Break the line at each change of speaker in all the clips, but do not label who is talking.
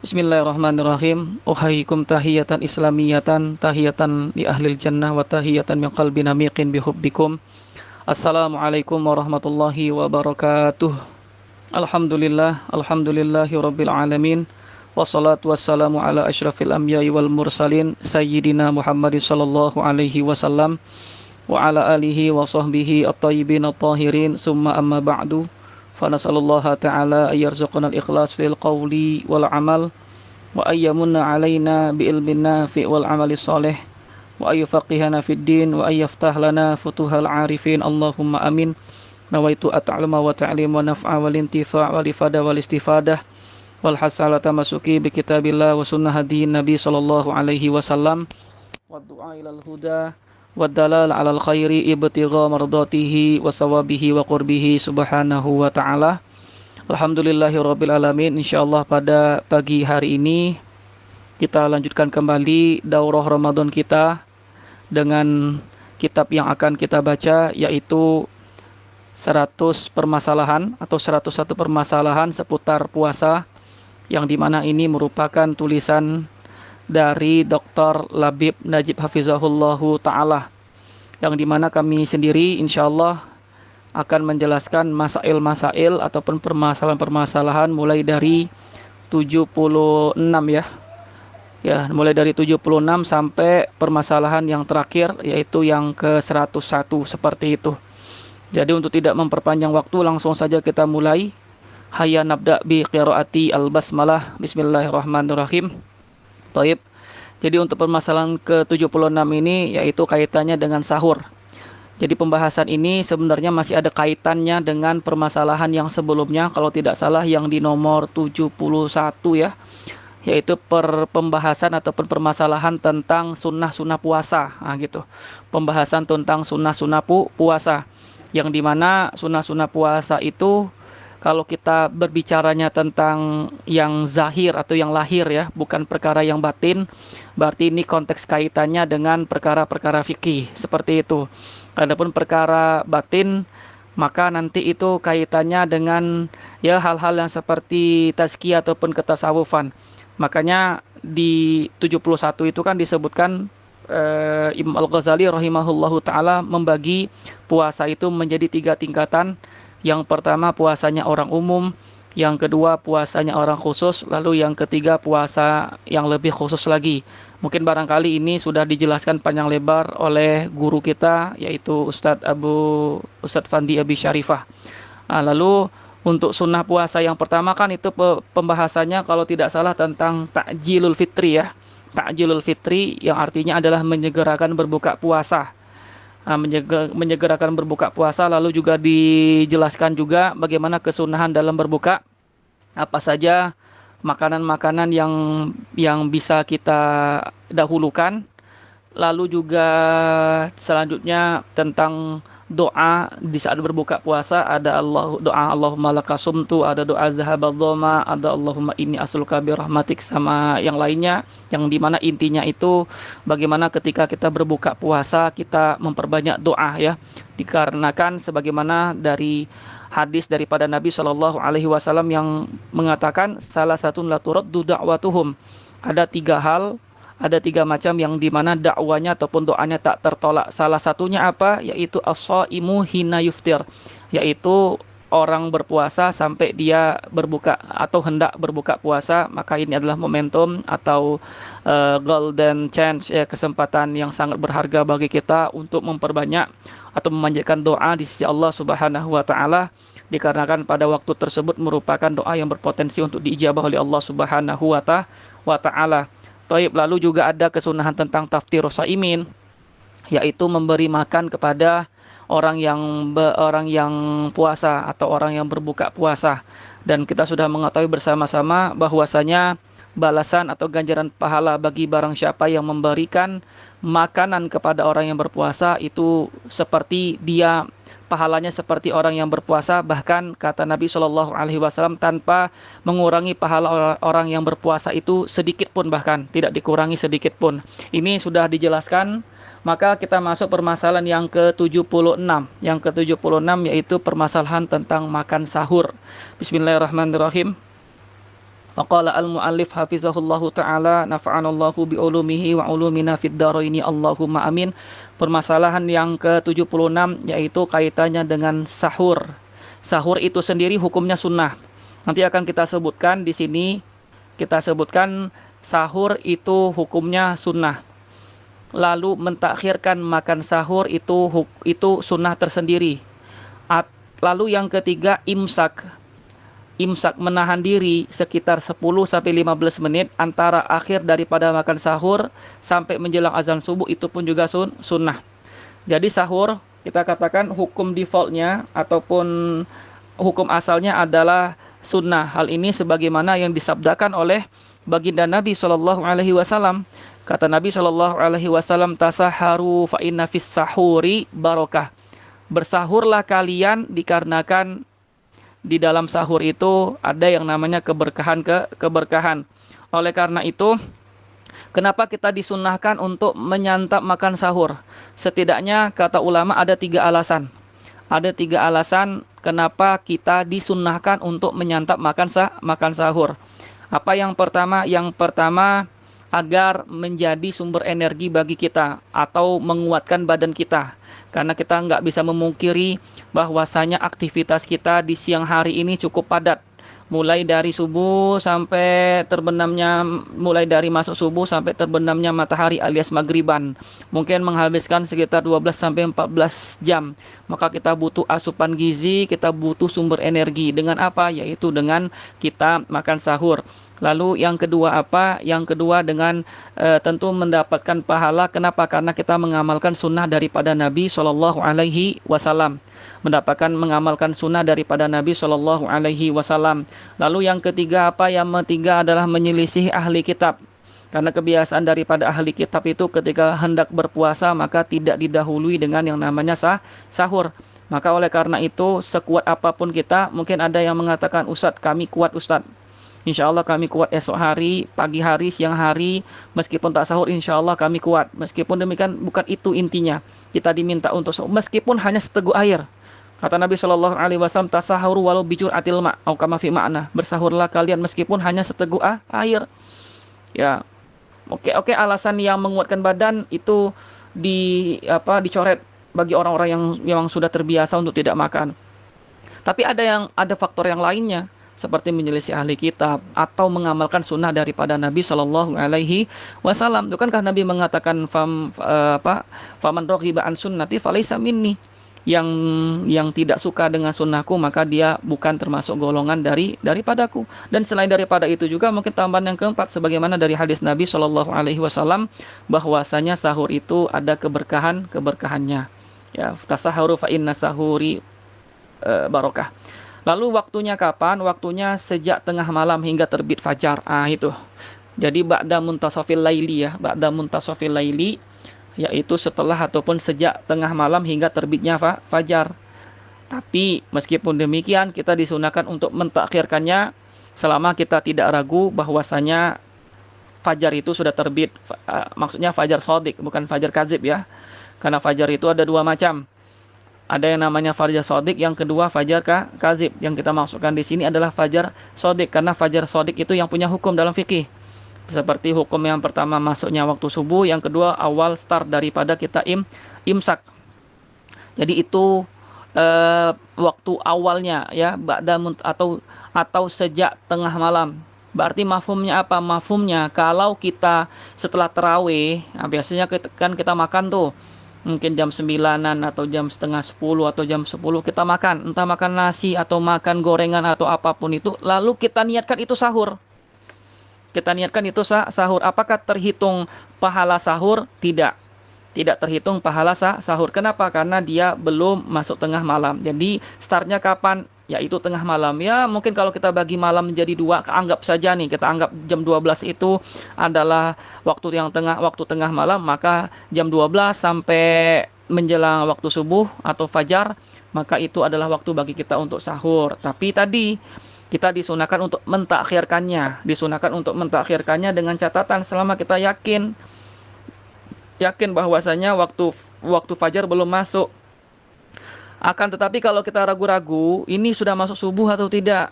Bismillahirrahmanirrahim. Uhayyikum tahiyatan islamiyatan tahiyatan li ahlil jannah wa tahiyatan min qalbin amiqin bihubbikum. Assalamualaikum warahmatullahi wabarakatuh. Alhamdulillahi rabbil alamin. Wassalatu wassalamu ala asyrafil anbiya'i wal mursalin sayyidina Muhammadin sallallahu alaihi wasallam wa ala alihi wa sahbihi at-tayyibin at-tahirin summa amma ba'du. Fanasallallahu ta'ala ayyarzuqna al-ikhlas fil qawli wal amal wa ayyamunna alaina bi ilmin nafi' wal amali salih wa ayyufaqihana fid din wa ayyaftah lana futuhal arifin Allahumma amin. Nawaitu at'alama wa ta'lim wa naf'a wal intifa' wal ifada wal istifadah wal hasalata masuki bi kitabillah wa sunnah hadiyin nabi sallallahu alaihi wasallam wa du'a ilal huda wa dalal alal khairi ibtigha mardatihi wa sawabihi wa qurbihi subhanahu wa ta'ala. Alhamdulillahirabbil alamin. Insyaallah pada pagi hari ini kita lanjutkan kembali daurah Ramadan kita dengan kitab yang akan kita baca, yaitu 100 permasalahan atau 101 permasalahan seputar puasa, yang dimana ini merupakan tulisan dari Dr. Labib Najib Hafizahullahu Ta'ala, yang dimana kami sendiri insyaallah akan menjelaskan masail-masail ataupun permasalahan-permasalahan mulai dari 76 ya, mulai dari 76 sampai permasalahan yang terakhir yaitu yang ke-101 seperti itu. Jadi untuk tidak memperpanjang waktu, langsung saja kita mulai. Hayya nabda bi qiraati al-basmalah. Bismillahirrahmanirrahim. Taib. Jadi untuk permasalahan ke-76 ini yaitu kaitannya dengan sahur. Jadi pembahasan ini sebenarnya masih ada kaitannya dengan permasalahan yang sebelumnya, kalau tidak salah yang di nomor 71 ya, yaitu pembahasan ataupun permasalahan tentang sunnah-sunnah puasa. Nah, gitu. Pembahasan tentang sunnah-sunnah puasa, yang dimana sunnah-sunnah puasa itu kalau kita berbicaranya tentang yang zahir atau yang lahir ya, bukan perkara yang batin, berarti ini konteks kaitannya dengan perkara-perkara fikih seperti itu. Adapun perkara batin, maka nanti itu kaitannya dengan ya hal-hal yang seperti tazkiyah ataupun ketasawufan. Makanya di 71 itu kan disebutkan Imam Al-Ghazali rahimahullahu ta'ala membagi puasa itu menjadi 3 tingkatan. Yang pertama puasanya orang umum, yang kedua puasanya orang khusus, lalu yang ketiga puasa yang lebih khusus lagi. Mungkin barangkali ini sudah dijelaskan panjang lebar oleh guru kita, yaitu Ustadz Fandi Abi Syarifah. Lalu untuk sunnah puasa yang pertama kan itu pembahasannya kalau tidak salah tentang takjilul fitri ya. Takjilul fitri yang artinya adalah menyegerakan berbuka puasa. Menyegerakan berbuka puasa, lalu juga dijelaskan juga bagaimana kesunahan dalam berbuka, apa saja makanan-makanan yang bisa kita dahulukan, lalu juga selanjutnya tentang doa di saat berbuka puasa. Ada doa Allahumma lakasumtu, ada doa zahabadhoma, ada Allahumma inni as'aluka birahmatik, sama yang lainnya, yang dimana intinya itu bagaimana ketika kita berbuka puasa kita memperbanyak doa ya, dikarenakan sebagaimana dari hadis daripada Nabi Shallallahu Alaihi Wasallam yang mengatakan salah satu la turaddu da'watuhum, ada 3 hal, ada 3 macam yang dimana dakwanya ataupun doanya tak tertolak. Salah satunya apa? Yaitu as-shaimu hina yuftir, yaitu orang berpuasa sampai dia berbuka atau hendak berbuka puasa. Maka ini adalah momentum atau golden chance ya, kesempatan yang sangat berharga bagi kita untuk memperbanyak atau memanjatkan doa di sisi Allah Subhanahu wa taala, dikarenakan pada waktu tersebut merupakan doa yang berpotensi untuk diijabah oleh Allah Subhanahu wa taala. Lalu juga ada kesunahan tentang taftirus shaimin, yaitu memberi makan kepada orang yang puasa atau orang yang berbuka puasa. Dan kita sudah mengetahui bersama-sama bahwasanya balasan atau ganjaran pahala bagi barang siapa yang memberikan makanan kepada orang yang berpuasa itu seperti dia pahalanya seperti orang yang berpuasa, bahkan kata Nabi Shallallahu Alaihi Wasallam tanpa mengurangi pahala orang yang berpuasa itu sedikit pun, bahkan tidak dikurangi sedikit pun. Ini sudah dijelaskan. Maka kita masuk permasalahan yang ke-76. Yang ke-76 yaitu permasalahan tentang makan sahur. Bismillahirrahmanirrahim. Wa qala al-muallif hafizahullahu taala nafa'anallahu bi ulumihi wa ulumina fid dharaini Allahumma amin. Permasalahan yang ke-76 yaitu kaitannya dengan sahur. Sahur itu sendiri hukumnya sunnah. Nanti akan kita sebutkan di sini, kita sebutkan sahur itu hukumnya sunnah. Lalu mentakhirkan makan sahur itu sunnah tersendiri. Lalu yang ketiga imsak. Imsak menahan diri sekitar 10-15 menit antara akhir daripada makan sahur sampai menjelang azan subuh, itu pun juga sunnah. Jadi sahur kita katakan hukum defaultnya ataupun hukum asalnya adalah sunnah. Hal ini sebagaimana yang disabdakan oleh baginda Nabi SAW. Kata Nabi SAW, tasaharu fa inna fis sahuri barokah. Bersahurlah kalian dikarenakan di dalam sahur itu ada yang namanya keberkahan. Oleh karena itu, kenapa kita disunnahkan untuk menyantap makan sahur? Setidaknya kata ulama ada 3 alasan. Ada 3 alasan kenapa kita disunnahkan untuk menyantap makan sahur. Apa yang pertama? Yang pertama, agar menjadi sumber energi bagi kita atau menguatkan badan kita. Karena kita nggak bisa memungkiri bahwasanya aktivitas kita di siang hari ini cukup padat. Mulai dari masuk subuh sampai terbenamnya matahari alias maghriban. Mungkin menghabiskan sekitar 12-14 jam. Maka kita butuh asupan gizi, kita butuh sumber energi. Dengan apa? Yaitu dengan kita makan sahur. Lalu yang kedua apa? Yang kedua dengan tentu mendapatkan pahala. Kenapa? Karena kita mengamalkan sunnah daripada Nabi SAW. Mengamalkan sunnah daripada Nabi SAW. Lalu yang ketiga apa? Yang ketiga adalah menyelisih ahli kitab. Karena kebiasaan daripada ahli kitab itu ketika hendak berpuasa maka tidak didahului dengan yang namanya sahur. Maka oleh karena itu sekuat apapun kita, mungkin ada yang mengatakan, Ustadz kami kuat Ustadz. Insya Allah kami kuat esok hari, pagi hari, siang hari, meskipun tak sahur insya Allah kami kuat. Meskipun demikian bukan itu intinya. Kita diminta untuk sahur, meskipun hanya seteguk air. Kata Nabi SAW, tasahuru walau bijur atil ma' au kama fi ma'na. Bersahurlah kalian meskipun hanya seteguk air. Ya, oke, alasan yang menguatkan badan itu dicoret bagi orang-orang yang memang sudah terbiasa untuk tidak makan. Tapi ada faktor yang lainnya, seperti menyelisih ahli kitab atau mengamalkan sunnah daripada Nabi SAW. Bukankah Nabi mengatakan faman raghiba an sunnati falaysa minni, yang tidak suka dengan sunnahku maka dia bukan termasuk golongan daripadaku. Dan selain daripada itu juga mungkin tambahan yang keempat, sebagaimana dari hadis Nabi SAW bahwasanya sahur itu ada keberkahannya. Ya, tasahuru fa inna sahuri barokah. Lalu waktunya kapan? Waktunya sejak tengah malam hingga terbit fajar. Itu. Jadi ba'da muntasafil laili ya, ba'da muntasafil laili, yaitu setelah ataupun sejak tengah malam hingga terbitnya fajar. Tapi meskipun demikian kita disunahkan untuk mentakhirkannya selama kita tidak ragu bahwasanya fajar itu sudah terbit. Maksudnya fajar shadiq, bukan fajar kadzib ya. Karena fajar itu ada 2 macam. Ada yang namanya fajar shadiq, yang kedua fajar kadzib. Yang kita maksudkan di sini adalah fajar shadiq, karena fajar shadiq itu yang punya hukum dalam fikih. Seperti hukum yang pertama masuknya waktu subuh, yang kedua awal start daripada kita imsak. Jadi itu waktu awalnya ya, atau sejak tengah malam. Berarti mafhumnya apa? Mafhumnya kalau kita setelah tarawih, biasanya kan kita makan tuh mungkin jam 9-an atau jam setengah 10 atau jam 10 kita makan, entah makan nasi atau makan gorengan atau apapun itu, lalu kita niatkan itu sahur. Sahur. Apakah terhitung pahala sahur? Tidak terhitung pahala sahur. Kenapa? Karena dia belum masuk tengah malam. Jadi startnya kapan? Yaitu tengah malam. Ya mungkin kalau kita bagi malam menjadi 2, anggap saja nih, kita anggap jam 12 itu adalah waktu tengah malam, maka jam 12 sampai menjelang waktu subuh atau fajar, maka itu adalah waktu bagi kita untuk sahur. Tapi tadi kita disunahkan untuk mentakhirkannya dengan catatan selama kita yakin bahwasanya waktu fajar belum masuk. Akan tetapi kalau kita ragu-ragu ini sudah masuk subuh atau tidak,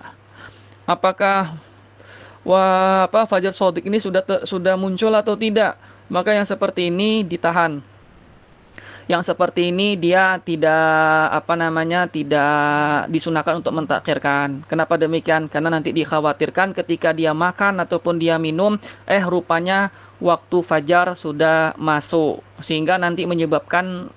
apakah wah apa fajar shadiq ini sudah muncul atau tidak. Maka yang seperti ini ditahan. Yang seperti ini dia tidak apa namanya, tidak disunahkan untuk mentakhirkan. Kenapa demikian? Karena nanti dikhawatirkan ketika dia makan ataupun dia minum, rupanya waktu fajar sudah masuk, sehingga nanti menyebabkan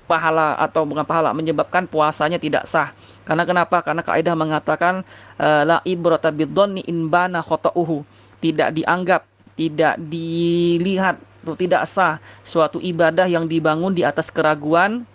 pahala, atau bukan pahala, menyebabkan puasanya tidak sah. Karena kenapa? Karena kaidah mengatakan la ibrata bidzanni in bana khata'uhu. Tidak dianggap, tidak dilihat atau tidak sah suatu ibadah yang dibangun di atas keraguan,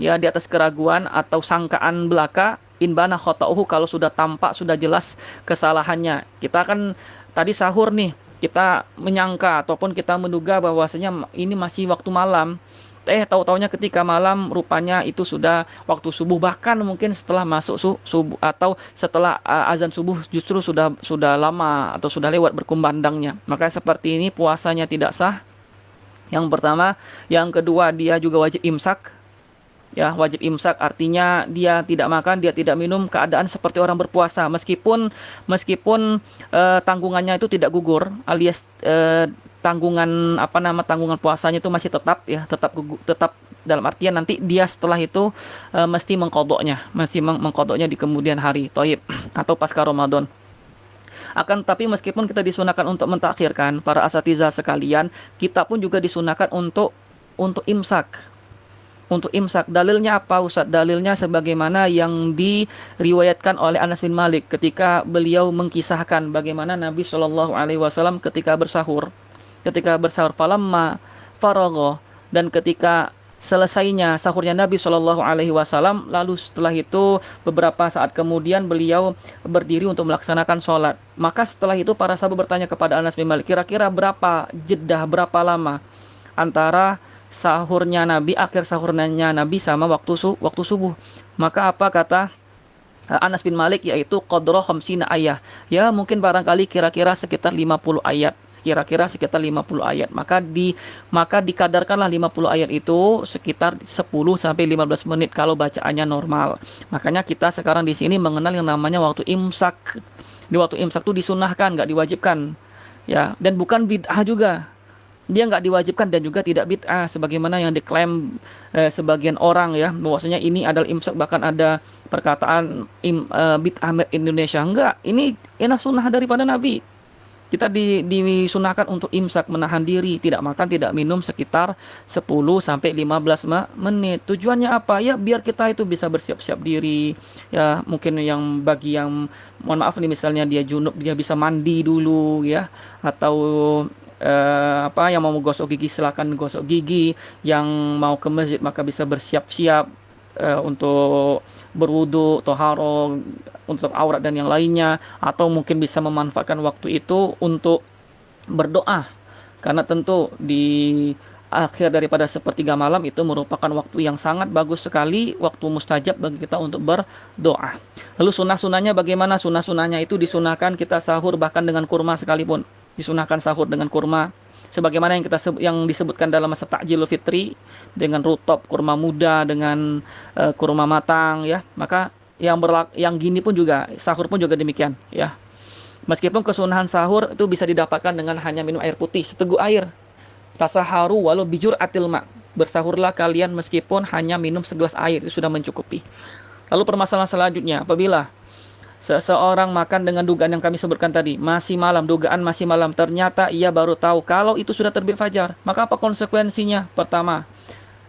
ya, di atas keraguan atau sangkaan belaka, in bana khata'uhu, kalau sudah tampak, sudah jelas kesalahannya. Kita kan tadi sahur nih, kita menyangka ataupun kita menduga bahwasanya ini masih waktu malam. Tahu-taunya ketika malam rupanya itu sudah waktu subuh, bahkan mungkin setelah masuk subuh atau setelah azan subuh justru sudah lama atau sudah lewat berkumandangnya. Maka seperti ini puasanya tidak sah. Yang pertama, yang kedua dia juga wajib imsak. Ya, wajib imsak artinya dia tidak makan, dia tidak minum, keadaan seperti orang berpuasa, meskipun tanggungannya itu tidak gugur, alias tanggungan tanggungan puasanya itu masih tetap, ya, tetap dalam artian nanti dia setelah itu mesti mengkodoknya di kemudian hari, toib, atau pasca Ramadan. Akan tapi meskipun kita disunahkan untuk mentakhirkan, para asatidzah sekalian, kita pun juga disunahkan untuk imsak. Untuk imsak, dalilnya apa Ustaz? Dalilnya sebagaimana yang diriwayatkan oleh Anas bin Malik ketika beliau mengkisahkan bagaimana Nabi Shallallahu Alaihi Wasallam ketika bersahur, falamma faragha, dan ketika selesainya sahurnya Nabi Shallallahu Alaihi Wasallam, lalu setelah itu beberapa saat kemudian beliau berdiri untuk melaksanakan sholat. Maka setelah itu para sahabat bertanya kepada Anas bin Malik, kira-kira berapa jeda, berapa lama antara akhir sahurnya Nabi sama waktu subuh. Maka apa kata Anas bin Malik, yaitu qadra khamsina ayah. Ya, mungkin barangkali kira-kira sekitar 50 ayat. Maka dikadarkanlah 50 ayat itu sekitar 10 sampai 15 menit kalau bacaannya normal. Makanya kita sekarang di sini mengenal yang namanya waktu imsak. Di waktu imsak itu disunahkan, nggak diwajibkan. Ya, dan bukan bid'ah juga. Dia nggak diwajibkan dan juga tidak bid'ah sebagaimana yang diklaim sebagian orang, ya, bahwasanya ini adalah imsak, bahkan ada perkataan bid'ah Indonesia. Enggak, ini sunnah daripada Nabi. Kita disunahkan untuk imsak, menahan diri, tidak makan, tidak minum sekitar 10 sampai 15 menit. Tujuannya apa? Ya, biar kita itu bisa bersiap-siap diri. Ya, mungkin bagi yang mohon maaf nih, misalnya dia junub, dia bisa mandi dulu, ya, atau yang mau gosok gigi silakan gosok gigi, yang mau ke masjid maka bisa bersiap-siap untuk berwudu, toharo, untuk aurat dan yang lainnya, atau mungkin bisa memanfaatkan waktu itu untuk berdoa, karena tentu di akhir daripada sepertiga malam itu merupakan waktu yang sangat bagus sekali, waktu mustajab bagi kita untuk berdoa. Lalu sunah-sunahnya bagaimana? Sunah-sunahnya itu disunahkan kita sahur bahkan dengan kurma sekalipun. Disunahkan sahur dengan kurma, sebagaimana yang disebutkan dalam masa takjilul fitri, dengan rutop, kurma muda dengan kurma matang, ya. Maka yang gini pun juga sahur pun juga demikian, ya. Meskipun kesunahan sahur itu bisa didapatkan dengan hanya minum air putih seteguk air. Tasaharu walau bijur atil ma, bersahurlah kalian meskipun hanya minum segelas air, itu sudah mencukupi. Lalu permasalahan selanjutnya, apabila seseorang makan dengan dugaan yang kami sebutkan tadi, dugaan masih malam, ternyata ia baru tahu kalau itu sudah terbit fajar, maka apa konsekuensinya? Pertama,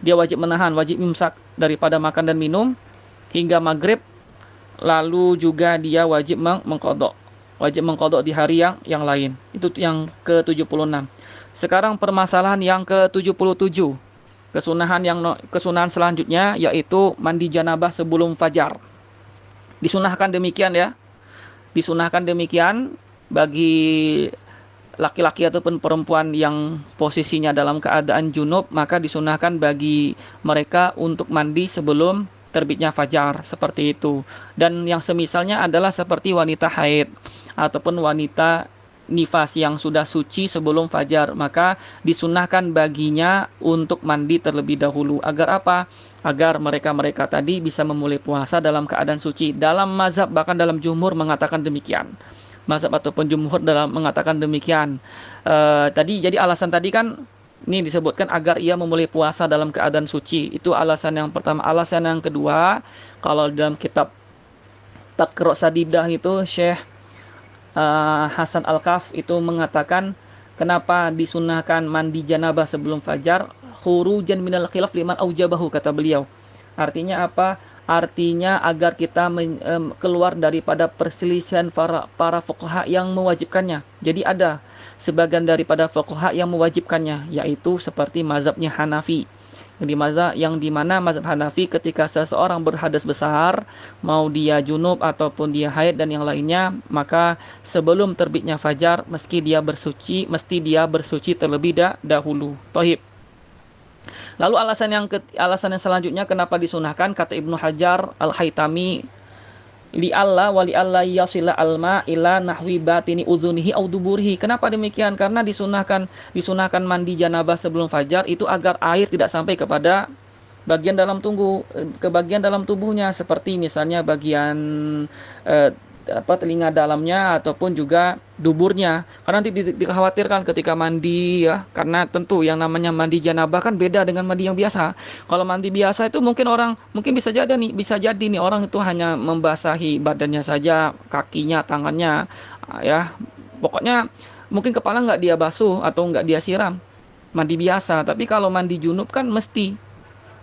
dia wajib wajib imsak daripada makan dan minum hingga maghrib. Lalu juga dia wajib mengkodok di hari yang lain. Itu yang ke-76. Sekarang permasalahan yang ke-77. Kesunahan selanjutnya yaitu mandi janabah sebelum fajar. Disunahkan demikian, ya. Disunahkan demikian bagi laki-laki ataupun perempuan yang posisinya dalam keadaan junub, maka disunahkan bagi mereka untuk mandi sebelum terbitnya fajar, seperti itu. Dan yang semisalnya adalah seperti wanita haid ataupun wanita nifas yang sudah suci sebelum fajar, maka disunahkan baginya untuk mandi terlebih dahulu. Agar apa? Agar mereka tadi bisa memulai puasa dalam keadaan suci. Dalam mazhab, bahkan dalam jumhur mengatakan demikian. mazhab ataupun jumhur dalam mengatakan demikian. Jadi alasan tadi kan ini disebutkan agar ia memulai puasa dalam keadaan suci. Itu alasan yang pertama. Alasan yang kedua, kalau dalam kitab Taqra' Sadidah itu Syekh Hasan Al-Kaf itu mengatakan kenapa disunahkan mandi janabah sebelum fajar, khurujan minal khilaf liman aujabahu, kata beliau. Artinya apa? Artinya agar kita keluar daripada perselisihan para fuqaha yang mewajibkannya. Jadi ada sebagian daripada fuqaha yang mewajibkannya, yaitu seperti mazhabnya Hanafi. Yang dimana mazhab Hanafi ketika seseorang berhadas besar, mau dia junub ataupun dia haid dan yang lainnya, maka sebelum terbitnya fajar mesti dia bersuci terlebih dahulu. Tohib. Lalu alasan yang selanjutnya kenapa disunahkan, kata Ibnu Hajar Al-Haytami, li alla yasila alma ila nahwi batini uzunihi au duburihi. Kenapa demikian? Karena disunahkan mandi janabah sebelum fajar itu agar air tidak sampai kepada bagian dalam tubuhnya, seperti misalnya bagian telinga dalamnya ataupun juga duburnya. Karena nanti dikhawatirkan ketika mandi ya, karena tentu yang namanya mandi janabah kan beda dengan mandi yang biasa. Kalau mandi biasa itu mungkin bisa jadi nih orang itu hanya membasahi badannya saja, kakinya, tangannya, ya. Pokoknya mungkin kepala nggak dia basuh atau nggak dia siram. Mandi biasa. Tapi kalau mandi junub kan mesti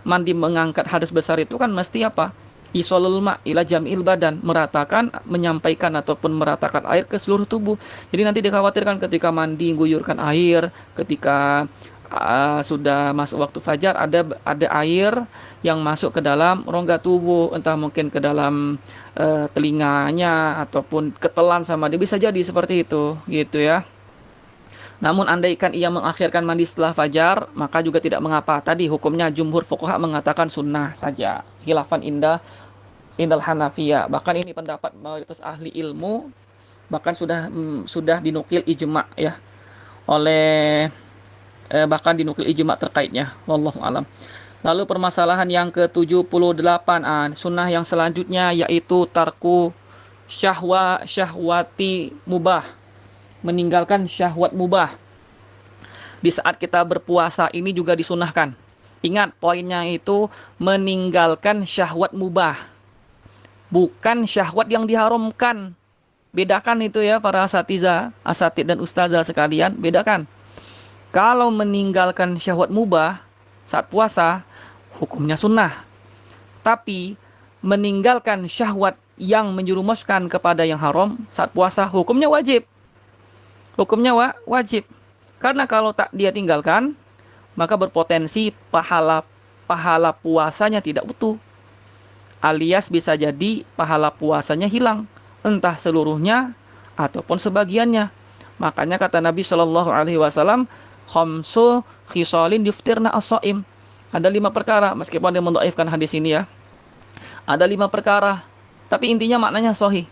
mandi mengangkat hadas besar itu kan mesti apa? Isolul ma' ila jam'il badan, menyampaikan ataupun meratakan air ke seluruh tubuh. Jadi nanti dikhawatirkan ketika mandi guyurkan air, ketika sudah masuk waktu fajar ada air yang masuk ke dalam rongga tubuh, entah mungkin ke dalam telinganya ataupun ketelan sama dia, bisa jadi seperti itu gitu ya. Namun andaikan ia mengakhirkan mandi setelah fajar, maka juga tidak mengapa. Tadi hukumnya jumhur fuqaha mengatakan sunnah saja. Khilafan indal Hanafiyah. Bahkan ini pendapat mayoritas ahli ilmu, bahkan sudah dinukil ijma ya. Bahkan dinukil ijma terkaitnya. Wallahu alam. Lalu permasalahan yang ke-78, sunnah yang selanjutnya yaitu tarku syahwati mubah. Meninggalkan syahwat mubah. Di saat kita berpuasa ini juga disunahkan. Ingat poinnya itu meninggalkan syahwat mubah. Bukan syahwat yang diharamkan. Bedakan itu ya para asatid dan ustazah sekalian, bedakan. Kalau meninggalkan syahwat mubah saat puasa, hukumnya sunnah. Tapi meninggalkan syahwat yang menjerumuskan kepada yang haram saat puasa, hukumnya wajib. Wajib. Karena kalau tak dia tinggalkan, maka berpotensi pahala puasanya tidak utuh. Alias bisa jadi pahala puasanya hilang, entah seluruhnya ataupun sebagiannya. Makanya kata Nabi Shallallahu Alaihi Wasallam, khamsu khisalin yuftirna as-shaim. Ada 5 perkara, meskipun dia mendhaifkan hadis ini ya. Ada 5 perkara, tapi intinya maknanya sahih.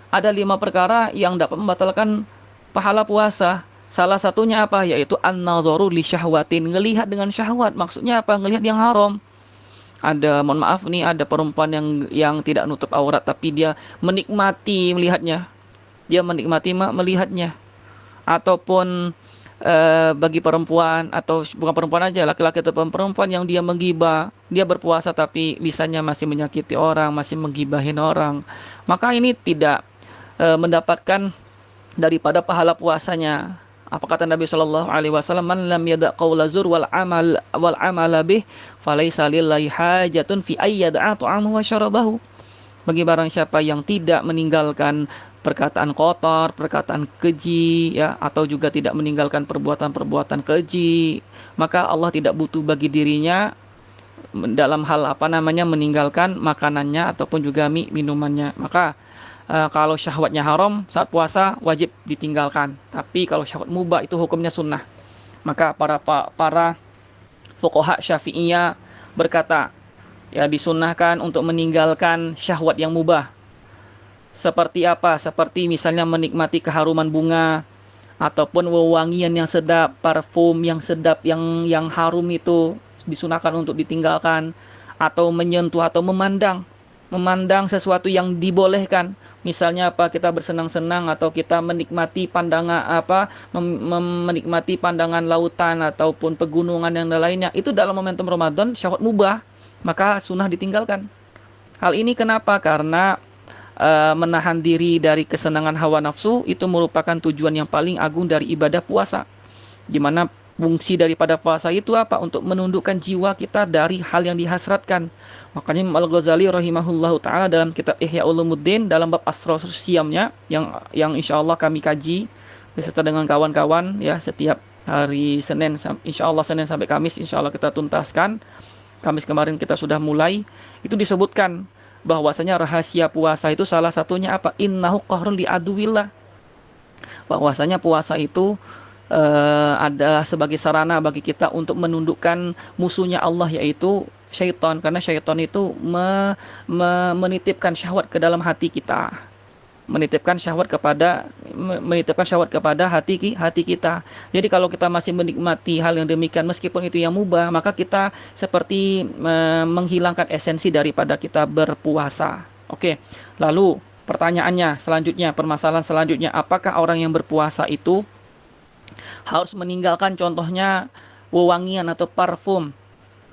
Ada 5 perkara yang dapat membatalkan pahala puasa. Salah satunya apa? Yaitu an-nazaru li syahwatin, ngelihat dengan syahwat. Maksudnya apa? Ngelihat yang haram. Mohon maaf nih, ada perempuan yang tidak nutup aurat tapi dia menikmati melihatnya. Ataupun bagi perempuan, atau bukan perempuan aja, laki-laki atau perempuan yang dia menggibah, dia berpuasa tapi lisannya masih menyakiti orang, masih menggibahin orang, maka ini tidak mendapatkan daripada pahala puasanya. Apa kata Nabi Shallallahu Alaihi Wasallam? Man lam yada' qaula zur wal amal bih, falaysa lillahi hajatun fi ayyada'a ta'amahu wa syarabahu. Bagi barang siapa yang tidak meninggalkan perkataan kotor, perkataan keji, ya, atau juga tidak meninggalkan perbuatan-perbuatan keji, maka Allah tidak butuh bagi dirinya dalam hal meninggalkan makanannya ataupun juga minumannya. Maka kalau syahwatnya haram saat puasa wajib ditinggalkan. Tapi kalau syahwat mubah itu hukumnya sunnah. Maka para fuqaha Syafi'iyah berkata, ya disunnahkan untuk meninggalkan syahwat yang mubah. Seperti apa? Seperti misalnya menikmati keharuman bunga, ataupun wewangian yang sedap, parfum yang sedap, yang harum itu disunahkan untuk ditinggalkan, atau menyentuh atau memandang memandang sesuatu yang dibolehkan. Misalnya apa, kita bersenang-senang atau kita menikmati pandangan menikmati pandangan lautan ataupun pegunungan yang lainnya. Itu dalam momentum Ramadan syahwat mubah, maka sunnah ditinggalkan. Hal ini kenapa? Karena menahan diri dari kesenangan hawa nafsu itu merupakan tujuan yang paling agung dari ibadah puasa. Di mana fungsi daripada puasa itu apa? Untuk menundukkan jiwa kita dari hal yang dihasratkan. Makanya Imam Al-Ghazali rahimahullahu taala dalam kitab Ihya Ulumuddin dalam bab Asrar Siyamnya yang insyaallah kami kaji beserta dengan kawan-kawan ya setiap hari Senin, insyaallah Senin sampai Kamis insyaallah kita tuntaskan. Kamis kemarin kita sudah mulai, itu disebutkan bahwasanya rahasia puasa itu salah satunya apa? Innahu qahrun li aduwillah. Bahwasanya puasa itu ada sebagai sarana bagi kita untuk menundukkan musuhnya Allah, yaitu syaitan, karena syaitan itu menitipkan syahwat ke dalam hati kita, menitipkan syahwat kepada hati kita. Jadi kalau kita masih menikmati hal yang demikian meskipun itu yang mubah, maka kita seperti menghilangkan esensi daripada kita berpuasa. Oke. Lalu pertanyaannya selanjutnya, permasalahan selanjutnya, apakah orang yang berpuasa itu harus meninggalkan contohnya wewangian atau parfum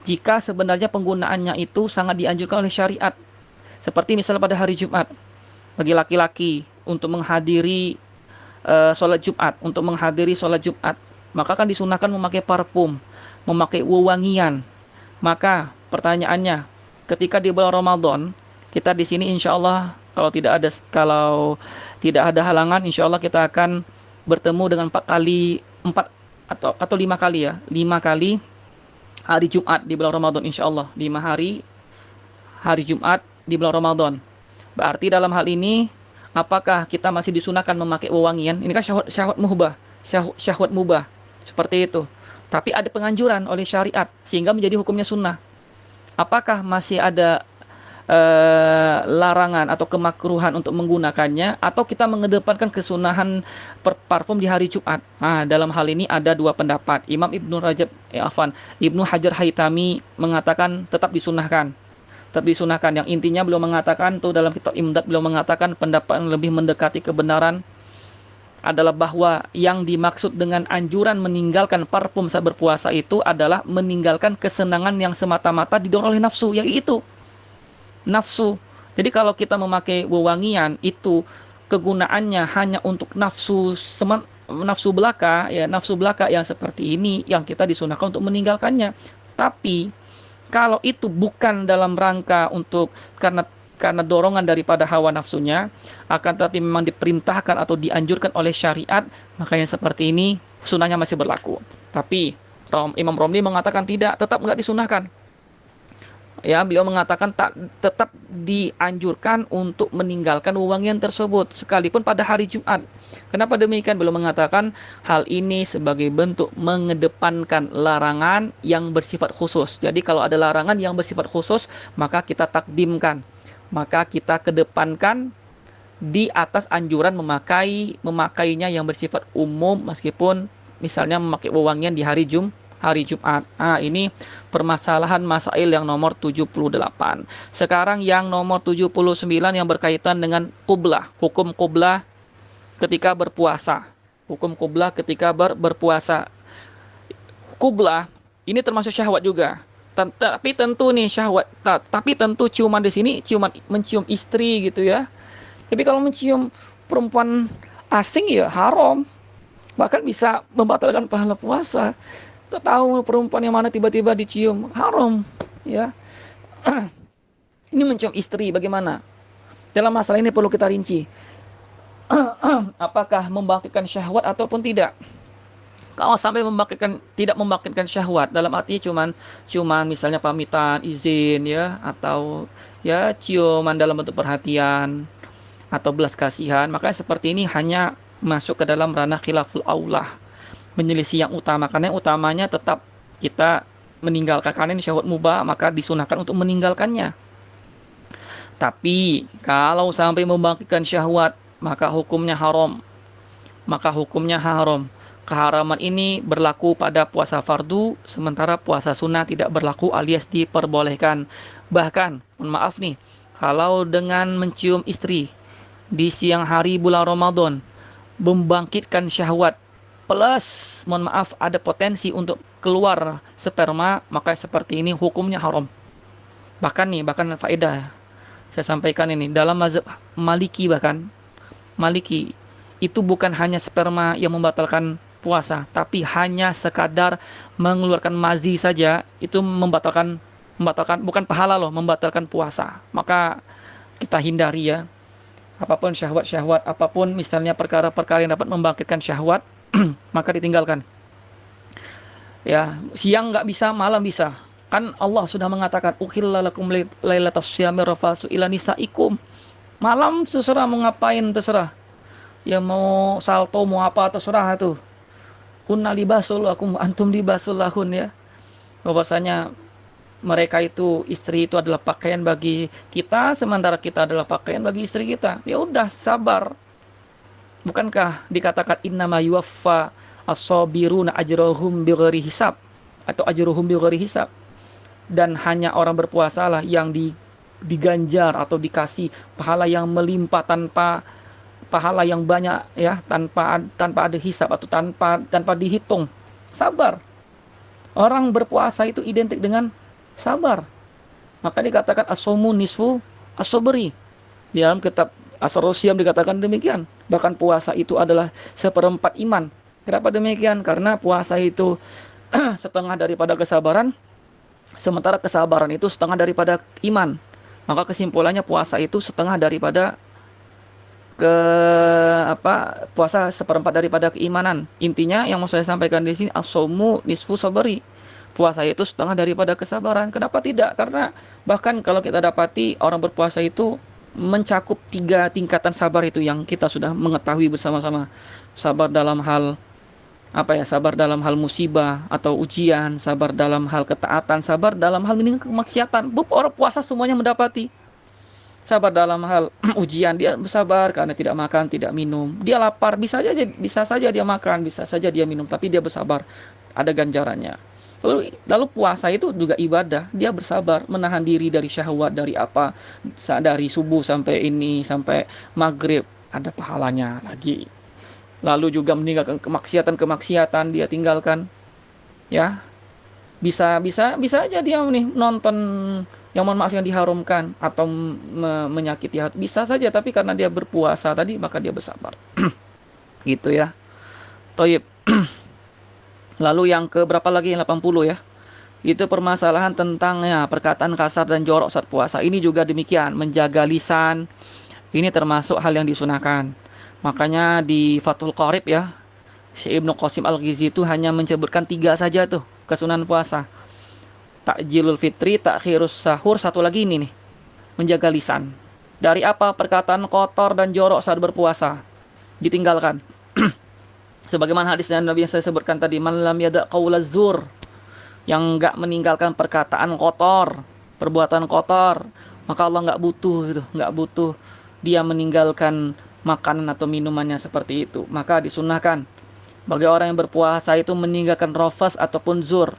jika sebenarnya penggunaannya itu sangat dianjurkan oleh syariat? Seperti misalnya pada hari Jumat, bagi laki-laki untuk menghadiri sholat Jumat, maka kan disunahkan memakai parfum, memakai wewangian. Maka pertanyaannya, ketika di bulan Ramadan, kita di sini insya Allah kalau tidak ada halangan, insya Allah kita akan bertemu dengan 4 atau 5 kali ya, 5 kali hari Jumat di bulan Ramadan, insya Allah 5 hari Jumat di bulan Ramadan. Berarti dalam hal ini, apakah kita masih disunahkan memakai wewangian? Ini kan syahwat mubah seperti itu. Tapi ada penganjuran oleh syariat sehingga menjadi hukumnya sunnah. Apakah masih ada larangan atau kemakruhan untuk menggunakannya, atau kita mengedepankan kesunahan parfum di hari Jumat? Dalam hal ini ada 2 pendapat. Imam Ibnu Hajar Haytami mengatakan tetap disunahkan. Yang intinya beliau mengatakan tuh dalam kitab Imdad, beliau mengatakan pendapat yang lebih mendekati kebenaran adalah bahwa yang dimaksud dengan anjuran meninggalkan parfum saat berpuasa itu adalah meninggalkan kesenangan yang semata-mata didorong oleh nafsu, yaitu nafsu. Jadi kalau kita memakai wewangian itu kegunaannya hanya untuk nafsu belaka yang seperti ini, yang kita disunahkan untuk meninggalkannya. Tapi kalau itu bukan dalam rangka untuk karena dorongan daripada hawa nafsunya, akan tetapi memang diperintahkan atau dianjurkan oleh syariat, maka yang seperti ini sunahnya masih berlaku. Tapi Imam Romli mengatakan tidak, tetap nggak disunahkan. Ya, beliau mengatakan tetap dianjurkan untuk meninggalkan wewangian tersebut sekalipun pada hari Jumat. Kenapa demikian? Beliau mengatakan hal ini sebagai bentuk mengedepankan larangan yang bersifat khusus. Jadi kalau ada larangan yang bersifat khusus, maka kita takdimkan, maka kita kedepankan di atas anjuran memakainya yang bersifat umum, meskipun misalnya memakai wewangian di hari Jumat. Ini permasalahan masail yang nomor 78. Sekarang yang nomor 79 yang berkaitan dengan qublah, hukum qublah ketika berpuasa. Qublah ini termasuk syahwat juga. Tapi tentu nih syahwat, tapi tentu ciuman di sini mencium istri gitu ya. Tapi kalau mencium perempuan asing ya haram. Bahkan bisa membatalkan pahala puasa. Kita tahu perempuan yang mana tiba-tiba dicium, haram ya. Ini mencium istri bagaimana? Dalam masalah ini perlu kita rinci. Apakah membangkitkan syahwat ataupun tidak? Kalau sampai tidak membangkitkan syahwat, dalam arti cuman misalnya pamitan, izin ya, atau ya ciuman dalam bentuk perhatian atau belas kasihan, maka seperti ini hanya masuk ke dalam ranah khilaful aulah, menyelisih yang utama, karena yang utamanya tetap kita meninggalkan, karena ini syahwat mubah, maka disunahkan untuk meninggalkannya. Tapi kalau sampai membangkitkan syahwat, maka hukumnya haram. Keharaman ini berlaku pada puasa fardu, sementara puasa sunnah tidak berlaku alias diperbolehkan. Bahkan, mohon maaf nih, Kalau dengan mencium istri di siang hari bulan Ramadan, membangkitkan syahwat, plus mohon maaf ada potensi untuk keluar sperma, maka seperti ini hukumnya haram. Bahkan faedah saya sampaikan ini dalam mazhab Maliki, bahkan Maliki itu bukan hanya sperma yang membatalkan puasa, tapi hanya sekadar mengeluarkan mazi saja itu membatalkan bukan pahala loh, membatalkan puasa. Maka kita hindari ya, apapun syahwat-syahwat, apapun misalnya perkara-perkara yang dapat membangkitkan syahwat, maka ditinggalkan. Ya, siang nggak bisa, malam bisa. Kan Allah sudah mengatakan, "Uhilla lakum lailatas syiyami rafasu ila nisaikum." Malam terserah mau ngapain, terserah. Ya mau salto, mau apa, terserah itu. Kunna libasul lakum antum libasul lahun, ya. Bahwasanya mereka itu, istri itu adalah pakaian bagi kita, sementara kita adalah pakaian bagi istri kita. Ya udah, sabar. Bukankah dikatakan innama yuwaffa as-sabiruna ajrahum bighairi hisab, atau ajruhum bighairi hisab, dan hanya orang berpuasa lah yang diganjar atau dikasih pahala yang melimpah, tanpa pahala yang banyak ya, tanpa ada hisab atau tanpa dihitung. Sabar. Orang berpuasa itu identik dengan sabar. Maka dikatakan as-saumu nisfu as-sabri. Di dalam kitab Asrarus Syam dikatakan demikian. Bahkan puasa itu adalah seperempat iman. Kenapa demikian? Karena puasa itu setengah daripada kesabaran, sementara kesabaran itu setengah daripada iman. Maka kesimpulannya puasa itu setengah daripada puasa seperempat daripada keimanan. Intinya yang mau saya sampaikan di sini, as-saumu nisfu sabri. Puasa itu setengah daripada kesabaran. Kenapa tidak? Karena bahkan kalau kita dapati orang berpuasa itu mencakup 3 tingkatan sabar itu yang kita sudah mengetahui bersama-sama. Sabar dalam hal sabar dalam hal musibah atau ujian, sabar dalam hal ketaatan, sabar dalam hal meninggalkan kemaksiatan. Orang puasa semuanya mendapati. Sabar dalam hal ujian, dia bersabar karena tidak makan, tidak minum. Dia lapar, bisa saja dia makan, bisa saja dia minum, tapi dia bersabar. Ada ganjarannya. Lalu puasa itu juga ibadah. Dia bersabar, menahan diri dari syahwat, dari subuh sampai maghrib, ada pahalanya lagi. Lalu juga meninggalkan kemaksiatan dia tinggalkan. Ya, bisa aja dia nonton yang mohon maaf yang diharamkan atau menyakiti hati, bisa saja, tapi karena dia berpuasa tadi maka dia bersabar. Gitu ya. Toyib. Lalu yang ke berapa lagi, yang 80 ya. Itu permasalahan tentang ya perkataan kasar dan jorok saat puasa. Ini juga demikian, menjaga lisan. Ini termasuk hal yang disunahkan. Makanya di Fathul Qorib ya, Syekh Ibnu Qasim Al-Ghizi itu hanya menyebutkan 3 saja tuh kesunahan puasa. Takjilul fitri, takhirus sahur, satu lagi ini nih, menjaga lisan. Dari apa? Perkataan kotor dan jorok saat berpuasa ditinggalkan. Sebagaimana hadis dan Nabi yang saya sebutkan tadi, man lam yada qaulaz zur, yang enggak meninggalkan perkataan kotor, perbuatan kotor, maka Allah enggak butuh dia meninggalkan makanan atau minumannya seperti itu. Maka disunahkan bagi orang yang berpuasa itu meninggalkan rafas ataupun zur.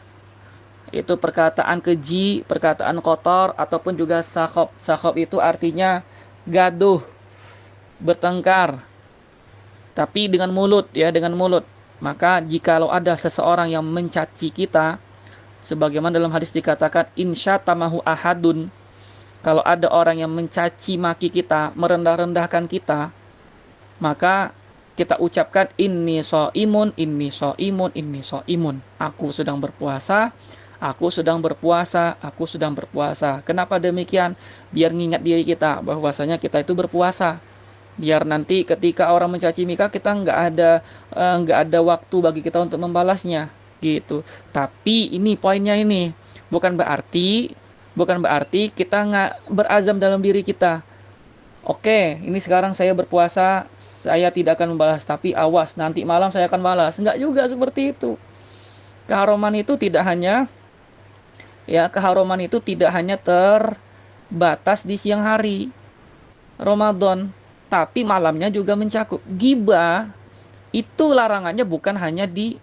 Itu perkataan keji, perkataan kotor, ataupun juga sakhob. Sakhob itu artinya gaduh, bertengkar, tapi dengan mulut ya, dengan mulut. Maka jikalau ada seseorang yang mencaci kita, sebagaimana dalam hadis dikatakan insyatamahu ahadun, kalau ada orang yang mencaci maki kita, merendah-rendahkan kita, maka kita ucapkan inni shaimun, inni shaimun, inni shaimun. Aku sedang berpuasa, aku sedang berpuasa, aku sedang berpuasa. Kenapa demikian? Biar ngingat diri kita bahwasanya kita itu berpuasa. Biar nanti ketika orang mencaci maka kita nggak ada waktu bagi kita untuk membalasnya gitu. Tapi ini poinnya, ini bukan berarti kita nggak berazam dalam diri kita. Oke, ini sekarang saya berpuasa, saya tidak akan membalas, tapi awas nanti malam saya akan balas. Enggak juga seperti itu. Keharuman itu tidak hanya terbatas di siang hari Ramadan, tapi malamnya juga mencakup. Ghibah itu larangannya bukan hanya di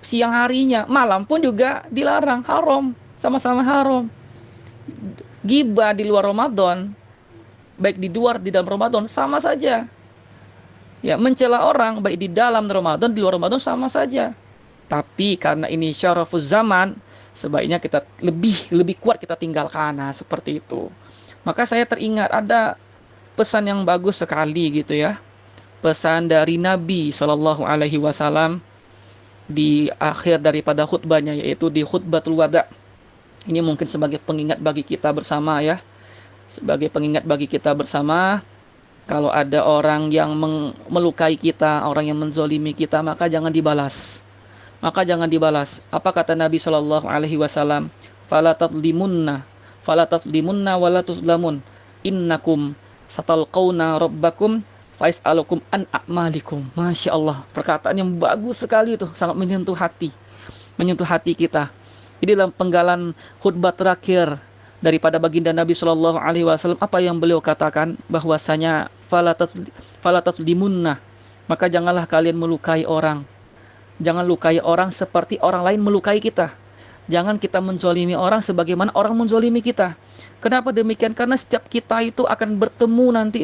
siang harinya, malam pun juga dilarang, haram, sama-sama haram. Ghibah di luar Ramadan, baik di dalam Ramadan sama saja. Ya, mencela orang baik di dalam Ramadan, di luar Ramadan sama saja. Tapi karena ini syarafuz zaman, sebaiknya kita lebih kuat kita tinggalkan. Nah, seperti itu. Maka saya teringat ada pesan yang bagus sekali gitu ya. Pesan dari Nabi Shallallahu Alaihi Wasallam di akhir daripada khutbahnya, yaitu di khutbatul wada. Ini mungkin sebagai pengingat bagi kita bersama ya. Sebagai pengingat bagi kita bersama, kalau ada orang yang melukai kita, orang yang menzolimi kita, maka jangan dibalas. Maka jangan dibalas. Apa kata Nabi Shallallahu Alaihi Wasallam? Fala tadlimunna, wala tuzlamun. Innakum satalqauna rabbakum fais'alukum an a'malikum. Masya Allah, perkataan yang bagus sekali itu, sangat menyentuh hati kita. Jadi dalam penggalan khutbah terakhir daripada baginda Nabi Shallallahu Alaihi Wasallam, apa yang beliau katakan? Bahwasanya falatatlimunna, maka janganlah kalian melukai orang. Jangan lukai orang seperti orang lain melukai kita. Jangan kita menzolimi orang sebagaimana orang menzolimi kita. Kenapa demikian? Karena setiap kita itu akan bertemu nanti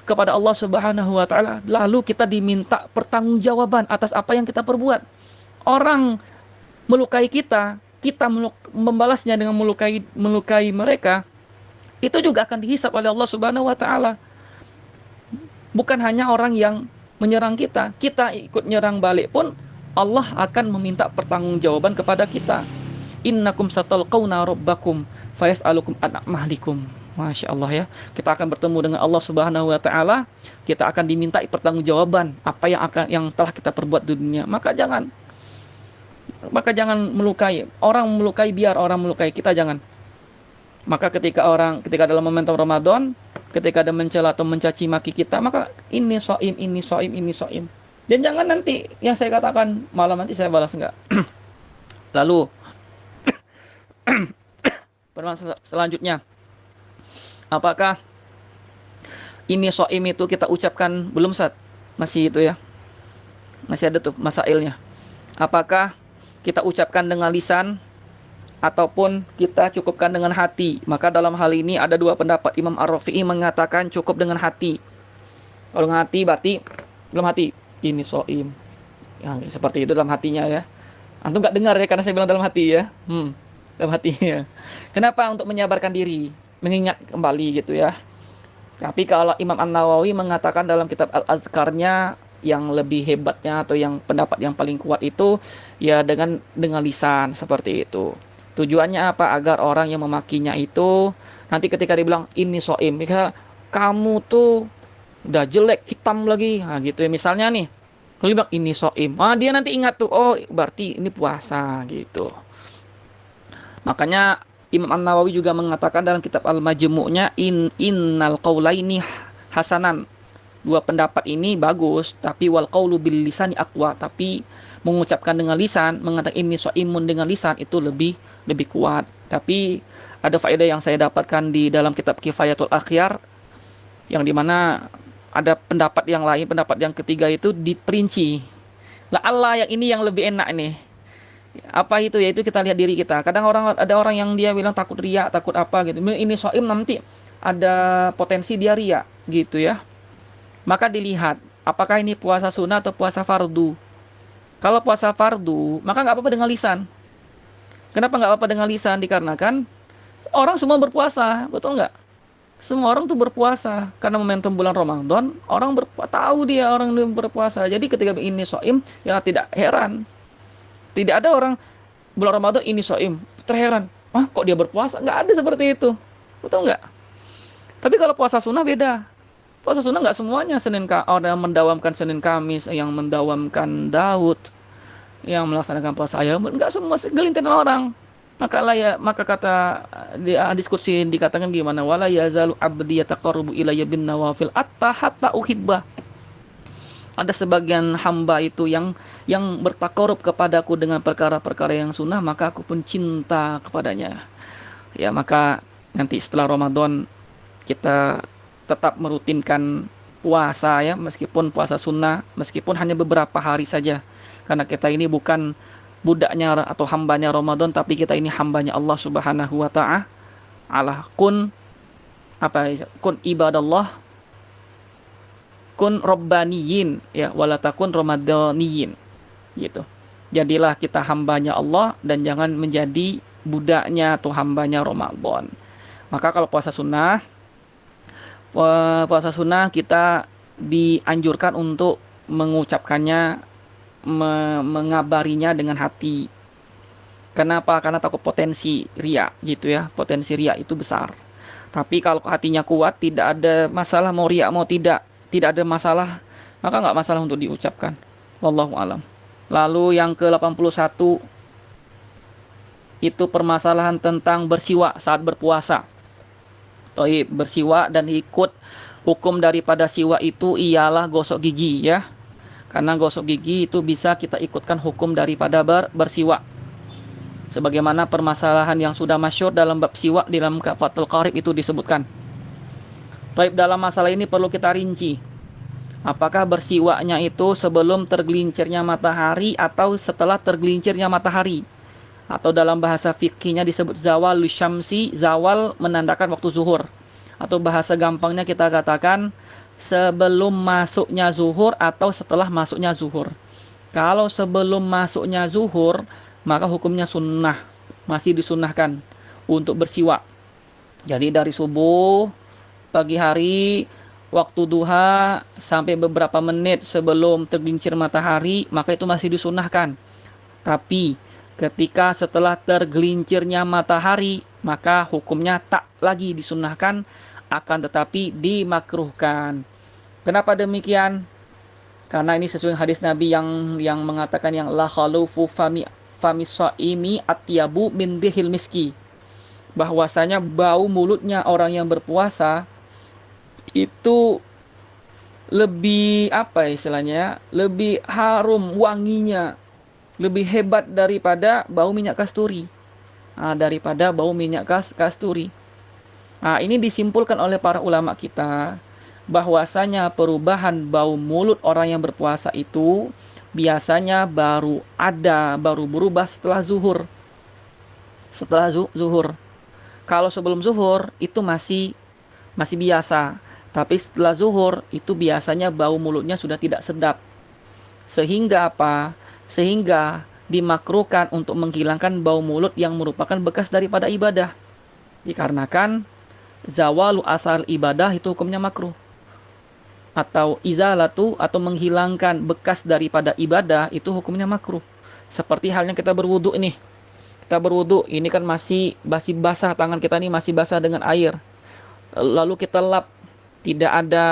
kepada Allah Subhanahu Wa Taala. Lalu kita diminta pertanggungjawaban atas apa yang kita perbuat. Orang melukai kita, kita membalasnya dengan melukai mereka, itu juga akan dihisab oleh Allah Subhanahu Wa Taala. Bukan hanya orang yang menyerang kita, kita ikut nyerang balik pun Allah akan meminta pertanggungjawaban kepada kita. Innakum satalqauna rabbakum fayas'alukum an a'malikum. Masya Allah ya, kita akan bertemu dengan Allah Subhanahu Wa Taala. Kita akan dimintai pertanggungjawaban apa yang telah kita perbuat di dunia. Maka jangan melukai orang, biar orang melukai kita, jangan. Maka ketika dalam momentum Ramadan, ketika ada mencela atau mencaci maki kita, maka ini soim. Dan jangan nanti yang saya katakan malam nanti saya balas, enggak. Lalu permasalahan selanjutnya, apakah ini soim itu kita ucapkan belum, Ustaz? Masih itu ya, masih ada tuh masailnya. Apakah kita ucapkan dengan lisan ataupun kita cukupkan dengan hati? Maka dalam hal ini ada dua pendapat. Imam Ar-Rafi'i mengatakan cukup dengan hati. Kalau dengan hati berarti belum hati, ini soim. Yang seperti itu dalam hatinya ya. Antum gak dengar ya karena saya bilang dalam hati ya. Dalam hatinya. Kenapa? Untuk menyabarkan diri, mengingat kembali gitu ya. Tapi kalau Imam An-Nawawi mengatakan dalam kitab Al-Azkarnya, yang lebih hebatnya atau yang pendapat yang paling kuat itu ya dengan lisan seperti itu. Tujuannya apa? Agar orang yang memakinya itu nanti ketika dibilang ini soim, misal kamu tuh udah jelek, hitam lagi, nah gitu ya misalnya nih, lalu bilang ini soim, dia nanti ingat tuh, oh berarti ini puasa gitu. Makanya Imam An-Nawawi juga mengatakan dalam kitab Al-Majmu'nya, innal qaulaini hasanan. Dua pendapat ini bagus, tapi wal qaulu bil lisani aqwa, tapi mengucapkan dengan lisan, mengatakan ini soimun dengan lisan itu lebih kuat. Tapi ada faedah yang saya dapatkan di dalam kitab Kifayatul Akhyar, yang dimana ada pendapat yang lain, pendapat yang ketiga itu diperinci. Lah Allah yang ini yang lebih enak nih. Apa itu? Yaitu kita lihat diri kita. Kadang ada orang yang dia bilang takut riya, takut apa gitu. Ini soim nanti ada potensi dia riya gitu ya. Maka dilihat apakah ini puasa sunnah atau puasa fardu. Kalau puasa fardu, maka nggak apa-apa dengan lisan. Kenapa nggak apa-apa dengan lisan? Dikarenakan orang semua berpuasa, betul nggak? Semua orang tuh berpuasa karena momentum bulan Ramadan. Orang tahu dia orang berpuasa. Jadi ketika ini soim, ya tidak heran. Tidak ada orang bulan Ramadan ini soim terheran. Kok dia berpuasa? Nggak ada seperti itu, betul nggak? Tapi kalau puasa sunnah beda. Puasa sunnah nggak semuanya orang yang mendawamkan Senin Kamis, yang mendawamkan Daud, yang melaksanakan puasa ayam, nggak semua, segelintir orang. Maka kata di diskusi dikatakan gimana, wala yazalu abdi yataqarrabu ilayya bin nawafil hatta uhibbah. Ada sebagian hamba itu yang bertakarub kepadaku dengan perkara-perkara yang sunnah, maka aku pun cinta kepadanya. Ya, maka nanti setelah Ramadan kita tetap merutinkan puasa ya, meskipun puasa sunnah, meskipun hanya beberapa hari saja. Karena kita ini bukan budaknya atau hambanya Ramadan, tapi kita ini hambanya Allah Subhanahu Wa Allah, kun apa kun ibadallah, kun robbaniyin ya, wala takun ramadaniyin gitu. Jadilah kita hambanya Allah dan jangan menjadi budaknya atau hambanya Ramadan. Maka kalau puasa sunnah kita dianjurkan untuk mengucapkannya, mengabarinya dengan hati. Kenapa? Karena takut potensi ria gitu ya. Potensi ria itu besar. Tapi kalau hatinya kuat, tidak ada masalah mau ria mau tidak ada masalah, maka nggak masalah untuk diucapkan. Wallahu alam. Lalu yang ke-81 itu permasalahan tentang bersiwak saat berpuasa. Toib, bersiwak dan ikut hukum daripada siwak itu ialah gosok gigi ya. Karena gosok gigi itu bisa kita ikutkan hukum daripada bersiwak. Sebagaimana permasalahan yang sudah masyhur dalam bab siwak di dalam Fathul Qarib itu disebutkan. Toib, dalam masalah ini perlu kita rinci. Apakah bersiwaknya itu sebelum tergelincirnya matahari atau setelah tergelincirnya matahari? Atau dalam bahasa fikihnya disebut zawal syamsi, zawal menandakan waktu zuhur. Atau bahasa gampangnya kita katakan sebelum masuknya zuhur atau setelah masuknya zuhur. Kalau sebelum masuknya zuhur, maka hukumnya sunnah, masih disunnahkan untuk bersiwak. Jadi dari subuh, pagi hari, waktu duha, sampai beberapa menit sebelum tergelincir matahari, maka itu masih disunnahkan. Tapi ketika setelah tergelincirnya matahari, maka hukumnya tak lagi disunnahkan, akan tetapi dimakruhkan. Kenapa demikian? Karena ini sesuai hadis Nabi yang mengatakan yang la khalufu famis shaimi atyabu min dihil miski. Bahwasanya bau mulutnya orang yang berpuasa itu lebih istilahnya, lebih harum wanginya, lebih hebat daripada bau minyak kasturi. Kasturi. Ini disimpulkan oleh para ulama kita bahwasanya perubahan bau mulut orang yang berpuasa itu biasanya baru berubah setelah zuhur. Kalau sebelum zuhur itu masih biasa, tapi setelah zuhur itu biasanya bau mulutnya sudah tidak sedap. Sehingga dimakruhkan untuk menghilangkan bau mulut yang merupakan bekas daripada ibadah. Dikarenakan zawalu asal ibadah itu hukumnya makruh. Atau izalatu atau menghilangkan bekas daripada ibadah itu hukumnya makruh. Seperti halnya kita berwudu ini. Kita berwudu, ini kan masih basah, tangan kita ini masih basah dengan air. Lalu kita lap, tidak ada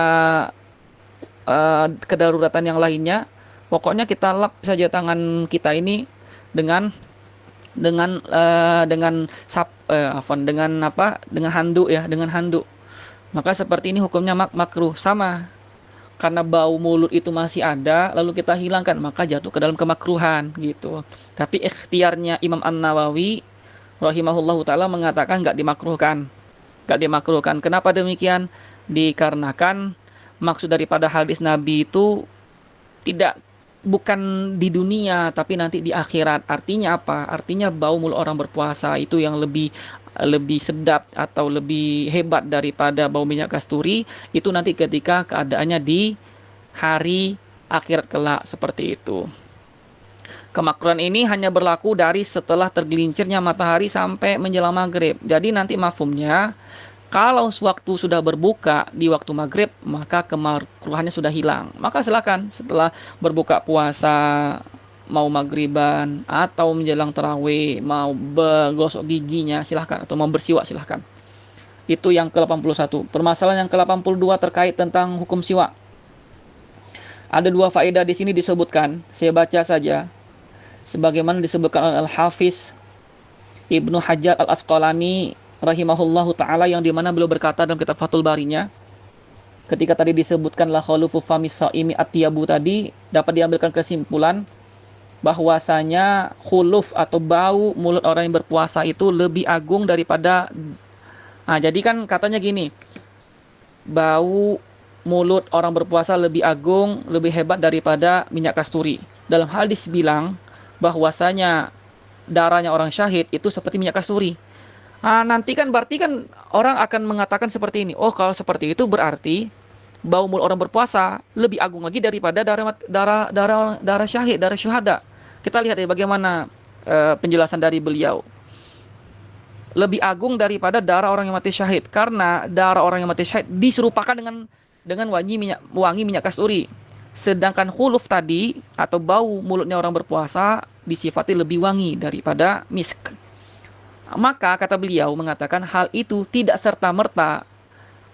kedaruratan yang lainnya. Pokoknya kita lap saja tangan kita ini dengan handuk. Maka seperti ini hukumnya makruh, sama. Karena bau mulut itu masih ada, lalu kita hilangkan, maka jatuh ke dalam kemakruhan gitu. Tapi ikhtiarnya Imam An-Nawawi rahimahullahu taala mengatakan enggak dimakruhkan. Kenapa demikian? Dikarenakan maksud daripada hadis Nabi itu bukan di dunia tapi nanti di akhirat. Artinya apa? Artinya bau mulut orang berpuasa itu yang lebih sedap atau lebih hebat daripada bau minyak kasturi itu nanti ketika keadaannya di hari akhirat kelak, seperti itu. Kemakruhan ini hanya berlaku dari setelah tergelincirnya matahari sampai menjelang maghrib. Jadi nanti mafhumnya, kalau waktu sudah berbuka di waktu maghrib, maka kemakruhannya sudah hilang. Maka silakan setelah berbuka puasa, mau maghriban atau menjelang tarawih, mau bergosok giginya silahkan, atau mau bersiwak silahkan. Itu yang ke-81. Permasalahan yang ke-82 terkait tentang hukum siwak. Ada dua faedah di sini disebutkan, saya baca saja. Sebagaimana disebutkan oleh Al-Hafiz Ibnu Hajar Al-Asqalani rahimahullahu ta'ala, yang dimana beliau berkata dalam kitab Fathul Barinya, ketika tadi disebutkan la khalufu famis shaimi atyabu tadi, dapat diambilkan kesimpulan bahwasanya khuluf atau bau mulut orang yang berpuasa itu lebih agung daripada jadi kan katanya gini, bau mulut orang berpuasa lebih agung, lebih hebat daripada minyak kasturi. Dalam hadis bilang bahwasanya darahnya orang syahid itu seperti minyak kasturi. Nanti kan berarti kan orang akan mengatakan seperti ini. Oh, kalau seperti itu berarti bau mulut orang berpuasa lebih agung lagi daripada darah syahid, darah syuhada. Kita lihat ya bagaimana penjelasan dari beliau. Lebih agung daripada darah orang yang mati syahid, karena darah orang yang mati syahid diserupakan dengan wangi minyak kasturi. Sedangkan khuluf tadi atau bau mulutnya orang berpuasa disifati lebih wangi daripada misk. Maka kata beliau mengatakan hal itu tidak serta-merta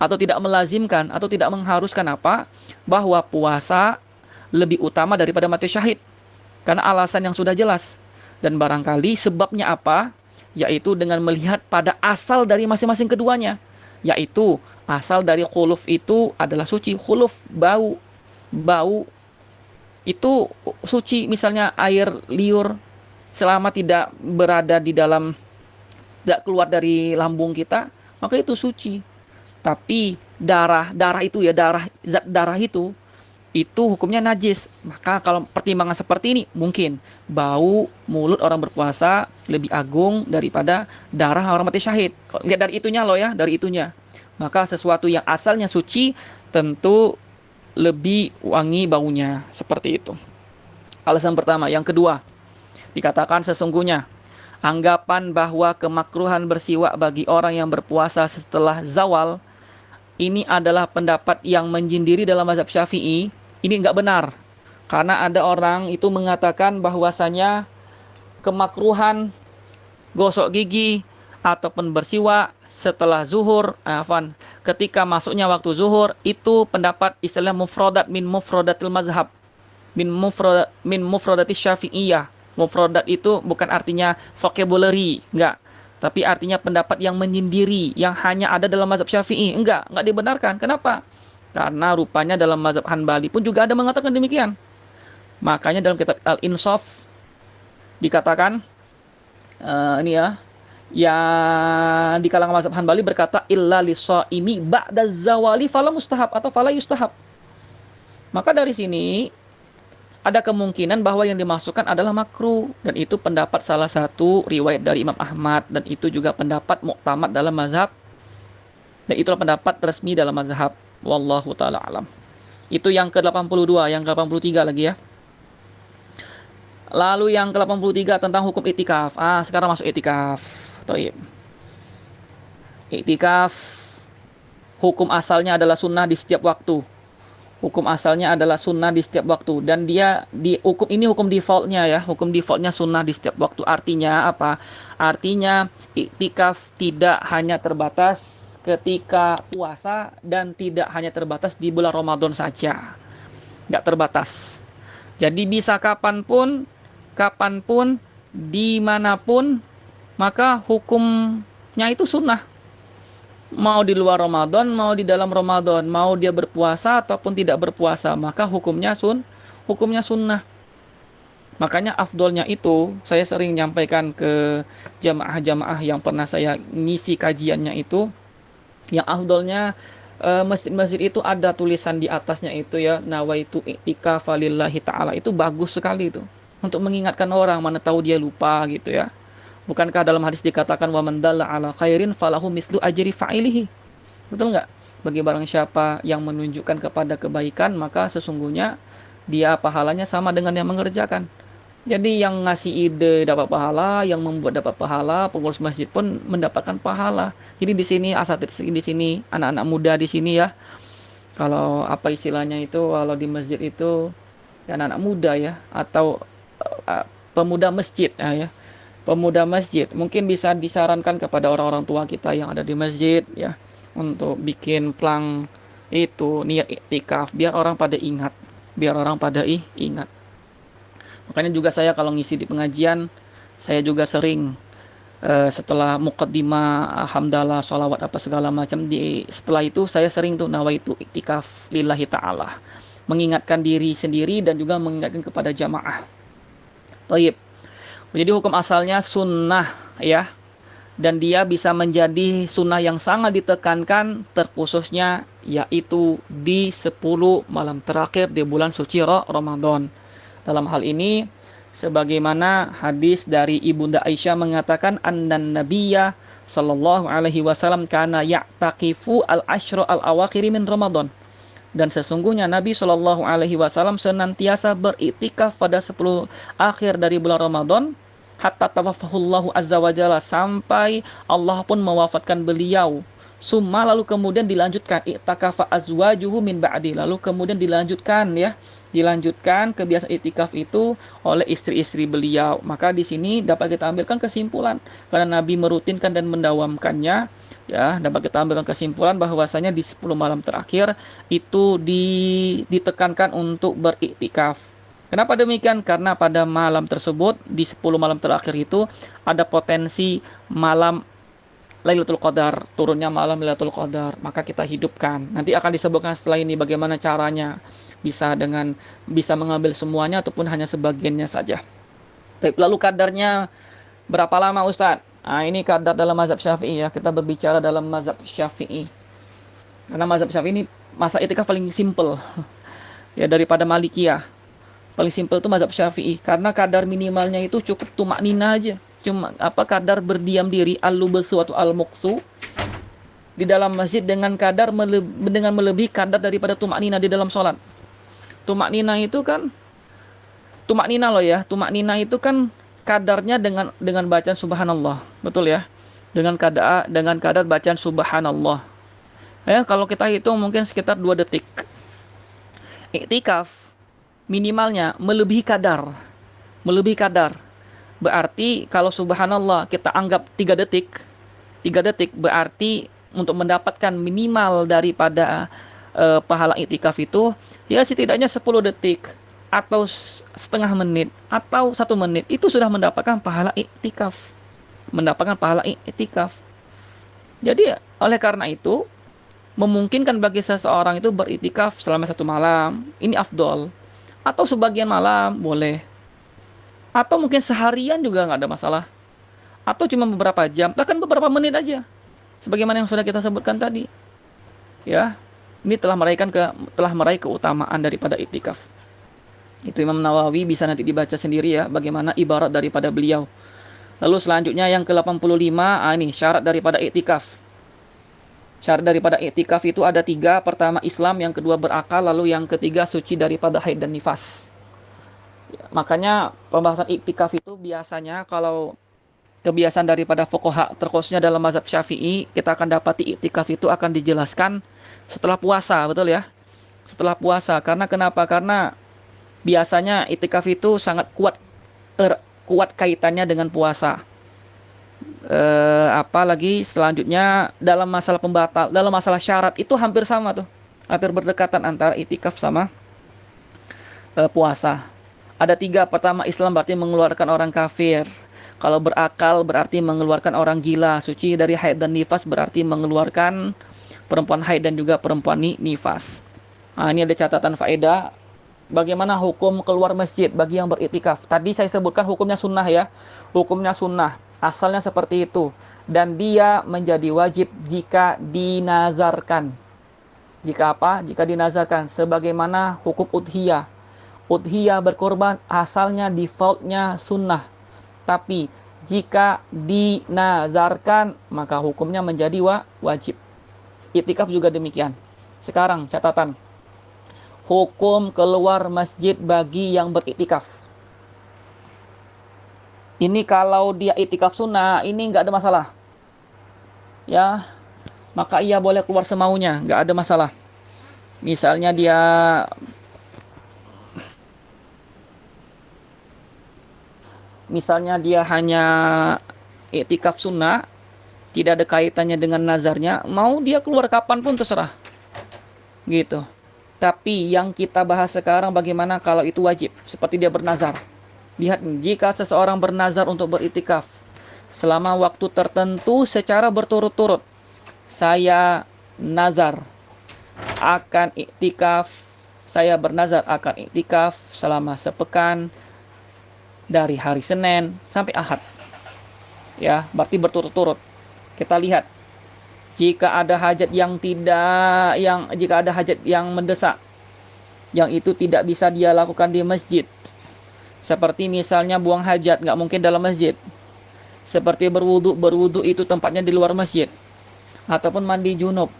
atau tidak melazimkan atau tidak mengharuskan apa? Bahwa puasa lebih utama daripada mati syahid. Karena alasan yang sudah jelas. Dan barangkali sebabnya apa? Yaitu dengan melihat pada asal dari masing-masing keduanya. Yaitu asal dari khuluf itu adalah suci. Khuluf, bau itu suci. Misalnya air liur selama tidak berada di dalam, tidak keluar dari lambung kita, maka itu suci. Tapi darah itu ya, zat darah itu hukumnya najis. Maka kalau pertimbangan seperti ini, mungkin bau mulut orang berpuasa lebih agung daripada darah orang mati syahid. Lihat dari itunya loh ya, dari itunya. Maka sesuatu yang asalnya suci tentu lebih wangi baunya, seperti itu. Alasan pertama. Yang kedua, dikatakan sesungguhnya anggapan bahwa kemakruhan bersiwak bagi orang yang berpuasa setelah zawal ini adalah pendapat yang menyendiri dalam mazhab Syafi'i. Ini enggak benar. Karena ada orang itu mengatakan bahwasanya kemakruhan gosok gigi ataupun bersiwak setelah zuhur, ketika masuknya waktu zuhur, itu pendapat istilah mufradat min mufradatil mazhab, min mufradatis Syafi'iyah. Mufradat itu bukan artinya vocabulary, enggak. Tapi artinya pendapat yang menyendiri, yang hanya ada dalam mazhab Syafi'i. Enggak dibenarkan. Kenapa? Karena rupanya dalam mazhab Hanbali pun juga ada mengatakan demikian. Makanya dalam kitab Al-Insaf dikatakan ini ya, yang di kalangan mazhab Hanbali berkata illa lishaimi ba'da zawali fala mustahab atau fala yustahab. Maka dari sini ada kemungkinan bahwa yang dimasukkan adalah makruh, dan itu pendapat salah satu riwayat dari Imam Ahmad, dan itu juga pendapat muktamad dalam mazhab, dan itulah pendapat resmi dalam mazhab. Wallahu taala alam. Itu yang ke-82, yang ke-83 lagi ya. Lalu yang ke-83 tentang hukum itikaf. Sekarang masuk itikaf. Thayyib. Itikaf hukum asalnya adalah sunnah di setiap waktu. Hukum asalnya adalah sunnah di setiap waktu, dan dia hukum defaultnya ya, hukum defaultnya sunnah di setiap waktu. Artinya apa? Artinya iktikaf tidak hanya terbatas ketika puasa dan tidak hanya terbatas di bulan Ramadan saja, nggak terbatas. Jadi bisa kapanpun, dimanapun, maka hukumnya itu sunnah. Mau di luar Ramadan, mau di dalam Ramadan, mau dia berpuasa ataupun tidak berpuasa, maka hukumnya sunnah. Makanya afdolnya itu, saya sering nyampaikan ke jamaah-jamaah yang pernah saya ngisi kajiannya itu, yang afdolnya masjid-masjid itu ada tulisan di atasnya itu ya, nawaitu i'tikaf lillahi ta'ala. Itu bagus sekali itu, untuk mengingatkan orang, mana tahu dia lupa gitu ya. Bukankah dalam hadis dikatakan wa man dalla ala khairin falahu mislu ajri fa'ilihi? Betul enggak? Bagi barang siapa yang menunjukkan kepada kebaikan, maka sesungguhnya dia pahalanya sama dengan yang mengerjakan. Jadi yang ngasih ide dapat pahala, yang membuat dapat pahala, pengurus masjid pun mendapatkan pahala. Jadi di sini asatidz di sini, anak-anak muda di sini ya. Kalau apa istilahnya itu, kalau di masjid itu ya anak-anak muda ya, atau pemuda masjid ya. Pemuda masjid mungkin bisa disarankan kepada orang-orang tua kita yang ada di masjid ya, untuk bikin plang itu niat iktikaf, biar orang pada ingat, Makanya juga saya kalau ngisi di pengajian, saya juga sering setelah muqaddimah hamdalah sholawat apa segala macam, setelah itu saya sering tuh nawaitu iktikaf lillahi ta'ala, mengingatkan diri sendiri dan juga mengingatkan kepada jamaah. Thayyib. Jadi hukum asalnya sunnah ya, dan dia bisa menjadi sunnah yang sangat ditekankan terkhususnya yaitu di 10 malam terakhir di bulan suci Ramadan. Dalam hal ini Sebagaimana hadis dari Ibunda Aisyah mengatakan annan nabiyya sallallahu alaihi wasallam kana ya'taqifu al-ashra al-awakhir min Ramadan. Dan sesungguhnya Nabi Shallallahu Alaihi Wasallam senantiasa beriktikaf pada 10 akhir dari bulan Ramadan hatta tawaffahullahu azza wa jalla, sampai Allah pun mewafatkan beliau. Summa, lalu kemudian dilanjutkan i'takafa azwajuhu min ba'di, lalu kemudian dilanjutkan kebiasaan iktikaf itu oleh istri-istri beliau. Maka di sini dapat kita ambilkan kesimpulan karena Nabi merutinkan dan mendawamkannya, ya, dapat kita ambilkan kesimpulan bahwasanya di 10 malam terakhir itu ditekankan untuk beriktikaf. Kenapa demikian? Karena pada malam tersebut, di 10 malam terakhir itu ada potensi malam Lailatul Qadar, turunnya malam Lailatul Qadar. Maka kita hidupkan. Nanti akan disebutkan setelah ini bagaimana caranya. Bisa mengambil semuanya ataupun hanya sebagiannya saja. Lalu kadarnya berapa lama, Ustadz? Nah, ini kadar dalam mazhab Syafi'i, ya. Kita berbicara dalam mazhab Syafi'i. Karena mazhab Syafi'i ini masa itikaf paling simple ya daripada Malikiyah. Paling simple itu mazhab Syafi'i karena kadar minimalnya itu cukup tumak nina aja. Cuma kadar berdiam diri al-lubsu atau al-muqsu di dalam masjid dengan melebihi kadar daripada tumak nina di dalam sholat. Tumak nina itu kan kadarnya dengan bacaan subhanallah, betul ya? Dengan kadar bacaan subhanallah. Ya, kalau kita hitung mungkin sekitar 2 detik. Iktikaf minimalnya melebihi kadar. Berarti kalau subhanallah kita anggap 3 detik berarti untuk mendapatkan minimal daripada pahala iktikaf itu ya setidaknya 10 detik atau setengah menit atau 1 menit itu sudah mendapatkan pahala iktikaf. Jadi oleh karena itu memungkinkan bagi seseorang itu beriktikaf selama 1 malam, ini afdol. Atau sebagian malam boleh. Atau mungkin seharian juga nggak ada masalah. Atau cuma beberapa jam, bahkan beberapa menit aja. Sebagaimana yang sudah kita sebutkan tadi. Ya, ini telah meraih keutamaan daripada iktikaf. Itu Imam Nawawi, bisa nanti dibaca sendiri ya, bagaimana ibarat daripada beliau. Lalu selanjutnya yang ke-85, ini syarat daripada iktikaf. Syarat daripada iktikaf itu ada 3. Pertama Islam, yang kedua berakal, lalu yang ketiga suci daripada haid dan nifas. Ya, makanya pembahasan iktikaf itu biasanya kalau kebiasaan daripada fuqaha terkhususnya dalam mazhab Syafi'i, kita akan dapati iktikaf itu akan dijelaskan setelah puasa, betul ya? Setelah puasa. Karena kenapa? Karena biasanya iktikaf itu sangat kuat kaitannya dengan puasa. Apalagi selanjutnya dalam masalah syarat itu hampir sama tuh. Hampir berdekatan antara iktikaf sama puasa. Ada 3. Pertama Islam berarti mengeluarkan orang kafir. Kalau berakal berarti mengeluarkan orang gila. Suci dari haid dan nifas berarti mengeluarkan perempuan haid dan juga perempuan nifas. Nah, ini ada catatan faedah. Bagaimana hukum keluar masjid bagi yang beriktikaf? Tadi saya sebutkan hukumnya sunnah ya. Hukumnya sunnah. Asalnya seperti itu. Dan dia menjadi wajib jika dinazarkan. Jika apa? Jika dinazarkan. Sebagaimana hukum udhiyah. Udhiyah berkorban asalnya defaultnya sunnah. Tapi jika dinazarkan maka hukumnya menjadi wajib. Iktikaf juga demikian. Sekarang catatan. Hukum keluar masjid bagi yang beriktikaf. Ini kalau dia iktikaf sunnah, ini nggak ada masalah. Ya, maka ia boleh keluar semaunya, nggak ada masalah. Misalnya dia hanya iktikaf sunnah, tidak ada kaitannya dengan nazarnya, mau dia keluar kapan pun terserah. Gitu. Tapi yang kita bahas sekarang bagaimana kalau itu wajib, seperti dia bernazar. Lihat, jika seseorang bernazar untuk beriktikaf selama waktu tertentu secara berturut-turut. Saya nazar akan iktikaf, saya bernazar akan iktikaf selama sepekan dari hari Senin sampai Ahad. Ya, berarti berturut-turut. Kita lihat. Jika ada hajat jika ada hajat yang mendesak, yang itu tidak bisa dia lakukan di masjid, Seperti misalnya buang hajat, nggak mungkin dalam masjid. Seperti berwudu itu tempatnya di luar masjid. Ataupun mandi junub.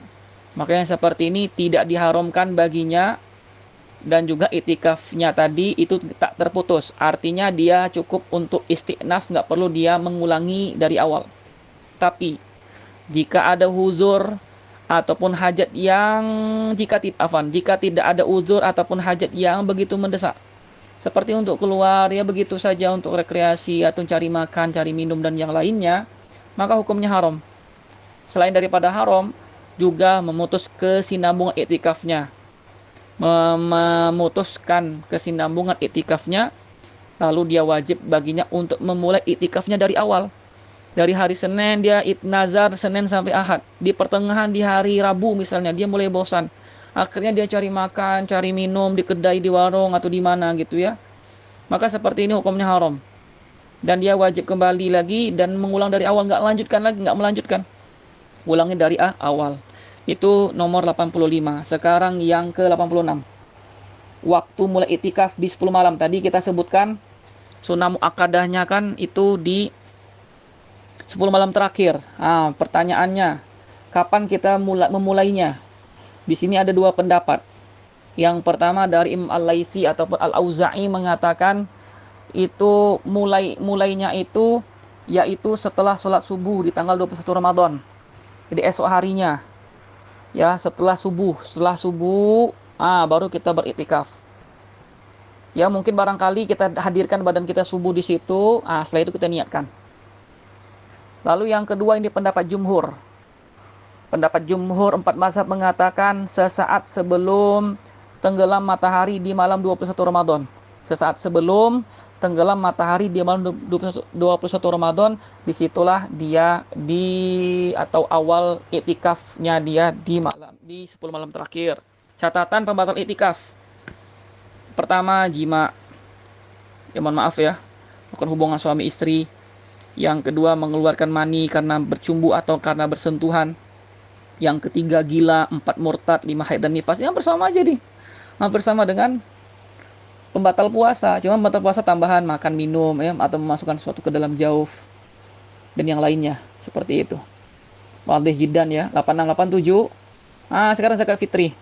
Maka yang seperti ini tidak diharamkan baginya, dan juga itikafnya tadi itu tak terputus. Artinya dia cukup untuk istiqnaf, nggak perlu dia mengulangi dari awal. Tapi jika ada uzur ataupun hajat yang jika tidak ada uzur ataupun hajat yang begitu mendesak, seperti untuk keluar ya begitu saja untuk rekreasi atau cari makan, cari minum dan yang lainnya, maka hukumnya haram. Selain daripada haram, juga memutus kesinambungan iktikafnya. Memutuskan kesinambungan iktikafnya, lalu dia wajib baginya untuk memulai iktikafnya dari awal. Dari hari Senin dia nazar Senin sampai Ahad. Di pertengahan di hari Rabu misalnya dia mulai bosan. Akhirnya dia cari makan, cari minum di kedai, di warung atau di mana gitu ya. Maka seperti ini hukumnya haram. Dan dia wajib kembali lagi dan mengulang dari awal, nggak melanjutkan. Ulangi dari awal. Itu nomor 85. Sekarang yang ke 86. Waktu mulai iktikaf di 10 malam. Tadi kita sebutkan sunnah muakkadahnya kan itu di 10 malam terakhir. Pertanyaannya, kapan kita memulainya? Di sini ada dua pendapat. Yang pertama dari Imam Al-Laitsi ataupun Al-Auza'i mengatakan itu mulainya itu yaitu setelah sholat subuh di tanggal 21 Ramadan. Jadi esok harinya. Ya, setelah subuh, baru kita beriktikaf. Ya, mungkin barangkali kita hadirkan badan kita subuh di situ, setelah itu kita niatkan. Lalu yang kedua ini pendapat jumhur. Pendapat jumhur 4 mazhab mengatakan sesaat sebelum tenggelam matahari di malam 21 Ramadan. Sesaat sebelum tenggelam matahari di malam 21 Ramadan, disitulah dia atau awal iktikafnya dia di 10 malam terakhir. Catatan pembatal iktikaf. Pertama, jima. Ya mohon maaf ya, bukan hubungan suami istri. Yang kedua, mengeluarkan mani karena bercumbu atau karena bersentuhan. Yang ketiga, gila. 4, murtad. 5, haid dan nifas. Yang bersama aja nih. Hampir sama dengan pembatal puasa. Cuma pembatal puasa tambahan makan, minum ya, atau memasukkan sesuatu ke dalam jauf. Dan yang lainnya. Seperti itu. Wadih jiddan ya. 8687. Sekarang zakat fitri.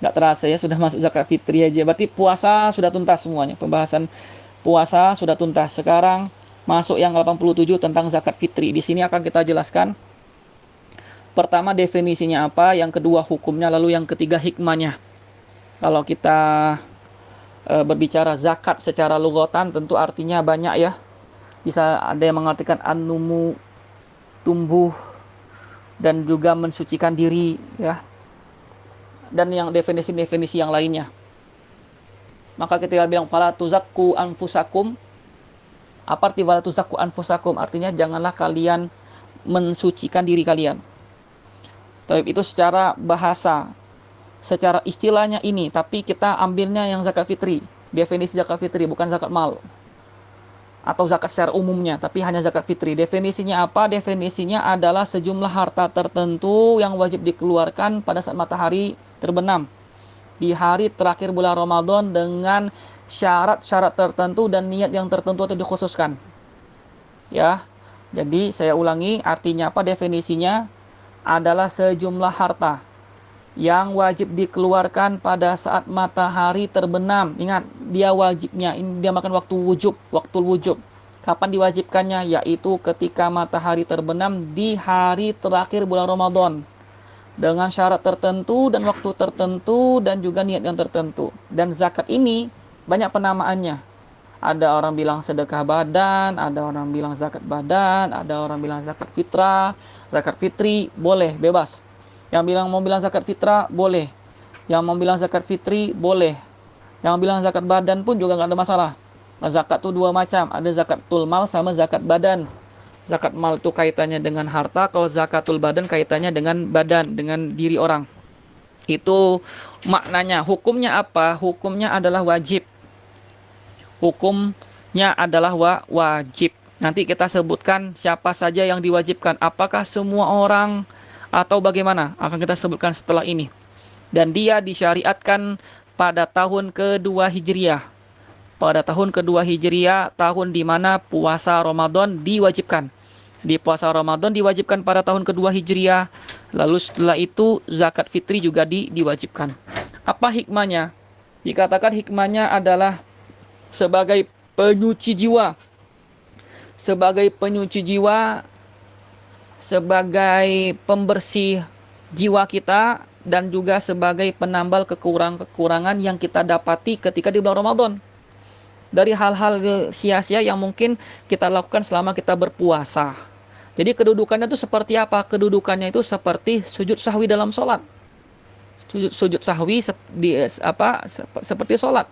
Nggak terasa ya, sudah masuk zakat fitri aja. Berarti puasa sudah tuntas semuanya. Pembahasan puasa sudah tuntas. Sekarang masuk yang 87 tentang zakat fitri. Di sini akan kita jelaskan. Pertama definisinya apa, yang kedua hukumnya, lalu yang ketiga hikmahnya. Kalau kita berbicara zakat secara lugatan tentu artinya banyak ya. Bisa ada yang mengartikan an-numu, tumbuh, dan juga mensucikan diri ya. Dan yang definisi-definisi yang lainnya. Maka ketika bilang fala tuzakku anfusakum, apa arti wala tuzakku anfusakum? Artinya janganlah kalian mensucikan diri kalian. Tapi itu secara bahasa, secara istilahnya ini, tapi kita ambilnya yang zakat fitri. Definisi zakat fitri bukan zakat mal atau zakat secara umumnya, tapi hanya zakat fitri. Definisinya apa? Definisinya adalah sejumlah harta tertentu yang wajib dikeluarkan pada saat matahari terbenam di hari terakhir bulan Ramadan dengan syarat-syarat tertentu dan niat yang tertentu atau dikhususkan. Ya. Jadi saya ulangi, artinya apa? Definisinya adalah sejumlah harta yang wajib dikeluarkan pada saat matahari terbenam. Ingat, dia wajibnya ini dia makan waktu wujub. Kapan diwajibkannya? Yaitu ketika matahari terbenam di hari terakhir bulan Ramadan. Dengan syarat tertentu dan waktu tertentu dan juga niat yang tertentu. Dan zakat ini banyak penamaannya. Ada orang bilang sedekah badan, ada orang bilang zakat badan, ada orang bilang zakat fitrah, zakat fitri, boleh, bebas. Yang mau bilang zakat fitrah, boleh. Yang mau bilang zakat fitri, boleh. Yang bilang zakat badan pun juga nggak ada masalah. Nah, zakat itu dua macam, ada zakatul mal sama zakat badan. Zakat mal itu kaitannya dengan harta, kalau zakatul badan kaitannya dengan badan, dengan diri orang. Itu maknanya. Hukumnya apa? Hukumnya adalah wajib. Hukumnya adalah wajib. Nanti kita sebutkan siapa saja yang diwajibkan. Apakah semua orang atau bagaimana? Akan kita sebutkan setelah ini. Dan dia disyariatkan pada tahun kedua Hijriah. pada tahun kedua Hijriah, tahun di mana puasa Ramadan diwajibkan. Di puasa Ramadan diwajibkan pada tahun kedua Hijriah. Lalu setelah itu zakat fitri juga diwajibkan. Apa hikmahnya? Dikatakan hikmahnya adalah sebagai penyuci jiwa. Sebagai penyuci jiwa, sebagai pembersih jiwa kita, dan juga sebagai penambal kekurangan yang kita dapati ketika di bulan Ramadan. Dari hal-hal sia-sia yang mungkin kita lakukan selama kita berpuasa. Jadi kedudukannya itu seperti apa? Kedudukannya itu seperti sujud sahwi dalam sholat. Sujud sahwi seperti sholat.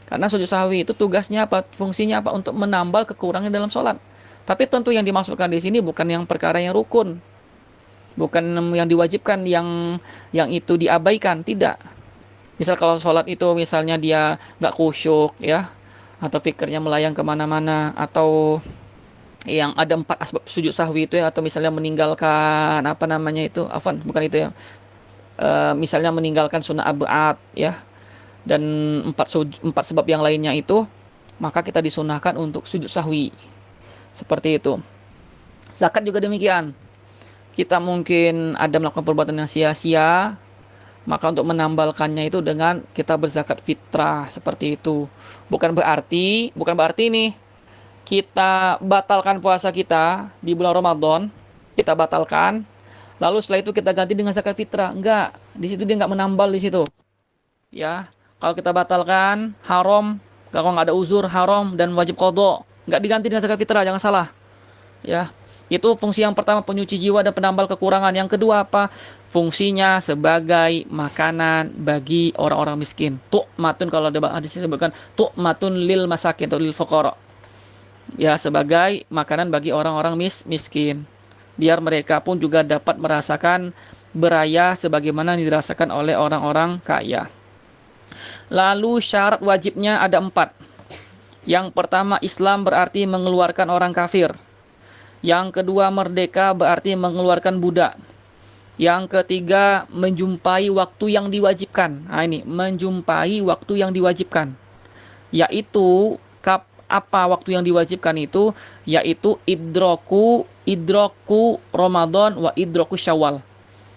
Karena sujud sahwi itu tugasnya apa? Fungsinya apa? Untuk menambal kekurangan dalam sholat. Tapi tentu yang dimasukkan di sini bukan yang perkara yang rukun. Bukan yang diwajibkan, yang itu diabaikan. Tidak. Misal kalau sholat itu misalnya dia nggak khusyuk ya, atau pikirnya melayang kemana-mana, atau yang ada 4 asbab sujud sahwi itu ya, atau misalnya meninggalkan bukan itu ya, misalnya meninggalkan sunnah ab'ad ya, dan 4 sebab yang lainnya itu, maka kita disunahkan untuk sujud sahwi seperti itu. Zakat juga demikian. Kita mungkin ada melakukan perbuatan yang sia-sia, maka untuk menambalkannya itu dengan kita berzakat fitrah seperti itu. Bukan berarti nih kita batalkan puasa kita di bulan Ramadan, kita batalkan, lalu setelah itu kita ganti dengan zakat fitrah. Enggak, di situ dia enggak menambal di situ. Ya, kalau kita batalkan haram, kalau nggak ada uzur haram dan wajib qadha, enggak diganti dengan zakat fitrah, jangan salah. Ya, itu fungsi yang pertama, penyuci jiwa dan penambal kekurangan. Yang kedua apa? Fungsinya sebagai makanan bagi orang-orang miskin. Tu'matun, kalau ada hadis disebutkan tu'matun lil masakin atau lil fuqara. Ya, sebagai makanan bagi orang-orang miskin. Biar mereka pun juga dapat merasakan beraya sebagaimana dirasakan oleh orang-orang kaya. Lalu syarat wajibnya ada 4. Yang pertama, Islam berarti mengeluarkan orang kafir. Yang kedua, merdeka berarti mengeluarkan budak. Yang ketiga, menjumpai waktu yang diwajibkan. Nah ini, menjumpai waktu yang diwajibkan. Yaitu, apa waktu yang diwajibkan itu? Yaitu idroku Ramadan wa idroku Syawal.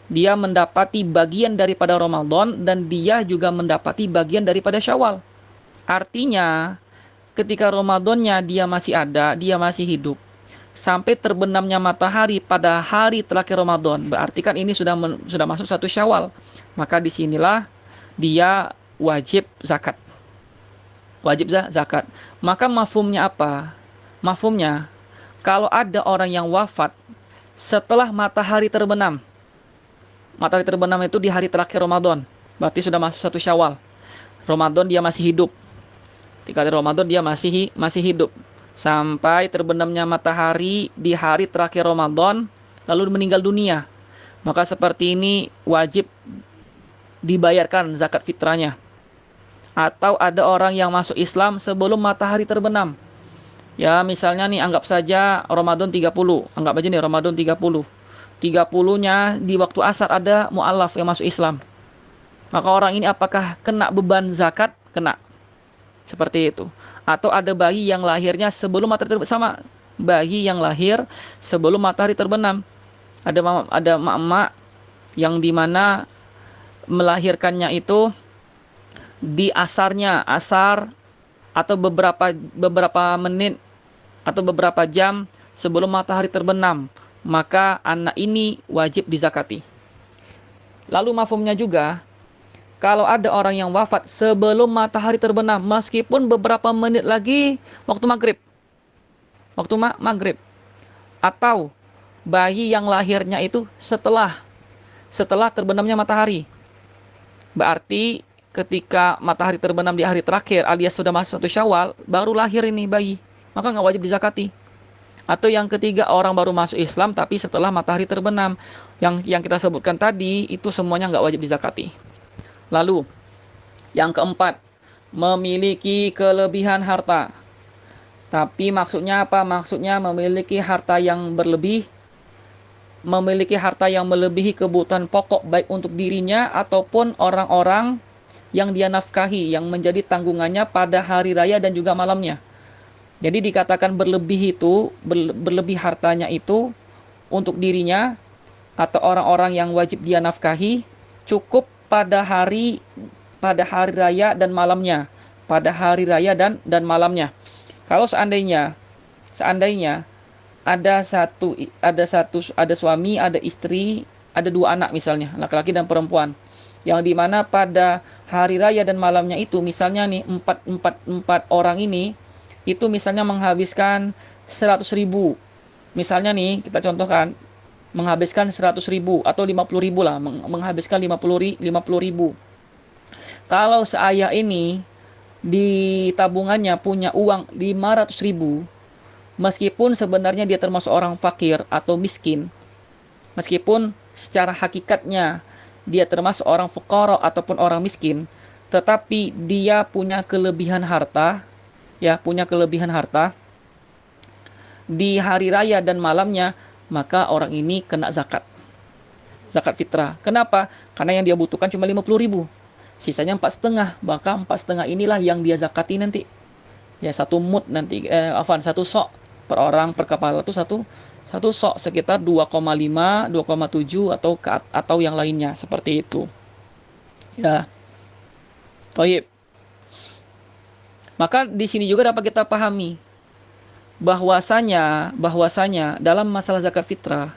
Dia mendapati bagian daripada Ramadan dan dia juga mendapati bagian daripada Syawal. Artinya, ketika Ramadannya dia masih ada, dia masih hidup, sampai terbenamnya matahari pada hari terakhir Ramadan, berarti kan ini sudah masuk 1 Syawal. Maka disinilah dia wajib zakat. Wajib zakat. Maka mafhumnya apa? Mafhumnya, kalau ada orang yang wafat setelah matahari terbenam. Matahari terbenam itu di hari terakhir Ramadan, berarti sudah masuk 1 Syawal. Ramadan dia masih hidup. Ketika Ramadan dia masih hidup sampai terbenamnya matahari di hari terakhir Ramadan, lalu meninggal dunia. Maka seperti ini wajib dibayarkan zakat fitrahnya. Atau ada orang yang masuk Islam sebelum matahari terbenam. Ya, misalnya nih, anggap saja Ramadan 30. Anggap aja nih Ramadan 30. 30-nya di waktu asar ada mu'alaf yang masuk Islam. Maka orang ini apakah kena beban zakat? Kena. Seperti itu. Atau ada bayi yang lahirnya sebelum matahari terbenam, sama bayi yang lahir sebelum matahari terbenam. Ada emak-emak yang dimana melahirkannya itu di asar atau beberapa menit atau beberapa jam sebelum matahari terbenam, maka anak ini wajib dizakati. Lalu mafhumnya juga, kalau ada orang yang wafat sebelum matahari terbenam, meskipun beberapa menit lagi waktu maghrib, atau bayi yang lahirnya itu setelah terbenamnya matahari, berarti ketika matahari terbenam di hari terakhir alias sudah masuk 1 Syawal, baru lahir ini bayi, maka nggak wajib dizakati. Atau yang ketiga, orang baru masuk Islam tapi setelah matahari terbenam, yang kita sebutkan tadi itu semuanya nggak wajib dizakati. Lalu yang keempat, memiliki kelebihan harta. Tapi maksudnya apa? Maksudnya memiliki harta yang berlebih, memiliki harta yang melebihi kebutuhan pokok baik untuk dirinya ataupun orang-orang yang dia nafkahi, yang menjadi tanggungannya pada hari raya dan juga malamnya. Jadi dikatakan berlebih itu, berlebih hartanya itu untuk dirinya atau orang-orang yang wajib dia nafkahi cukup pada hari raya dan malamnya, pada hari raya dan malamnya. Kalau seandainya ada suami, ada istri, ada dua anak misalnya, laki-laki dan perempuan, yang dimana pada hari raya dan malamnya itu misalnya nih empat orang ini itu misalnya menghabiskan 100.000. Misalnya nih kita contohkan menghabiskan 100.000 atau 50.000 lah, menghabiskan 50.000. Kalau seayah ini di tabungannya punya uang 500.000, meskipun sebenarnya dia termasuk orang fakir atau miskin, meskipun secara hakikatnya dia termasuk orang fuqara ataupun orang miskin, tetapi dia punya kelebihan harta, punya kelebihan harta di hari raya dan malamnya, maka orang ini kena zakat fitrah. Kenapa? Karena yang dia butuhkan cuma 50.000, sisanya 4,5. Maka 4,5 inilah yang dia zakati nanti. Ya, satu mud nanti, satu sok per orang per kepala itu satu sok sekitar 2,5, 2,7 atau yang lainnya seperti itu. Ya. Baik. Maka di sini juga dapat kita pahami bahwasanya dalam masalah zakat fitrah,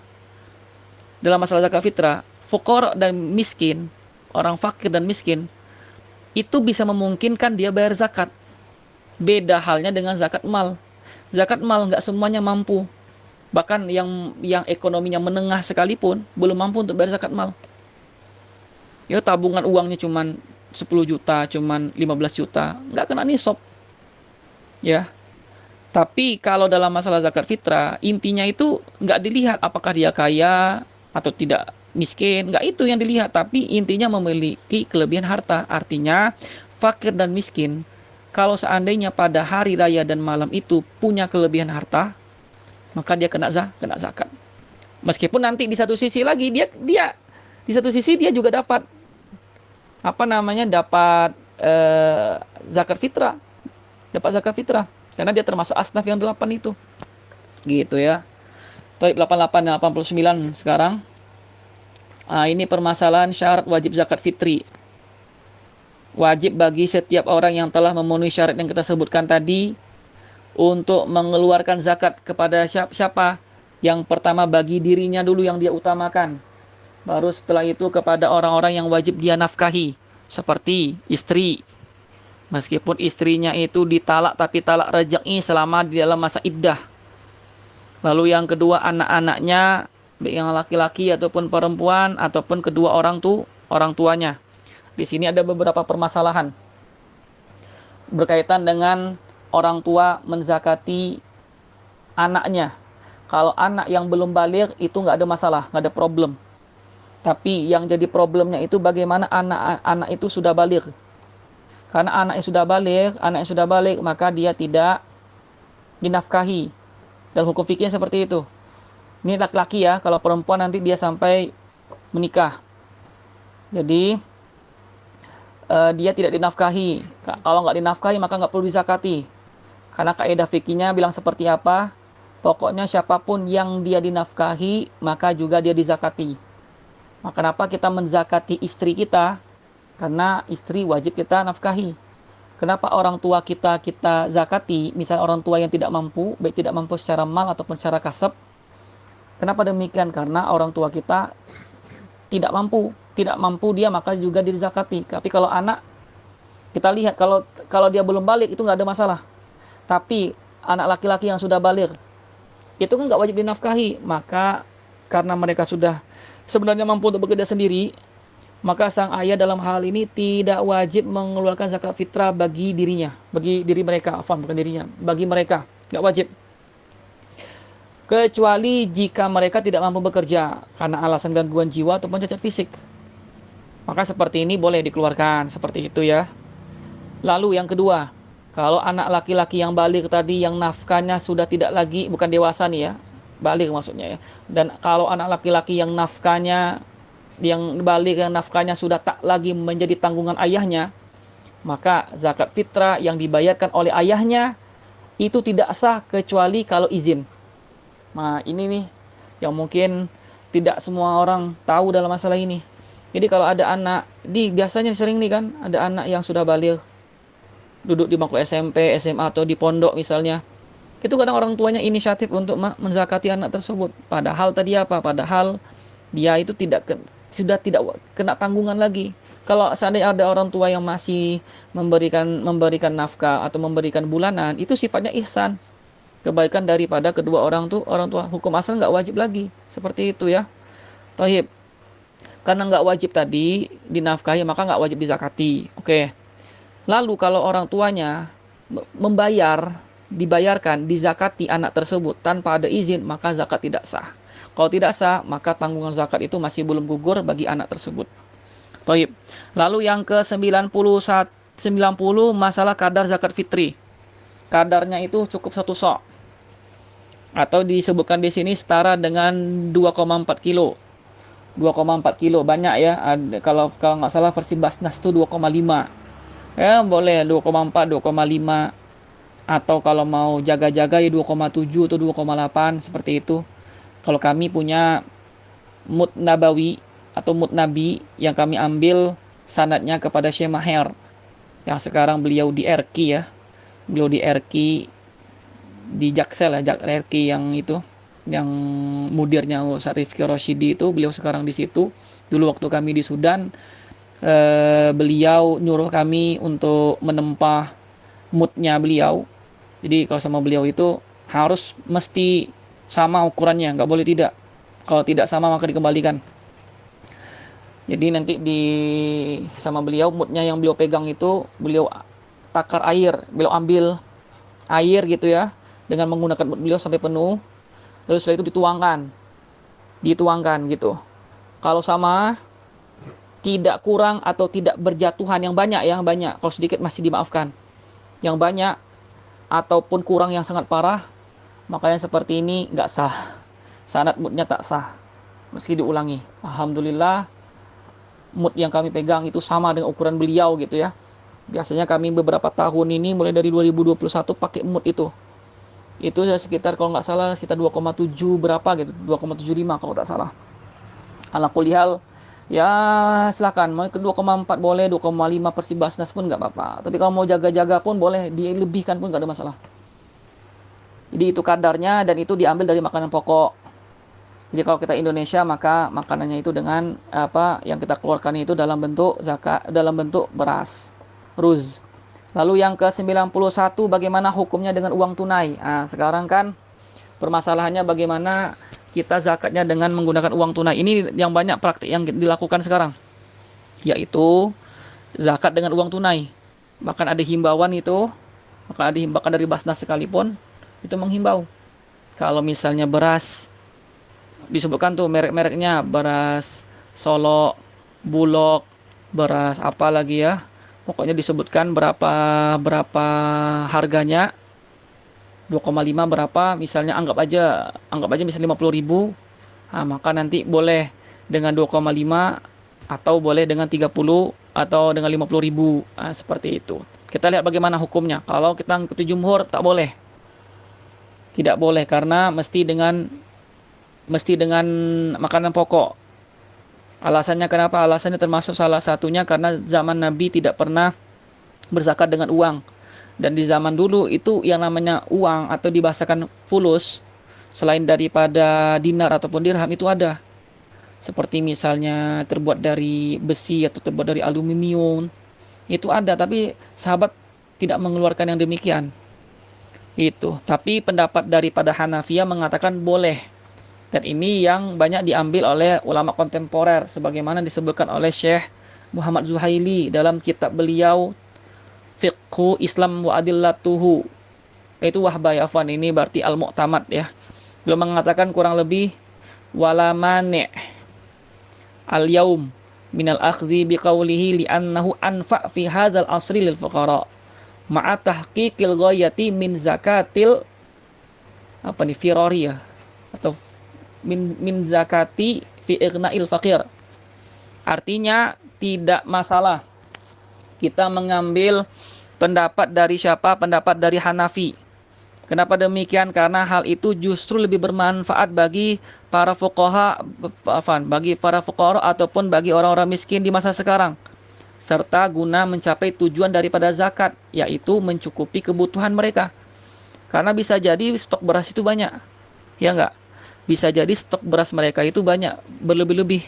fuqara dan miskin, orang fakir dan miskin itu bisa memungkinkan dia bayar zakat. Beda halnya dengan zakat mal. Zakat mal nggak semuanya mampu. Bahkan yang ekonominya menengah sekalipun belum mampu untuk bayar zakat mal. Ya, tabungan uangnya cuman 10 juta, cuman 15 juta, nggak kena nisab. Ya. Tapi kalau dalam masalah zakat fitrah, intinya itu nggak dilihat apakah dia kaya atau tidak, miskin, nggak itu yang dilihat. Tapi intinya memiliki kelebihan harta. Artinya fakir dan miskin, kalau seandainya pada hari raya dan malam itu punya kelebihan harta, maka dia kena zakat. Meskipun nanti di satu sisi lagi dia di satu sisi dia juga dapat dapat zakat fitrah. Karena dia termasuk asnaf yang 8 itu. Gitu ya. Taib 88 dan 89 sekarang. Ini permasalahan syarat wajib zakat fitri. Wajib bagi setiap orang yang telah memenuhi syarat yang kita sebutkan tadi untuk mengeluarkan zakat kepada siapa? Yang pertama bagi dirinya dulu yang dia utamakan. Baru setelah itu kepada orang-orang yang wajib dia nafkahi, seperti istri. Meskipun istrinya itu ditalak tapi talak raj'i selama di dalam masa iddah. Lalu yang kedua anak-anaknya, baik yang laki-laki ataupun perempuan ataupun kedua orang tuanya. Di sini ada beberapa permasalahan berkaitan dengan orang tua menzakati anaknya. Kalau anak yang belum baligh itu nggak ada masalah, nggak ada problem. Tapi yang jadi problemnya itu bagaimana anak itu sudah baligh. Karena anak yang sudah baligh, maka dia tidak dinafkahi. Dan hukum fikihnya seperti itu. Ini laki-laki ya, kalau perempuan nanti dia sampai menikah. Jadi dia tidak dinafkahi. Kalau nggak dinafkahi maka nggak perlu dizakati. Karena kaidah fikihnya bilang seperti apa? Pokoknya siapapun yang dia dinafkahi maka juga dia dizakati. Maka kenapa kita menzakati istri kita? Karena istri wajib kita nafkahi. Kenapa orang tua kita zakati? Misalnya orang tua yang tidak mampu, baik tidak mampu secara mal ataupun secara kasab. Kenapa demikian? Karena orang tua kita tidak mampu dia maka juga dizakati. Tapi kalau anak, kita lihat kalau dia belum balik itu nggak ada masalah. Tapi anak laki-laki yang sudah balik itu kan nggak wajib dinafkahi. Maka karena mereka sudah sebenarnya mampu untuk bekerja sendiri, maka sang ayah dalam hal ini tidak wajib mengeluarkan zakat fitrah bagi dirinya, bagi diri mereka, bagi mereka, nggak wajib. Kecuali jika mereka tidak mampu bekerja karena alasan gangguan jiwa ataupun cacat fisik. Maka seperti ini boleh dikeluarkan, seperti itu ya. Lalu yang kedua, kalau anak laki-laki yang baligh tadi yang nafkahnya sudah tidak lagi, bukan dewasa nih ya, baligh maksudnya ya. Dan kalau anak laki-laki yang nafkahnya sudah tak lagi menjadi tanggungan ayahnya, maka zakat fitrah yang dibayarkan oleh ayahnya itu tidak sah kecuali kalau izin. Nah, ini nih yang mungkin tidak semua orang tahu dalam masalah ini. Jadi kalau ada anak, biasanya sering nih kan, ada anak yang sudah balik, duduk di bangku SMP, SMA atau di pondok misalnya. Itu kadang orang tuanya inisiatif untuk menzakati anak tersebut. Padahal tadi apa? Padahal dia itu sudah tidak kena tanggungan lagi. Kalau seandainya ada orang tua yang masih memberikan nafkah atau memberikan bulanan, itu sifatnya ihsan, kebaikan daripada kedua orang tua. Hukum asal nggak wajib lagi seperti itu ya. Taib. Karena nggak wajib tadi dinafkahi, maka nggak wajib dizakati. Oke. Lalu kalau orang tuanya dibayarkan, dizakati anak tersebut tanpa ada izin, maka zakat tidak sah. Kalau tidak sah, maka tanggungan zakat itu masih belum gugur bagi anak tersebut. Taib. Lalu yang ke-90 masalah kadar zakat fitri. Kadarnya itu cukup 1 sok. Atau disebutkan di sini setara dengan 2,4 kilo. 2,4 kilo banyak ya. Kalau nggak salah versi Basnas itu 2,5. Ya boleh 2,4, 2,5. Atau kalau mau jaga-jaga ya 2,7 atau 2,8 seperti itu. Kalau kami punya Mud Nabawi atau Mud Nabi yang kami ambil sanadnya kepada Syekh Maher, yang sekarang beliau di RQ ya. Beliau di RQ di Jaksel ya, RQ yang itu, yang mudirnya Ustaz Rifki Rosyidi itu, beliau sekarang di situ. Dulu waktu kami di Sudan, beliau nyuruh kami untuk menempah mudnya beliau. Jadi kalau sama beliau itu harus mesti sama ukurannya, nggak boleh tidak. Kalau tidak sama maka dikembalikan. Jadi nanti sama beliau, mudnya yang beliau pegang itu beliau takar air, beliau ambil air gitu ya, dengan menggunakan mud beliau sampai penuh. Lalu setelah itu dituangkan gitu. Kalau sama, tidak kurang atau tidak berjatuhan yang banyak ya, banyak. Kalau sedikit masih dimaafkan. Yang banyak ataupun kurang yang sangat parah, makanya seperti ini nggak sah. Sanad mudnya tak sah, meski diulangi. Alhamdulillah, mud yang kami pegang itu sama dengan ukuran beliau gitu ya. Biasanya kami beberapa tahun ini, mulai dari 2021 pakai mud itu. Itu ya sekitar kalau nggak salah sekitar 2,7 berapa gitu, 2,75 kalau tak salah. Ala kulihal, ya silakan mau ke 2,4 boleh, 2,5 versi Basnas pun nggak apa-apa. Tapi kalau mau jaga-jaga pun boleh, dilebihkan pun nggak ada masalah. Jadi itu kadarnya, dan itu diambil dari makanan pokok. Jadi kalau kita Indonesia, maka makanannya itu dengan apa yang kita keluarkan itu dalam bentuk zakat, dalam bentuk beras, ruz. Lalu yang ke-91, bagaimana hukumnya dengan uang tunai? Nah, sekarang kan permasalahannya bagaimana kita zakatnya dengan menggunakan uang tunai. Ini yang banyak praktik yang dilakukan sekarang, yaitu zakat dengan uang tunai. Bahkan ada himbauan itu, bahkan dari Basnas sekalipun itu menghimbau. Kalau misalnya beras, disebutkan tuh merek-mereknya, beras Solo, Bulog, beras apa lagi ya, pokoknya disebutkan berapa harganya, 2,5 berapa misalnya, anggap aja misalnya 50.000. Nah, maka nanti boleh dengan 2,5 atau boleh dengan 30 atau dengan 50.000. Nah, seperti itu. Kita lihat bagaimana hukumnya. Kalau kita ikuti jumhur, tak boleh. Tidak boleh, karena mesti dengan makanan pokok. Alasannya kenapa? Alasannya termasuk salah satunya karena zaman Nabi tidak pernah berzakat dengan uang. Dan di zaman dulu itu yang namanya uang atau dibahasakan fulus, selain daripada dinar ataupun dirham, itu ada. Seperti misalnya terbuat dari besi atau terbuat dari aluminium. Itu ada, tapi sahabat tidak mengeluarkan yang demikian. Itu. Tapi pendapat daripada Hanafiyah mengatakan boleh. Dan ini yang banyak diambil oleh ulama kontemporer, sebagaimana disebutkan oleh Syekh Muhammad Zuhaili dalam kitab beliau Fiqhu Islam wa Adillatuhu. Itu Wahbah Yafan, ini berarti Al-Mu'tamad ya. Beliau mengatakan kurang lebih wala mani' al-yaum minal akhdhi biqaulihi li'annahu anfa' fi hadzal asri lil fuqara ma'a tahqiqil ghayati min zakatil firari ya, atau min zakati fi ighna'il faqir. Artinya tidak masalah Kita mengambil pendapat dari siapa? Pendapat dari Hanafi. Kenapa demikian? Karena hal itu justru lebih bermanfaat bagi para fuqaha, bagi para fuqara ataupun bagi orang-orang miskin di masa sekarang. Serta guna mencapai tujuan daripada zakat, yaitu mencukupi kebutuhan mereka. Karena bisa jadi stok beras itu banyak. Ya enggak? Bisa jadi stok beras mereka itu banyak, berlebih-lebih.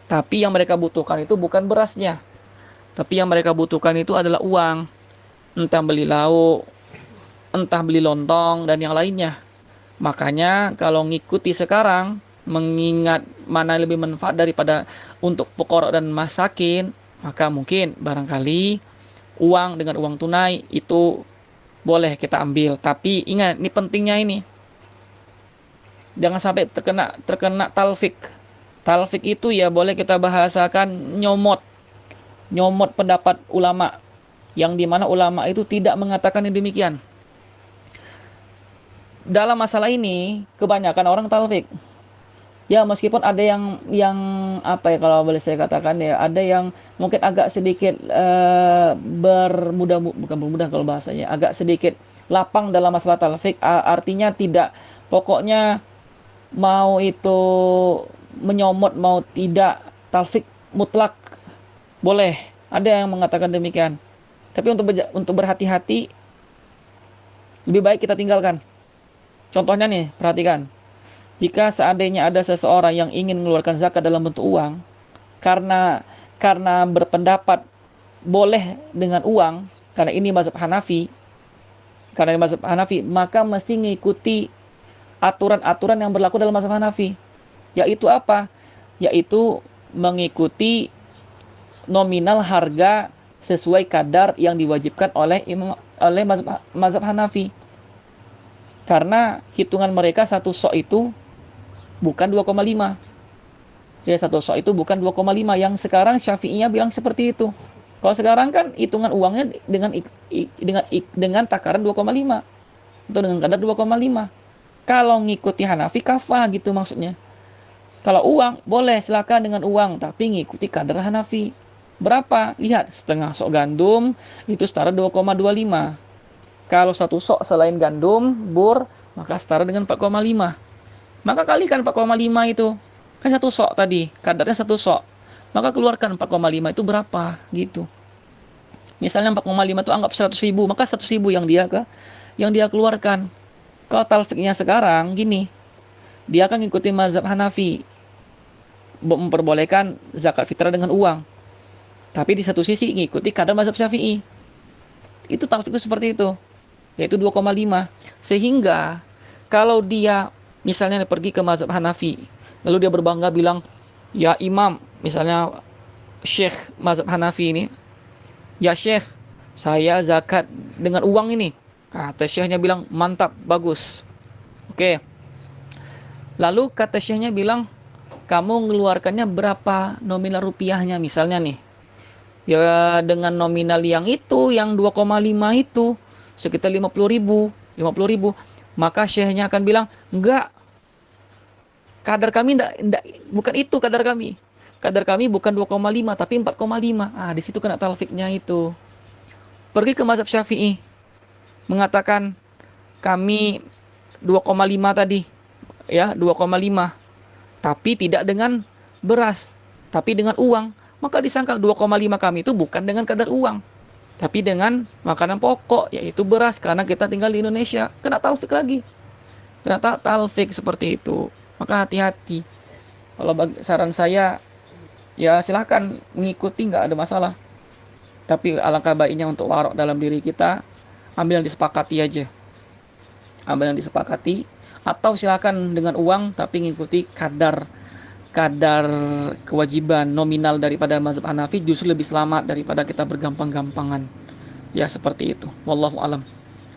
Tapi yang mereka butuhkan itu bukan berasnya. Tapi yang mereka butuhkan itu adalah uang. Entah beli lauk, entah beli lontong, dan yang lainnya. Makanya kalau ngikuti sekarang, mengingat mana lebih manfaat daripada untuk fuqara dan masakin, maka mungkin barangkali uang dengan uang tunai itu boleh kita ambil. Tapi ingat, ini pentingnya ini. Jangan sampai terkena talfik. Talfik itu ya boleh kita bahasakan nyomot. Nyomot pendapat ulama. Yang dimana ulama itu tidak mengatakan yang demikian. Dalam masalah ini kebanyakan orang talfik. Ya meskipun ada yang apa ya, kalau boleh saya katakan ya, ada yang mungkin agak sedikit bukan bermudah kalau bahasanya, agak sedikit lapang dalam masalah talfik. Artinya tidak, pokoknya mau itu menyomot mau tidak, talfik mutlak boleh. Ada yang mengatakan demikian. Tapi untuk berhati-hati, lebih baik kita tinggalkan. Contohnya nih, perhatikan. Jika seandainya ada seseorang yang ingin mengeluarkan zakat dalam bentuk uang, karena berpendapat boleh dengan uang, karena ini mazhab Hanafi, maka mesti mengikuti aturan-aturan yang berlaku dalam mazhab Hanafi. Yaitu apa? Yaitu mengikuti nominal harga sesuai kadar yang diwajibkan oleh mazhab Hanafi. Karena hitungan mereka satu sok itu bukan 2,5. Ya, satu sok itu bukan 2,5. Yang sekarang Syafi'iyah bilang seperti itu. Kalau sekarang kan hitungan uangnya dengan takaran 2,5 atau dengan kadar 2,5. Kalau ngikuti Hanafi kafah gitu maksudnya. Kalau uang boleh silakan dengan uang, tapi ngikuti kadar Hanafi. Berapa? Lihat, setengah sok gandum itu setara 2,25. Kalau satu sok selain gandum, bur, maka setara dengan 4,5. Maka kalikan 4,5 itu. Kan satu sok tadi, kadarnya satu sok. Maka keluarkan 4,5 itu berapa gitu. Misalnya 4,5 itu anggap 100.000, maka 100.000 yang dia keluarkan. Kalau talfiknya sekarang gini, dia akan ngikuti mazhab Hanafi, memperbolehkan zakat fitrah dengan uang. Tapi di satu sisi ngikuti kadar mazhab Syafi'i. Itu talfik itu seperti itu, yaitu 2,5. Sehingga kalau dia misalnya pergi ke mazhab Hanafi, lalu dia berbangga bilang, ya imam, misalnya syekh mazhab Hanafi ini, ya syekh, saya zakat dengan uang ini. Kata syekhnya bilang, mantap, bagus. Oke. Lalu kata syekhnya bilang, kamu mengeluarkannya berapa nominal rupiahnya misalnya nih. Ya dengan nominal yang 2,5 itu sekitar 50.000. Maka syekhnya akan bilang, enggak, kadar kami bukan itu kadar kami. Kadar kami bukan 2,5 tapi 4,5. Di situ kena talfiknya itu. Pergi ke mazhab Syafi'i, mengatakan kami 2,5 tadi. Ya, 2,5. Tapi tidak dengan beras, tapi dengan uang. Maka disangka 2,5 kami itu bukan dengan kadar uang, tapi dengan makanan pokok, yaitu beras, karena kita tinggal di Indonesia. Kena talfik lagi. Kena talfik seperti itu. Maka hati-hati. Kalau saran saya, ya silakan mengikuti, nggak ada masalah. Tapi alangkah baiknya untuk warok dalam diri kita, ambil yang disepakati aja. Ambil yang disepakati, atau silakan dengan uang, tapi ngikuti kadar kewajiban nominal daripada mazhab Hanafi, justru lebih selamat daripada kita bergampang-gampangan. Ya seperti itu. Wallahu alam.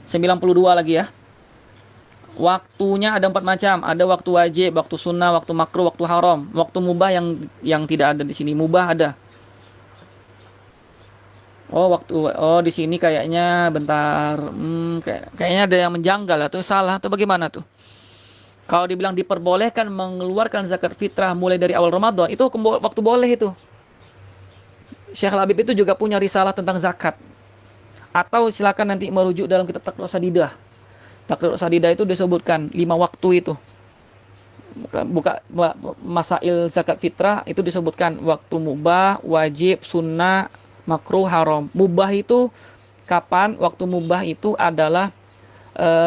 92 lagi ya. Waktunya ada 4 macam. Ada waktu wajib, waktu sunnah, waktu makruh, waktu haram. Waktu mubah yang tidak ada di sini. Mubah ada. Di sini kayaknya bentar. Kayaknya ada yang menjanggal atau salah atau bagaimana tuh? Kalau dibilang diperbolehkan mengeluarkan zakat fitrah mulai dari awal Ramadan, itu waktu boleh itu. Syekh Labib itu juga punya risalah tentang zakat. Atau silakan nanti merujuk dalam kitab Taqrir Sadidah. Taqrir Sadidah itu disebutkan 5 waktu itu. Buka masail zakat fitrah itu disebutkan waktu mubah, wajib, sunnah, makruh, haram. Mubah itu kapan? Waktu mubah itu adalah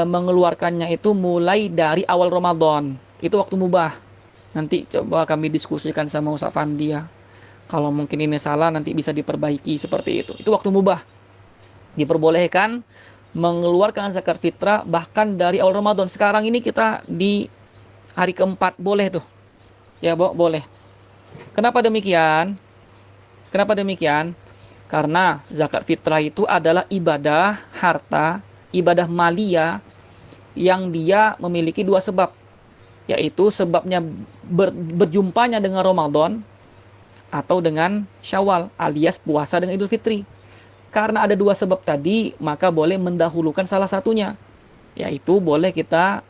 mengeluarkannya itu mulai dari awal Ramadan. Itu waktu mubah. Nanti coba kami diskusikan sama Ustaz Fandi ya. Kalau mungkin ini salah nanti bisa diperbaiki seperti itu. Itu waktu mubah. Diperbolehkan mengeluarkan zakat fitrah bahkan dari awal Ramadan. Sekarang ini kita di hari keempat boleh tuh. Ya, boleh. Kenapa demikian? Kenapa demikian? Karena zakat fitrah itu adalah ibadah harta, ibadah malia yang dia memiliki 2 sebab. Yaitu sebabnya berjumpanya dengan Ramadan atau dengan Syawal alias puasa dengan Idul Fitri. Karena ada 2 sebab tadi, maka boleh mendahulukan salah satunya. Yaitu boleh kita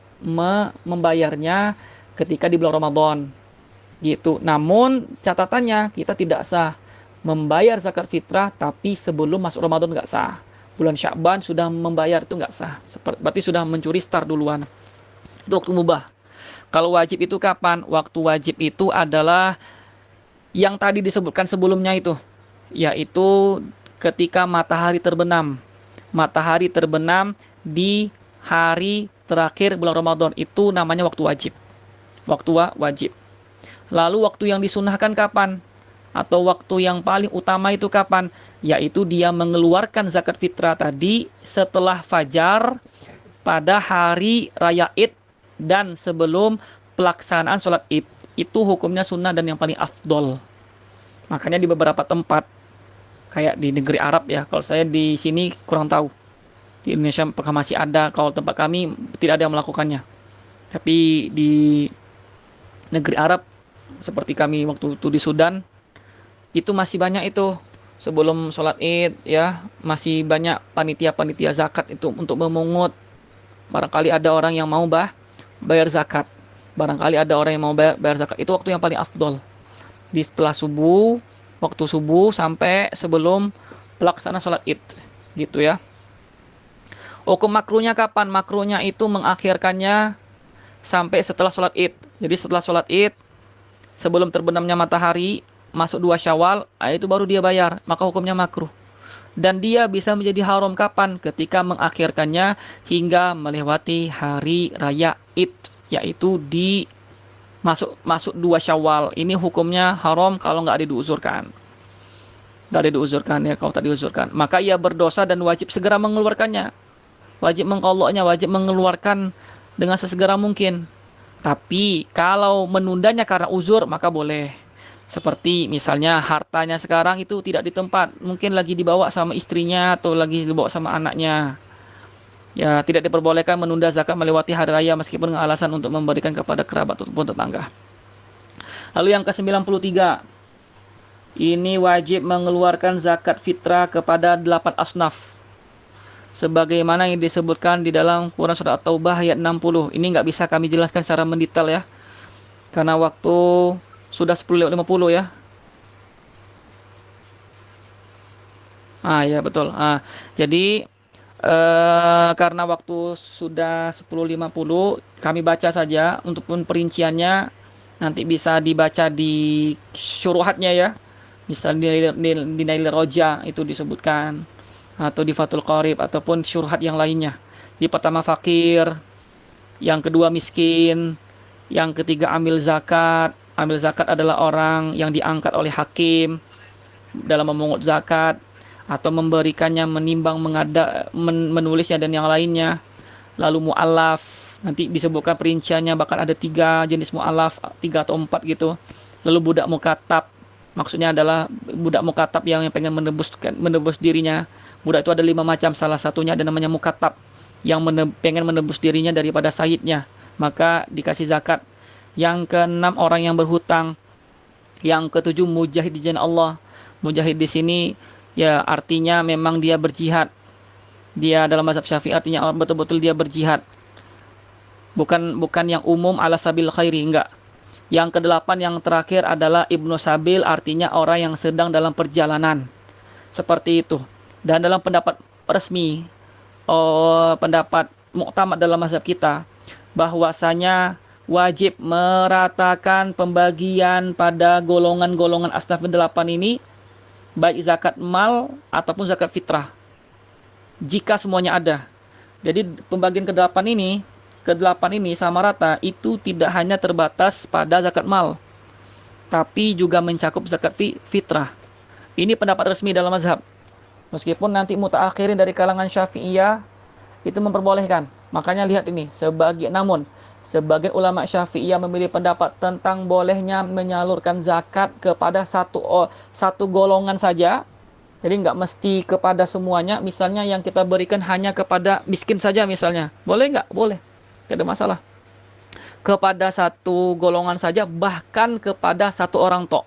membayarnya ketika di bulan Ramadan. Gitu. Namun catatannya kita tidak sah membayar zakat fitrah tapi sebelum masuk Ramadan nggak sah. Bulan Sya'ban sudah membayar itu nggak sah. Berarti sudah mencuri start duluan. Itu waktu mubah. Kalau wajib itu kapan? Waktu wajib itu adalah yang tadi disebutkan sebelumnya itu. Yaitu ketika matahari terbenam. Matahari terbenam di hari terakhir bulan Ramadan. Itu namanya waktu wajib. Waktu wajib. Lalu waktu yang disunahkan kapan? Atau waktu yang paling utama itu kapan? Yaitu dia mengeluarkan zakat fitrah tadi setelah fajar pada hari raya Id dan sebelum pelaksanaan sholat Id. Itu hukumnya sunnah dan yang paling afdol. Makanya di beberapa tempat kayak di negeri Arab ya, kalau saya di sini kurang tahu. Di Indonesia apakah masih ada, kalau tempat kami tidak ada yang melakukannya. Tapi di negeri Arab seperti kami waktu itu di Sudan, itu masih banyak itu sebelum sholat Id ya, masih banyak panitia-panitia zakat itu untuk memungut. Barangkali ada orang yang mau bayar zakat. Barangkali ada orang yang mau bayar zakat. Itu waktu yang paling afdol. Di setelah subuh, waktu subuh sampai sebelum pelaksanaan sholat Id. Gitu ya. Hukum makruhnya kapan? Makruhnya itu mengakhirkannya sampai setelah sholat Id. Jadi setelah sholat Id, sebelum terbenamnya matahari, masuk 2 Syawal, itu baru dia bayar. Maka hukumnya makruh. Dan dia bisa menjadi haram kapan? Ketika mengakhirkannya hingga melewati hari raya Id, yaitu di masuk 2 Syawal. Ini hukumnya haram kalau nggak ada diuzurkan. Nggak ada diuzurkan ya, kalau tak diuzurkan. Maka ia berdosa dan wajib segera mengeluarkannya. Wajib mengqadha'nya, wajib mengeluarkan dengan sesegera mungkin. Tapi kalau menundanya karena uzur maka boleh. Seperti misalnya hartanya sekarang itu tidak di tempat, mungkin lagi dibawa sama istrinya atau lagi dibawa sama anaknya. Ya, tidak diperbolehkan menunda zakat melewati hari raya meskipun dengan alasan untuk memberikan kepada kerabat ataupun tetangga. Lalu yang ke-93. Ini wajib mengeluarkan zakat fitrah kepada 8 asnaf. Sebagaimana yang disebutkan di dalam Quran Surah At-Taubah ayat 60. Ini nggak bisa kami jelaskan secara mendetail ya. Karena waktu sudah 10:50 ya. Ya betul. Jadi karena waktu sudah 10:50, kami baca saja. Untuk pun perinciannya nanti bisa dibaca di syuruhatnya ya. Misalnya di Nail Roja itu disebutkan, atau di Fathul Qarib, ataupun syurhat yang lainnya. Di pertama fakir, yang kedua miskin, yang ketiga amil zakat. Amil zakat adalah orang yang diangkat oleh hakim dalam memungut zakat atau memberikannya, menimbang, menulisnya dan yang lainnya. Lalu mu'allaf, nanti disebutkan perinciannya, bahkan ada 3 jenis mu'allaf, 3 atau 4 gitu. Lalu budak mukatab, maksudnya adalah budak mukatab yang pengen menebus dirinya. Budak itu ada 5 macam, salah satunya ada namanya mukatab, yang pengen menebus dirinya daripada sayyidnya, maka dikasih zakat. Yang ke-6 orang yang berhutang. Yang ke-7 mujahid di jalan Allah. Mujahid di sini ya artinya memang dia berjihad. Dia dalam mazhab Syafi'i artinya betul-betul dia berjihad. Bukan yang umum ala sabil khairi, enggak. Yang kedelapan yang terakhir adalah Ibnu Sabil, artinya orang yang sedang dalam perjalanan. Seperti itu. Dan dalam pendapat resmi, pendapat muktamad dalam mazhab kita, bahwasanya wajib meratakan pembagian pada golongan-golongan asnaf 8 ini, baik zakat mal ataupun zakat fitrah, jika semuanya ada. Jadi pembagian ke-8 ini sama rata, itu tidak hanya terbatas pada zakat mal, tapi juga mencakup zakat fitrah. Ini pendapat resmi dalam mazhab. Meskipun nanti mutaakhirin dari kalangan Syafi'iyah itu memperbolehkan. Makanya lihat ini, sebagian ulama Syafi'iyah memilih pendapat tentang bolehnya menyalurkan zakat kepada satu golongan saja. Jadi nggak mesti kepada semuanya. Misalnya yang kita berikan hanya kepada miskin saja misalnya. Boleh nggak? Boleh. Tidak ada masalah. Kepada satu golongan saja, bahkan kepada satu orang tok.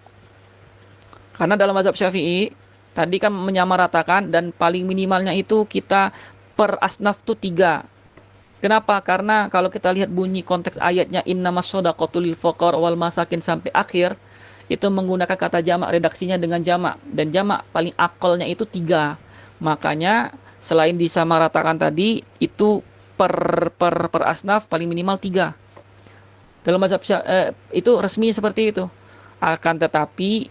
Karena dalam mazhab Syafi'i, tadi kan menyamaratakan dan paling minimalnya itu kita per asnaf itu 3. Kenapa? Karena kalau kita lihat bunyi konteks ayatnya innamas shadaqatul lil fuqara wal masakin sampai akhir, itu menggunakan kata jamak, redaksinya dengan jamak, dan jamak paling akalnya itu 3. Makanya selain disamaratakan tadi, itu per asnaf paling minimal 3. Dalam mazhab itu resmi seperti itu. Akan tetapi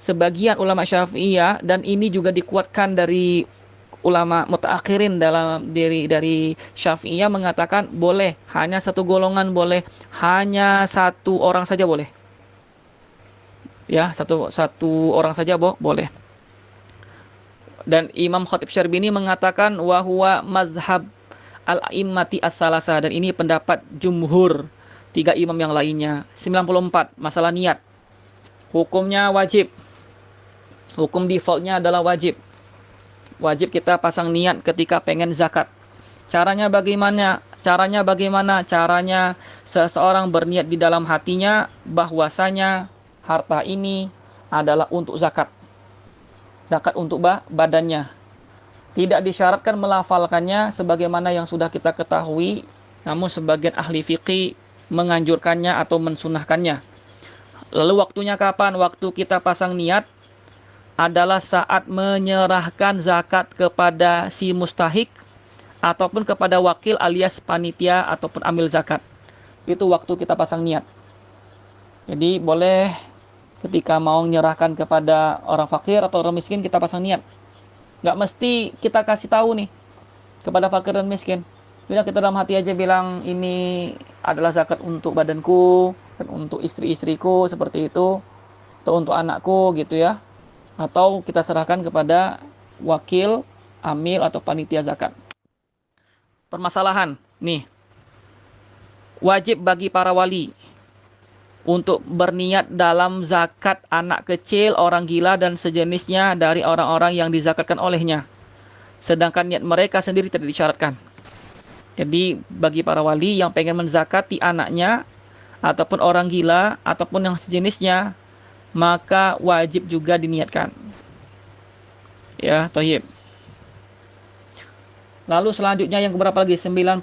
sebagian ulama Syafi'iyah, dan ini juga dikuatkan dari ulama mutaakhirin dalam dari Syafi'iyah, mengatakan boleh hanya satu golongan, boleh hanya satu orang saja boleh. Ya, satu orang saja boleh. Dan Imam Khatib Syarbini mengatakan wa huwa mazhab al-a'immati as-salasa, dan ini pendapat jumhur 3 imam yang lainnya. 94, masalah niat. Hukumnya wajib. Hukum defaultnya adalah wajib. Wajib kita pasang niat ketika pengen zakat. Caranya bagaimana? Caranya seseorang berniat di dalam hatinya bahwasanya harta ini adalah untuk zakat. Zakat untuk badannya. Tidak disyaratkan melafalkannya sebagaimana yang sudah kita ketahui, namun sebagian ahli fikih menganjurkannya atau mensunahkannya. Lalu waktunya kapan? Waktu kita pasang niat adalah saat menyerahkan zakat kepada si mustahik ataupun kepada wakil alias panitia ataupun amil zakat. Itu waktu kita pasang niat. Jadi boleh ketika mau menyerahkan kepada orang fakir atau orang miskin kita pasang niat. Nggak mesti kita kasih tahu nih kepada fakir dan miskin. Bila kita dalam hati aja bilang ini adalah zakat untuk badanku dan untuk istri-istriku seperti itu, atau untuk anakku gitu ya. Atau kita serahkan kepada wakil, amil, atau panitia zakat. Permasalahan, nih. Wajib bagi para wali untuk berniat dalam zakat anak kecil, orang gila, dan sejenisnya dari orang-orang yang dizakatkan olehnya. Sedangkan niat mereka sendiri tidak disyaratkan. Jadi bagi para wali yang pengen menzakati anaknya, ataupun orang gila, ataupun yang sejenisnya, maka wajib juga diniatkan. Ya, thayyib. Lalu selanjutnya yang berapa lagi? 95,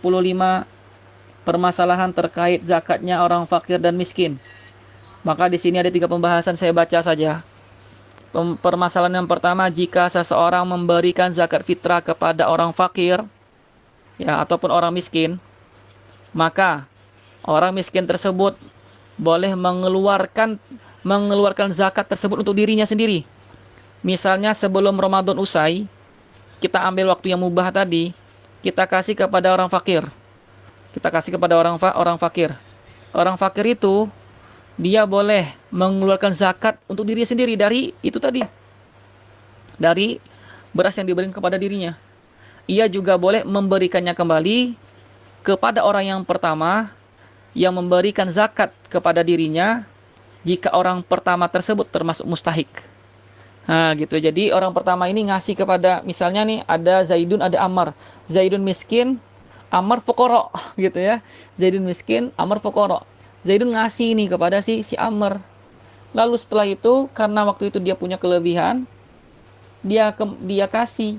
permasalahan terkait zakatnya orang fakir dan miskin. Maka di sini ada 3 pembahasan, saya baca saja. Permasalahan yang pertama, jika seseorang memberikan zakat fitrah kepada orang fakir, ya, ataupun orang miskin, maka orang miskin tersebut boleh mengeluarkan zakat tersebut untuk dirinya sendiri. Misalnya sebelum Ramadan usai, kita ambil waktu yang mubah tadi, kita kasih kepada orang fakir. Kita kasih kepada orang fakir. Orang fakir itu dia boleh mengeluarkan zakat untuk dirinya sendiri dari itu tadi. Dari beras yang diberikan kepada dirinya. Ia juga boleh memberikannya kembali kepada orang yang pertama yang memberikan zakat kepada dirinya jika orang pertama tersebut termasuk mustahik. Nah gitu, jadi orang pertama ini ngasih kepada, misalnya nih ada Zaidun, ada Ammar. Zaidun miskin, Ammar fuqara gitu ya. Zaidun miskin, Ammar fuqara. Zaidun ngasih nih kepada si Ammar. Lalu setelah itu karena waktu itu dia punya kelebihan, dia kasih,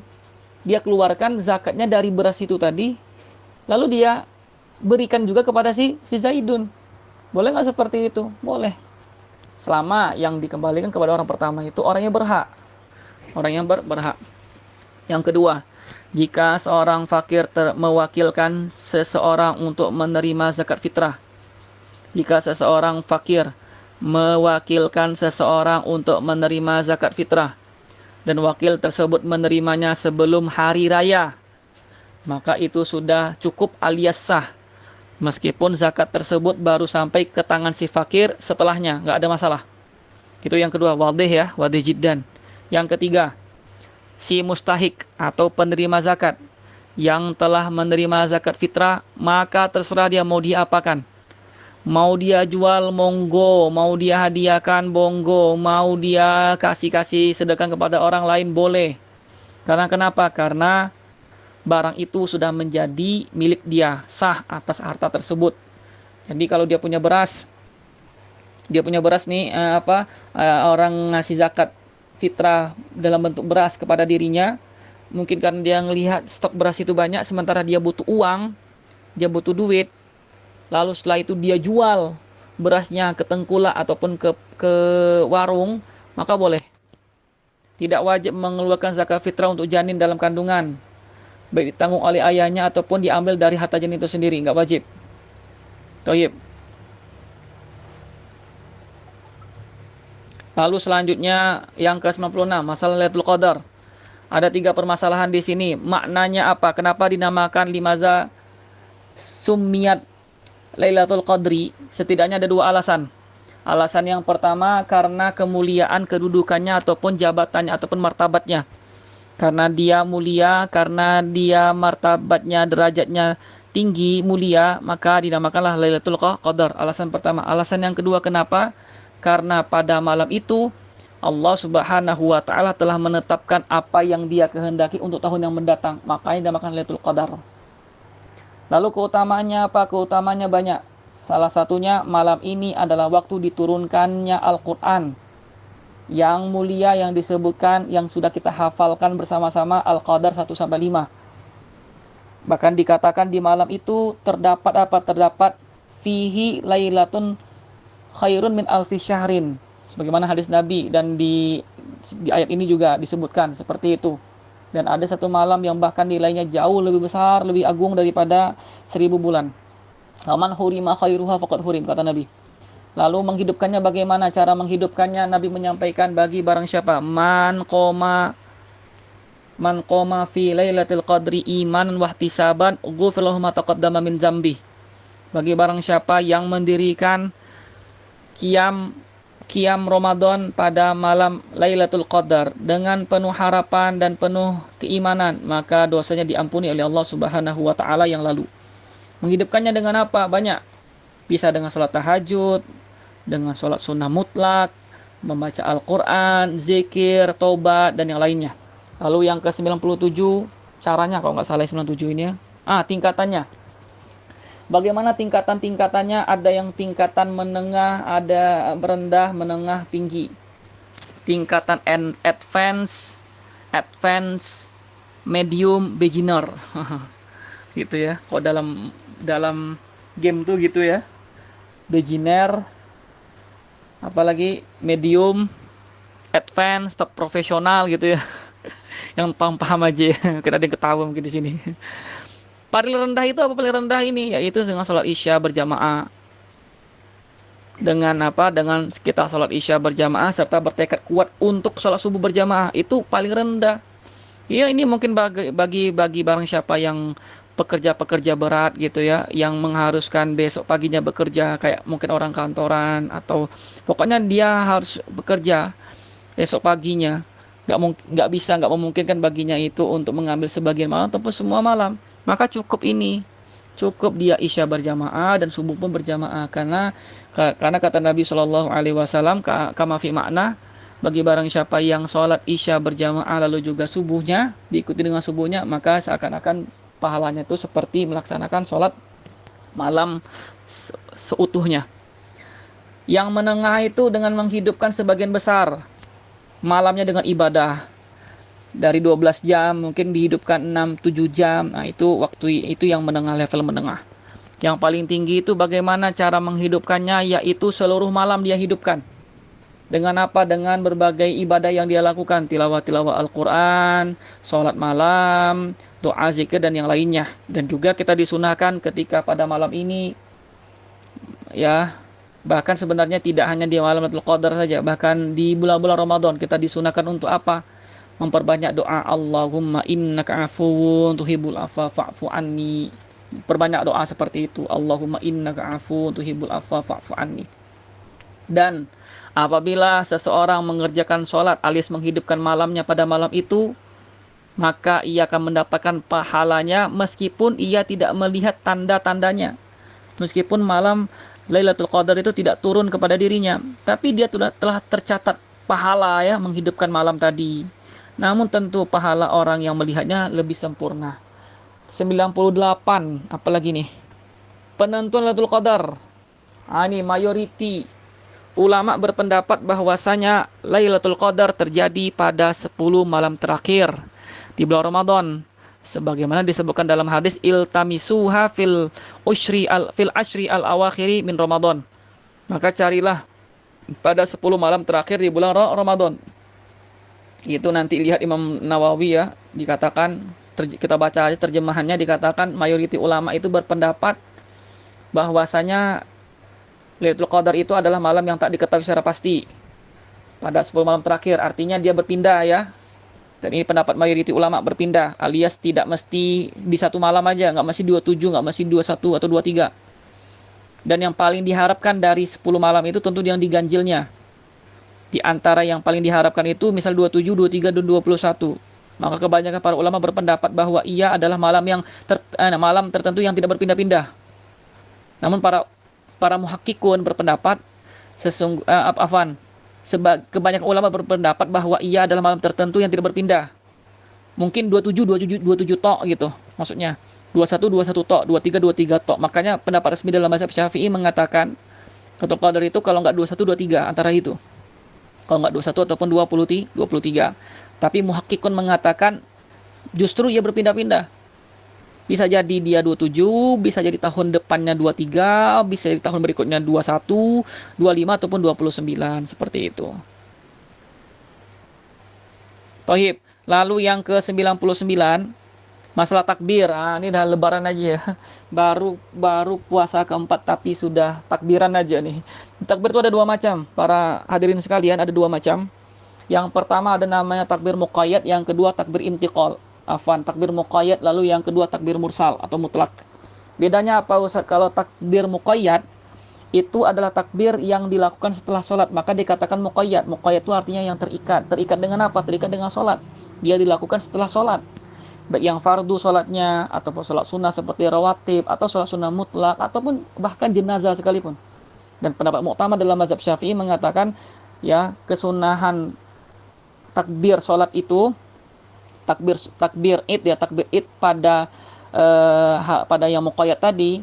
dia keluarkan zakatnya dari beras itu tadi. Lalu dia berikan juga kepada si Zaidun. Boleh nggak seperti itu? Boleh. Selama yang dikembalikan kepada orang pertama itu orangnya berhak. Orang yang berhak. Yang kedua, jika seorang fakir mewakilkan seseorang untuk menerima zakat fitrah. Jika seseorang fakir mewakilkan seseorang untuk menerima zakat fitrah dan wakil tersebut menerimanya sebelum hari raya, maka itu sudah cukup alias sah. Meskipun zakat tersebut baru sampai ke tangan si fakir setelahnya, nggak ada masalah. Itu yang kedua, wadih ya, wadih jiddan. Yang ketiga, si mustahik atau penerima zakat yang telah menerima zakat fitrah, maka terserah dia mau diapakan. Mau dia jual, monggo. Mau dia hadiahkan, monggo. Mau dia kasih sedekah kepada orang lain, boleh. Karena kenapa? Karena barang itu sudah menjadi milik dia, sah atas harta tersebut. Jadi kalau dia punya beras nih, orang ngasih zakat fitrah dalam bentuk beras kepada dirinya, mungkin karena dia ngelihat stok beras itu banyak, sementara dia butuh uang, dia butuh duit, lalu setelah itu dia jual berasnya ke tengkulak ataupun ke warung, maka boleh. Tidak wajib mengeluarkan zakat fitrah untuk janin dalam kandungan, baik ditanggung oleh ayahnya ataupun diambil dari harta janin itu sendiri, nggak wajib. Thayyib. Lalu selanjutnya yang ke-96, masalah Lailatul Qadar. Ada 3 permasalahan di sini. Maknanya apa? Kenapa dinamakan limaza summiyat Lailatul Qadri? Setidaknya ada 2 alasan. Alasan yang pertama karena kemuliaan kedudukannya ataupun jabatannya ataupun martabatnya. Karena dia mulia, karena dia martabatnya, derajatnya tinggi, mulia, maka dinamakanlah Lailatul Qadar. Alasan pertama. Alasan yang kedua kenapa? Karena pada malam itu Allah Subhanahu wa taala telah menetapkan apa yang dia kehendaki untuk tahun yang mendatang. Makanya dinamakan Lailatul Qadar. Lalu keutamaannya apa? Keutamaannya banyak. Salah satunya malam ini adalah waktu diturunkannya Al-Qur'an yang mulia, yang disebutkan, yang sudah kita hafalkan bersama-sama, Al-Qadar 1-5. Bahkan dikatakan di malam itu terdapat apa? Terdapat fihi lailatun khairun min alfi syahrin. Sebagaimana hadis Nabi, dan di ayat ini juga disebutkan seperti itu. Dan ada satu malam yang bahkan nilainya jauh lebih besar, lebih agung daripada 1000 bulan. Aman hurima khairuha faqad hurim, kata Nabi. Lalu menghidupkannya bagaimana? Cara menghidupkannya Nabi menyampaikan bagi barang siapa? Man qoma fi lailatul qadri imanan wa ihtisaban ghufira lahu ma taqaddama min dzambi. Bagi barang siapa yang mendirikan Qiyam Ramadan pada malam Lailatul Qadar dengan penuh harapan dan penuh keimanan, maka dosanya diampuni oleh Allah Subhanahu wa taala yang lalu. Menghidupkannya dengan apa? Banyak. Bisa dengan sholat tahajud, dengan sholat sunnah mutlak, membaca Al-Quran, zikir, taubat, dan yang lainnya. Lalu yang ke-97, caranya kalau nggak salah 97 ini ya. Tingkatannya. Bagaimana tingkatannya? Ada yang tingkatan menengah, ada rendah, menengah, tinggi. Tingkatan advance, medium, beginner. Gitu ya. Kalau dalam game tuh gitu ya. Beginner, apalagi medium, advance, top profesional gitu ya. Yang paham aja ya. Kita ada yang ketawa mungkin di sini. Paling rendah itu apa? Paling rendah ini yaitu dengan sholat isya berjamaah. Dengan apa? Dengan kita sholat isya berjamaah serta bertekad kuat untuk sholat subuh berjamaah, itu paling rendah. Ya, ini mungkin bagi barang siapa yang pekerja berat gitu ya, yang mengharuskan besok paginya bekerja, kayak mungkin orang kantoran, atau pokoknya dia harus bekerja besok paginya, nggak memungkinkan baginya itu untuk mengambil sebagian malam ataupun semua malam, maka cukup dia isya berjamaah dan subuh pun berjamaah, karena kata Nabi Shallallahu Alaihi Wasallam, kama fi makna, bagi barang siapa yang sholat isya berjamaah lalu juga subuhnya diikuti dengan subuhnya, maka seakan-akan pahalanya itu seperti melaksanakan sholat malam seutuhnya. Yang menengah itu dengan menghidupkan sebagian besar malamnya dengan ibadah. Dari 12 jam mungkin dihidupkan 6-7 jam. Nah, itu waktu itu yang menengah, level menengah. Yang paling tinggi itu bagaimana cara menghidupkannya, yaitu seluruh malam dia hidupkan. Dengan apa? Dengan berbagai ibadah yang dia lakukan. Tilawah-tilawah Al-Quran, sholat malam, doa zikir, dan yang lainnya. Dan juga kita disunahkan ketika pada malam ini, ya, bahkan sebenarnya tidak hanya di malam Lailatul Qadar saja, bahkan di bulan-bulan Ramadan kita disunahkan untuk apa? Memperbanyak doa. Allahumma innaka afuwun tuhibbul afwa fa'fu anni. Perbanyak doa seperti itu. Allahumma innaka afuwun tuhibbul afwa fa'fu anni. Dan apabila seseorang mengerjakan sholat alias menghidupkan malamnya pada malam itu, maka ia akan mendapatkan pahalanya meskipun ia tidak melihat tanda-tandanya. Meskipun malam Lailatul Qadar itu tidak turun kepada dirinya, tapi dia telah tercatat pahala ya menghidupkan malam tadi. Namun tentu pahala orang yang melihatnya lebih sempurna. 98, apalagi nih? Penentuan Lailatul Qadar. Ini mayoriti ulama berpendapat bahwasanya Lailatul Qadar terjadi pada 10 malam terakhir di bulan Ramadan. Sebagaimana disebutkan dalam hadis iltamisuha fil ashri al awakhiri min Ramadan. Maka carilah pada 10 malam terakhir di bulan Ramadan. Itu nanti lihat Imam Nawawi ya, dikatakan kita baca aja terjemahannya, dikatakan mayoriti ulama itu berpendapat bahwasanya Lailatul Qadar itu adalah malam yang tak diketahui secara pasti pada 10 malam terakhir, artinya dia berpindah ya. Dan ini pendapat mayoriti ulama, berpindah alias tidak mesti di satu malam aja, nggak mesti 27, nggak mesti 21 atau 23. Dan yang paling diharapkan dari 10 malam itu tentu yang diganjilnya. Di antara yang paling diharapkan itu misal 27, 23, dan 21. Maka kebanyakan para ulama berpendapat bahwa ia adalah malam yang malam tertentu yang tidak berpindah-pindah. Namun para muhakkikun berpendapat kebanyakan ulama berpendapat bahwa ia adalah malam tertentu yang tidak berpindah. Mungkin 27 tok gitu. Maksudnya 21 tok, 23 tok. Makanya pendapat resmi dalam mazhab Syafi'i mengatakan Lailatul Qadar itu kalau enggak 21 23 antara itu. Kalau enggak 21 ataupun 23. Tapi muhakkikun mengatakan justru ia berpindah-pindah. Bisa jadi dia 27, bisa jadi tahun depannya 23, bisa jadi tahun berikutnya 21, 25 ataupun 29, seperti itu. Tohib. Lalu yang ke-99, masalah takbir. Ini dah lebaran aja ya. Baru puasa keempat tapi sudah takbiran aja nih. Takbir itu ada dua macam. Para hadirin sekalian, ada dua macam. Yang pertama ada namanya takbir muqayyad, yang kedua takbir intiqal. Takbir muqayyad, lalu yang kedua takbir mursal atau mutlak. Bedanya apa Ustaz? Kalau takbir muqayyad itu adalah takbir yang dilakukan setelah sholat, maka dikatakan muqayyad. Muqayyad itu artinya yang terikat. Terikat dengan apa? Terikat dengan sholat. Dia dilakukan setelah sholat. Baik yang fardu sholatnya, ataupun sholat sunnah seperti rawatib, atau sholat sunnah mutlak, ataupun bahkan jenazah sekalipun. Dan pendapat mu'tamad dalam mazhab Syafi'i mengatakan ya kesunahan takbir sholat itu takbir id pada yang muqayyad tadi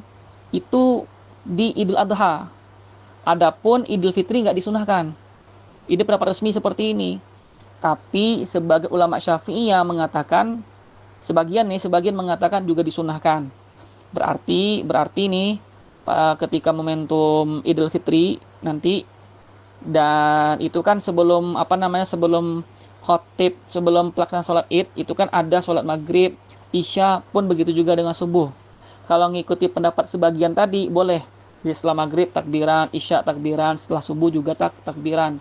itu di Idul Adha. Adapun Idul Fitri nggak disunahkan. Ini pendapat resmi seperti ini. Tapi sebagai ulama Syafi'iyah mengatakan sebagian mengatakan juga disunahkan. Berarti nih ketika momentum Idul Fitri nanti, dan itu kan sebelum khotib, sebelum pelaksanaan sholat id, itu kan ada sholat maghrib, isya, pun begitu juga dengan subuh. Kalau ngikuti pendapat sebagian tadi, boleh. Setelah maghrib takbiran, isya takbiran, setelah subuh juga takbiran.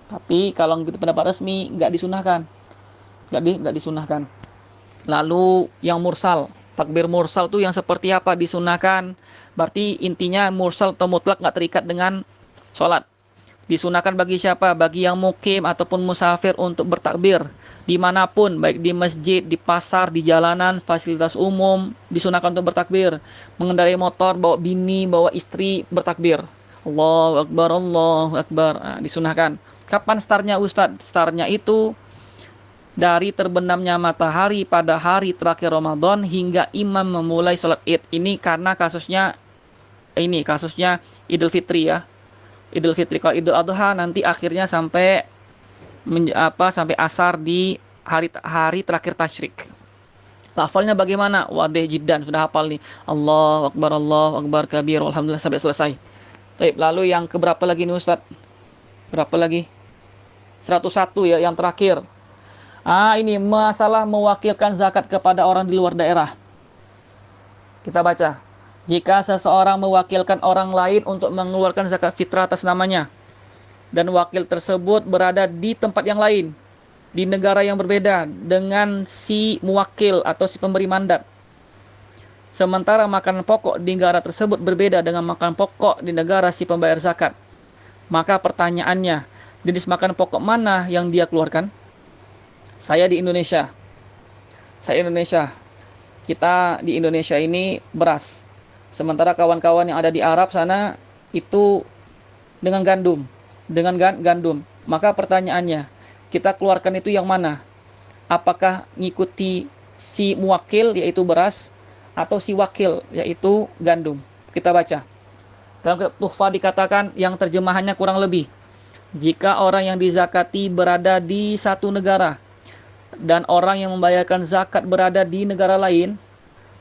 Tapi kalau ngikuti pendapat resmi, nggak disunahkan. Nggak disunahkan. Lalu yang mursal, takbir mursal tuh yang seperti apa disunahkan? Berarti intinya mursal atau mutlak nggak terikat dengan sholat. Disunahkan bagi siapa? Bagi yang mukim ataupun musafir untuk bertakbir dimanapun, baik di masjid, di pasar, di jalanan, fasilitas umum, disunahkan untuk bertakbir. Mengendarai motor, bawa bini, bawa istri, bertakbir. Allahu Akbar, Allahu Akbar. Disunahkan. Kapan startnya Ustadz? Startnya itu dari terbenamnya matahari pada hari terakhir Ramadan hingga imam memulai sholat id. Ini karena kasusnya Idul Fitri ya. Idul Fitri. Kalau Idul Adha nanti akhirnya sampai asar di hari terakhir tasyrik. Hafalnya bagaimana? Wadih jiddan, sudah hafal nih. Allahu Akbar kabir, alhamdulillah sampai selesai. Baik, lalu yang keberapa lagi nih Ustaz? Berapa lagi? 101 ya, yang terakhir. Ini masalah mewakilkan zakat kepada orang di luar daerah. Kita baca. Jika seseorang mewakilkan orang lain untuk mengeluarkan zakat fitrah atas namanya, dan wakil tersebut berada di tempat yang lain, di negara yang berbeda dengan si muwakil atau si pemberi mandat, sementara makanan pokok di negara tersebut berbeda dengan makanan pokok di negara si pembayar zakat, maka pertanyaannya, jenis makanan pokok mana yang dia keluarkan? Saya di Indonesia. Kita di Indonesia ini beras. Sementara kawan-kawan yang ada di Arab sana itu dengan gandum. Maka pertanyaannya, kita keluarkan itu yang mana? Apakah ngikuti si muwakil yaitu beras atau si wakil yaitu gandum? Kita baca. Dalam Tuhfah dikatakan yang terjemahannya kurang lebih, jika orang yang dizakati berada di satu negara dan orang yang membayarkan zakat berada di negara lain,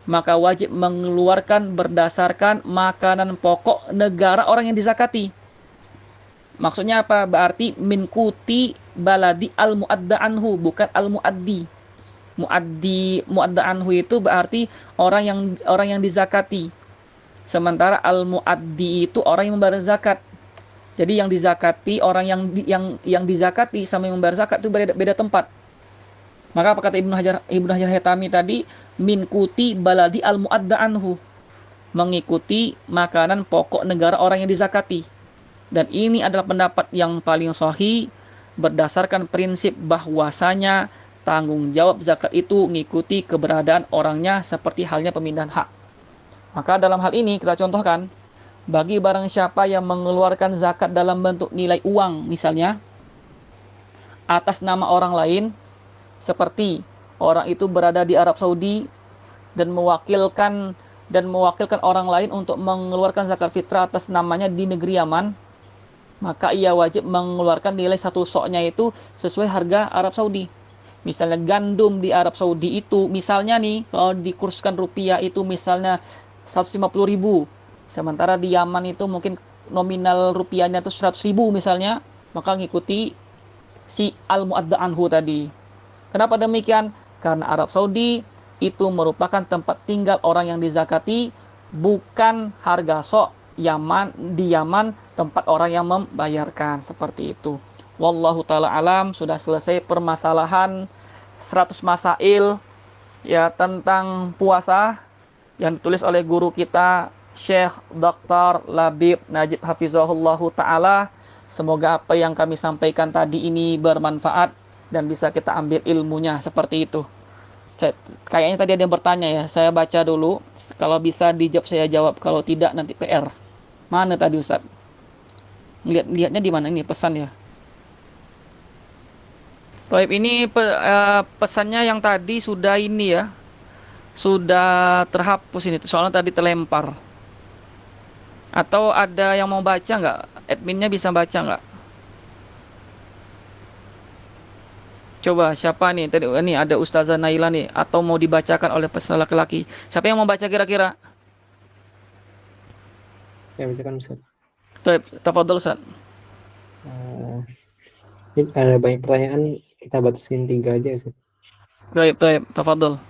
maka wajib mengeluarkan berdasarkan makanan pokok negara orang yang dizakati. Maksudnya apa? Berarti min kuti baladi al-muadda anhu, bukan al-muaddi. Muadda anhu itu berarti orang yang dizakati. Sementara al-muaddi itu orang yang membayar zakat. Jadi yang dizakati, orang yang dizakati sama yang membayar zakat itu beda tempat. Maka apa kata Ibnu Hajar Haytami tadi? Min kuti baladi al-muadda anhu, mengikuti makanan pokok negara orang yang dizakati. Dan ini adalah pendapat yang paling sahih berdasarkan prinsip bahwasanya tanggung jawab zakat itu mengikuti keberadaan orangnya seperti halnya pemindahan hak. Maka dalam hal ini kita contohkan, bagi barang siapa yang mengeluarkan zakat dalam bentuk nilai uang misalnya atas nama orang lain, seperti orang itu berada di Arab Saudi dan mewakilkan orang lain untuk mengeluarkan zakat fitrah atas namanya di negeri Yaman, maka ia wajib mengeluarkan nilai satu soknya itu sesuai harga Arab Saudi. Misalnya gandum di Arab Saudi itu, misalnya nih, kalau dikurskan rupiah itu misalnya 150.000. Sementara di Yaman itu mungkin nominal rupiahnya itu 100.000 misalnya, maka ngikuti si al-muadda anhu tadi. Kenapa demikian? Karena Arab Saudi itu merupakan tempat tinggal orang yang dizakati, bukan harga sok di Yaman tempat orang yang membayarkan. Seperti itu. Wallahu ta'ala alam. Sudah selesai permasalahan 100 masail ya tentang puasa yang ditulis oleh guru kita Syekh Dr. Labib Najib Hafizahullahu ta'ala. Semoga apa yang kami sampaikan tadi ini bermanfaat dan bisa kita ambil ilmunya, seperti itu. Kayaknya tadi ada yang bertanya ya, saya baca dulu. Kalau bisa dijawab saya jawab, kalau tidak nanti PR. Mana tadi Ustaz? Lihatnya di mana ini pesan ya? Baik, ini pesannya yang tadi sudah ini ya. Sudah terhapus ini, soalnya tadi terlempar. Atau ada yang mau baca nggak? Adminnya bisa baca nggak? Coba siapa nih? Tadi ini ada Ustazah Naila nih, atau mau dibacakan oleh peserta laki-laki. Siapa yang mau baca kira-kira?
Saya bacakan Ustaz.
Tafadhol Ustaz.
Ini ada banyak pertanyaan, kita batasin 3 aja Ustaz.
Baik, tafadhol.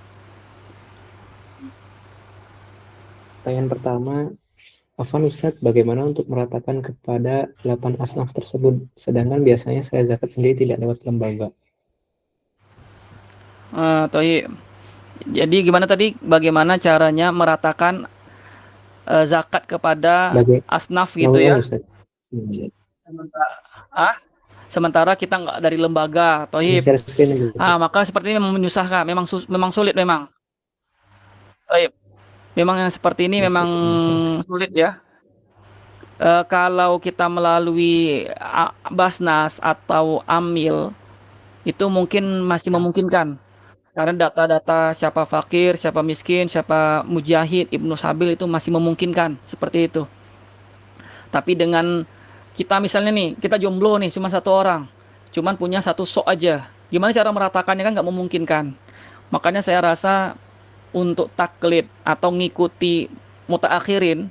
Pertanyaan pertama, Afwan Ustaz, bagaimana untuk meratakan kepada 8 asnaf tersebut, sedangkan biasanya saya zakat sendiri tidak lewat lembaga?
Jadi gimana tadi? Bagaimana caranya meratakan zakat kepada asnaf gitu ya? Sementara kita nggak dari lembaga, Tohib. Maka seperti ini memang menyusahkan, memang sulit memang. Tohib. Memang yang seperti ini memang sulit ya. Kalau kita melalui Basnas atau Amil itu mungkin masih memungkinkan. Karena data-data siapa fakir, siapa miskin, siapa mujahid, ibnu sabil itu masih memungkinkan seperti itu. Tapi dengan kita misalnya nih, kita jomblo nih, cuma 1 orang, cuman punya 1 sok aja. Gimana cara meratakannya kan nggak memungkinkan. Makanya saya rasa untuk taklid atau ngikuti mutaakhirin,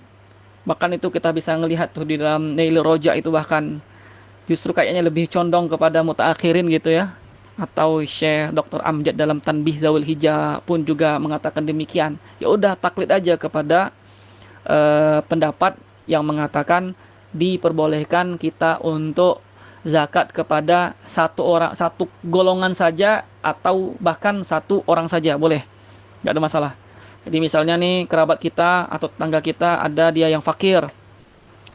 bahkan itu kita bisa ngelihat tuh di dalam Nailul Roja itu, bahkan justru kayaknya lebih condong kepada mutaakhirin gitu ya. Atau Syekh Dr. Amjad dalam Tanbih Zawul Hijah pun juga mengatakan demikian. Ya udah, taklid aja kepada pendapat yang mengatakan diperbolehkan kita untuk zakat kepada satu golongan saja, atau bahkan satu orang saja boleh, nggak ada masalah. Jadi misalnya nih kerabat kita atau tetangga kita ada dia yang fakir,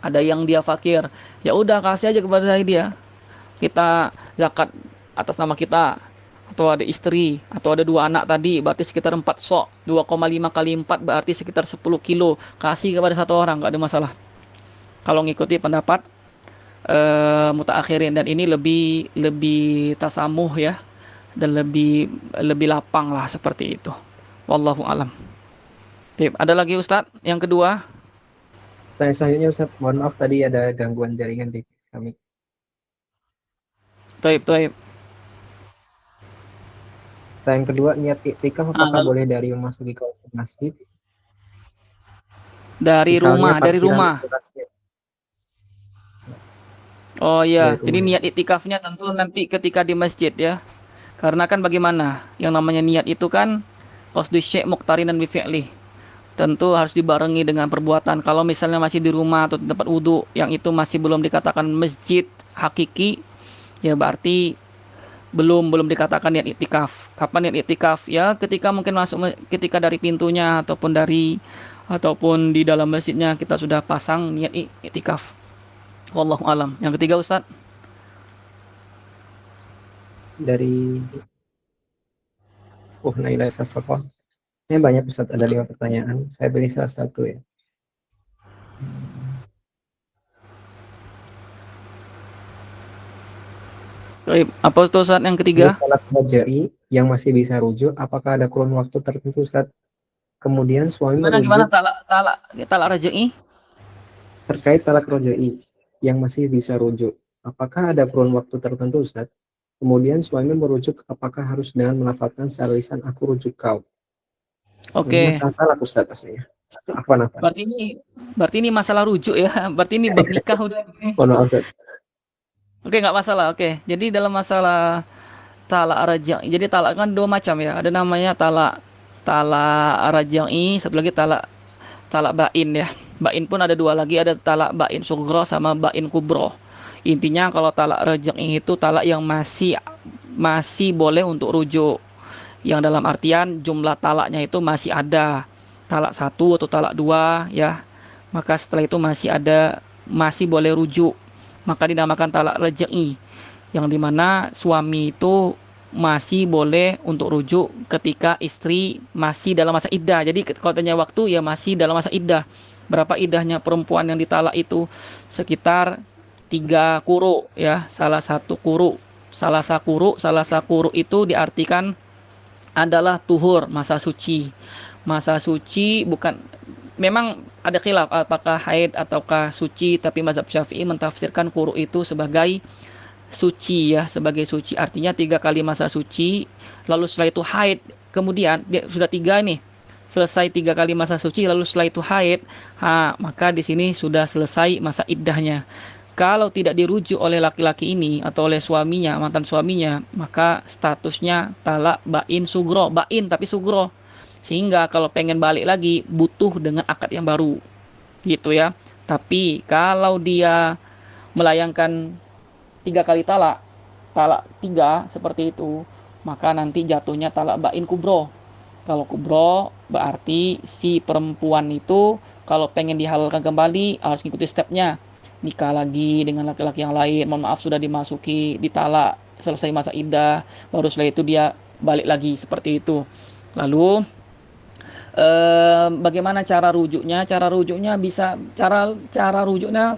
ada yang dia fakir, ya udah kasih aja kepada dia, kita zakat atas nama kita, atau ada istri atau ada dua anak tadi berarti sekitar 4 sok, 2,5 kali 4 berarti sekitar 10 kilo, kasih kepada satu orang, nggak ada masalah kalau ngikuti pendapat mutaakhirin. Dan ini lebih lebih tasamuh ya, dan lebih lebih lapang lah seperti itu. Wallahu alam. Tip, ada lagi Ustadz yang kedua?
Saya selanjutnya Ustaz, mohon maaf tadi ada gangguan jaringan di kami.
Taib, taib.
Yang kedua, niat iktikaf apakah
Lalu
boleh dari memasuki kawasan masjid?
dari
Misalnya
rumah, dari
parkiran
rumah.
atasnya
Oh
dari
iya, jadi
rumah.
niat iktikafnya tentu nanti ketika di masjid ya. Karena kan bagaimana? Yang namanya niat itu kan qasdu syai' muqtarinan bi fi'li. Tentu harus dibarengi dengan perbuatan. Kalau misalnya masih di rumah atau di tempat wudhu yang itu masih belum dikatakan masjid hakiki, ya berarti belum dikatakan niat iktikaf. Kapan niat iktikaf? Ya ketika mungkin ketika dari pintunya ataupun di dalam masjidnya kita sudah pasang niat iktikaf. Wallahu alam. Yang ketiga Ustaz.
Dari Naila Safaqah. Ini banyak Ustaz, ada 5 pertanyaan. Saya beri salah satu ya.
Baik, apa itu Ustaz yang ketiga?
Untuk talak rajai yang masih bisa rujuk, apakah ada kurun waktu tertentu Ustaz? Kemudian suami
Gimana
merujuk
talak talak talak rajai?
terkait talak rajai yang masih bisa rujuk. Apakah ada kurun waktu tertentu Ustaz? Kemudian suami merujuk, apakah harus dengan melafalkan secara lisan aku rujuk kau? Ini
Oke.
masalah talak Ustaz aslinya. Apa?
Berarti ini masalah rujuk ya. Berarti ini bab nikah udah.
Mohon maaf Ustaz.
Oke, nggak masalah. Oke. Jadi dalam masalah talak rajai, jadi talak kan dua macam ya. Ada namanya talak talak rajai, satu lagi talak talak bain ya. Bain pun ada dua lagi, ada talak bain sugro sama bain kubro. Intinya kalau talak rajai itu talak yang masih masih boleh untuk rujuk. Yang dalam artian jumlah talaknya itu masih ada. Talak satu atau talak dua ya. Maka setelah itu masih boleh rujuk. Maka dinamakan talak rajai. Yang dimana suami itu masih boleh untuk rujuk ketika istri masih dalam masa iddah. Jadi kalau tanya waktu ya masih dalam masa iddah. Berapa iddahnya perempuan yang ditalak itu? Sekitar 3 kuru ya. Salah satu kuru itu diartikan adalah tuhur, masa suci. Masa suci bukan, memang ada khilaf apakah haid ataukah suci, tapi mazhab Syafi'i mentafsirkan kuru itu sebagai suci ya, sebagai suci. Artinya 3 kali masa suci, lalu setelah itu haid. Kemudian dia sudah 3 nih, selesai 3 kali masa suci, lalu setelah itu haid, maka di sini sudah selesai masa iddahnya. Kalau tidak dirujuk oleh laki-laki ini atau oleh suaminya, mantan suaminya, maka statusnya talak bain sugro, bain tapi sugro. Sehingga kalau pengen balik lagi butuh dengan akad yang baru. Gitu ya. Tapi kalau dia melayangkan 3 kali talak, talak 3 seperti itu, maka nanti jatuhnya talak bain kubro. Kalau kubro berarti si perempuan itu kalau pengen dihalalkan kembali harus ngikuti stepnya, nikah lagi dengan laki-laki yang lain, mohon maaf sudah dimasuki ditalak, selesai masa iddah, baru setelah itu dia balik lagi seperti itu. Lalu bagaimana cara rujuknya? Cara rujuknya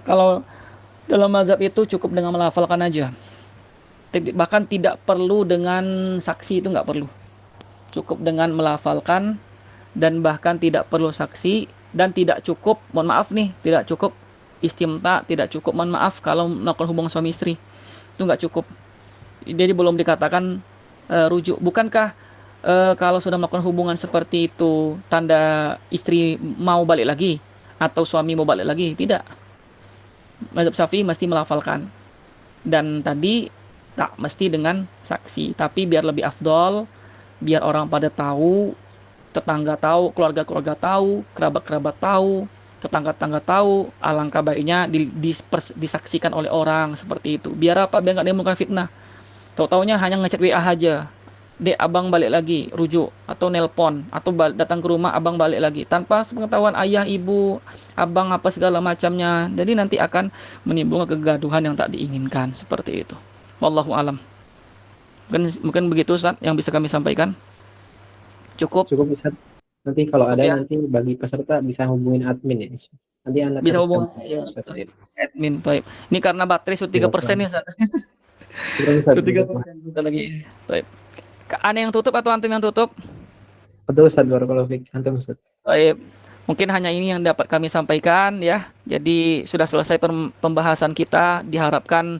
kalau dalam mazhab itu cukup dengan melafalkan aja. Bahkan tidak perlu dengan saksi, itu nggak perlu. Cukup dengan melafalkan, dan bahkan tidak perlu saksi, dan tidak cukup, mohon maaf nih, tidak cukup istimta, tidak cukup, mohon maaf, kalau melakukan hubungan suami istri. Itu nggak cukup. Jadi belum dikatakan rujuk. Bukankah kalau sudah melakukan hubungan seperti itu, tanda istri mau balik lagi atau suami mau balik lagi? Tidak. Mazhab Syafi'i mesti melafalkan. Dan tadi tak mesti dengan saksi, tapi biar lebih afdol, biar orang pada tahu, tetangga tahu, keluarga-keluarga tahu, kerabat-kerabat tahu, tetangga-tetangga tahu, alangkah baiknya disaksikan oleh orang seperti itu. Biar apa? Biar nggak menimbulkan fitnah. Tahu-taunya hanya ngechat WA aja. Dek, abang balik lagi, rujuk atau nelpon atau datang ke rumah, abang balik lagi tanpa sepengetahuan ayah, ibu, abang apa segala macamnya. Jadi nanti akan menimbulkan kegaduhan yang tak diinginkan seperti itu. Wallahu alam. Mungkin begitu Ustaz yang bisa kami sampaikan. Cukup.
Cukup Ustaz. Nanti kalau
Cukup
ada,
ya.
nanti bagi peserta bisa hubungin admin ya. Nanti Anda
Bisa
teruskan.
hubungan ya, admin. Baik. Ini karena baterai sudah 3% nih Ustaz.
Syukran, Ustaz.
Sudah 3% bentar lagi. Baik. Ana yang tutup atau antum yang tutup?
Betul Ustaz, barakallahu fiik. Antum Ustaz.
Baik. Mungkin hanya ini yang dapat kami sampaikan ya. Jadi sudah selesai pembahasan kita. Diharapkan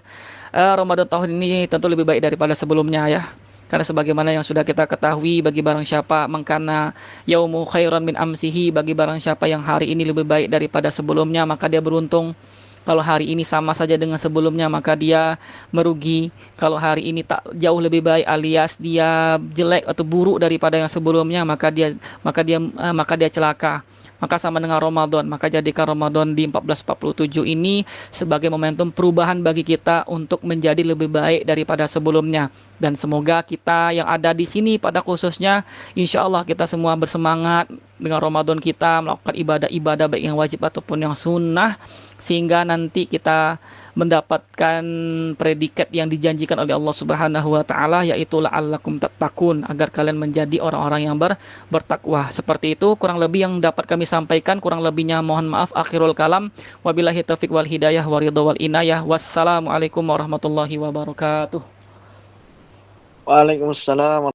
Ramadan tahun ini tentu lebih baik daripada sebelumnya ya. Karena sebagaimana yang sudah kita ketahui, bagi barang siapa mengkana yaumu khairan min amsihi, bagi barang siapa yang hari ini lebih baik daripada sebelumnya, maka dia beruntung. Kalau hari ini sama saja dengan sebelumnya, maka dia merugi. Kalau hari ini tak jauh lebih baik alias dia jelek atau buruk daripada yang sebelumnya, maka dia celaka. Maka sama dengan Ramadan, maka jadikan Ramadan di 1447 ini sebagai momentum perubahan bagi kita untuk menjadi lebih baik daripada sebelumnya. Dan semoga kita yang ada di sini pada khususnya, insya Allah kita semua bersemangat dengan Ramadan kita melakukan ibadah-ibadah baik yang wajib ataupun yang sunnah, sehingga nanti kita mendapatkan predikat yang dijanjikan oleh Allah Subhanahu wa taala, yaitu la'allakum tattaqun, agar kalian menjadi orang-orang yang bertakwa. Seperti itu kurang lebih yang dapat kami sampaikan, kurang lebihnya mohon maaf. Akhirul kalam, wabillahi taufiq wal hidayah wa ridha wal inayah. Wassalamualaikum warahmatullahi wabarakatuh.
Waalaikumsalam.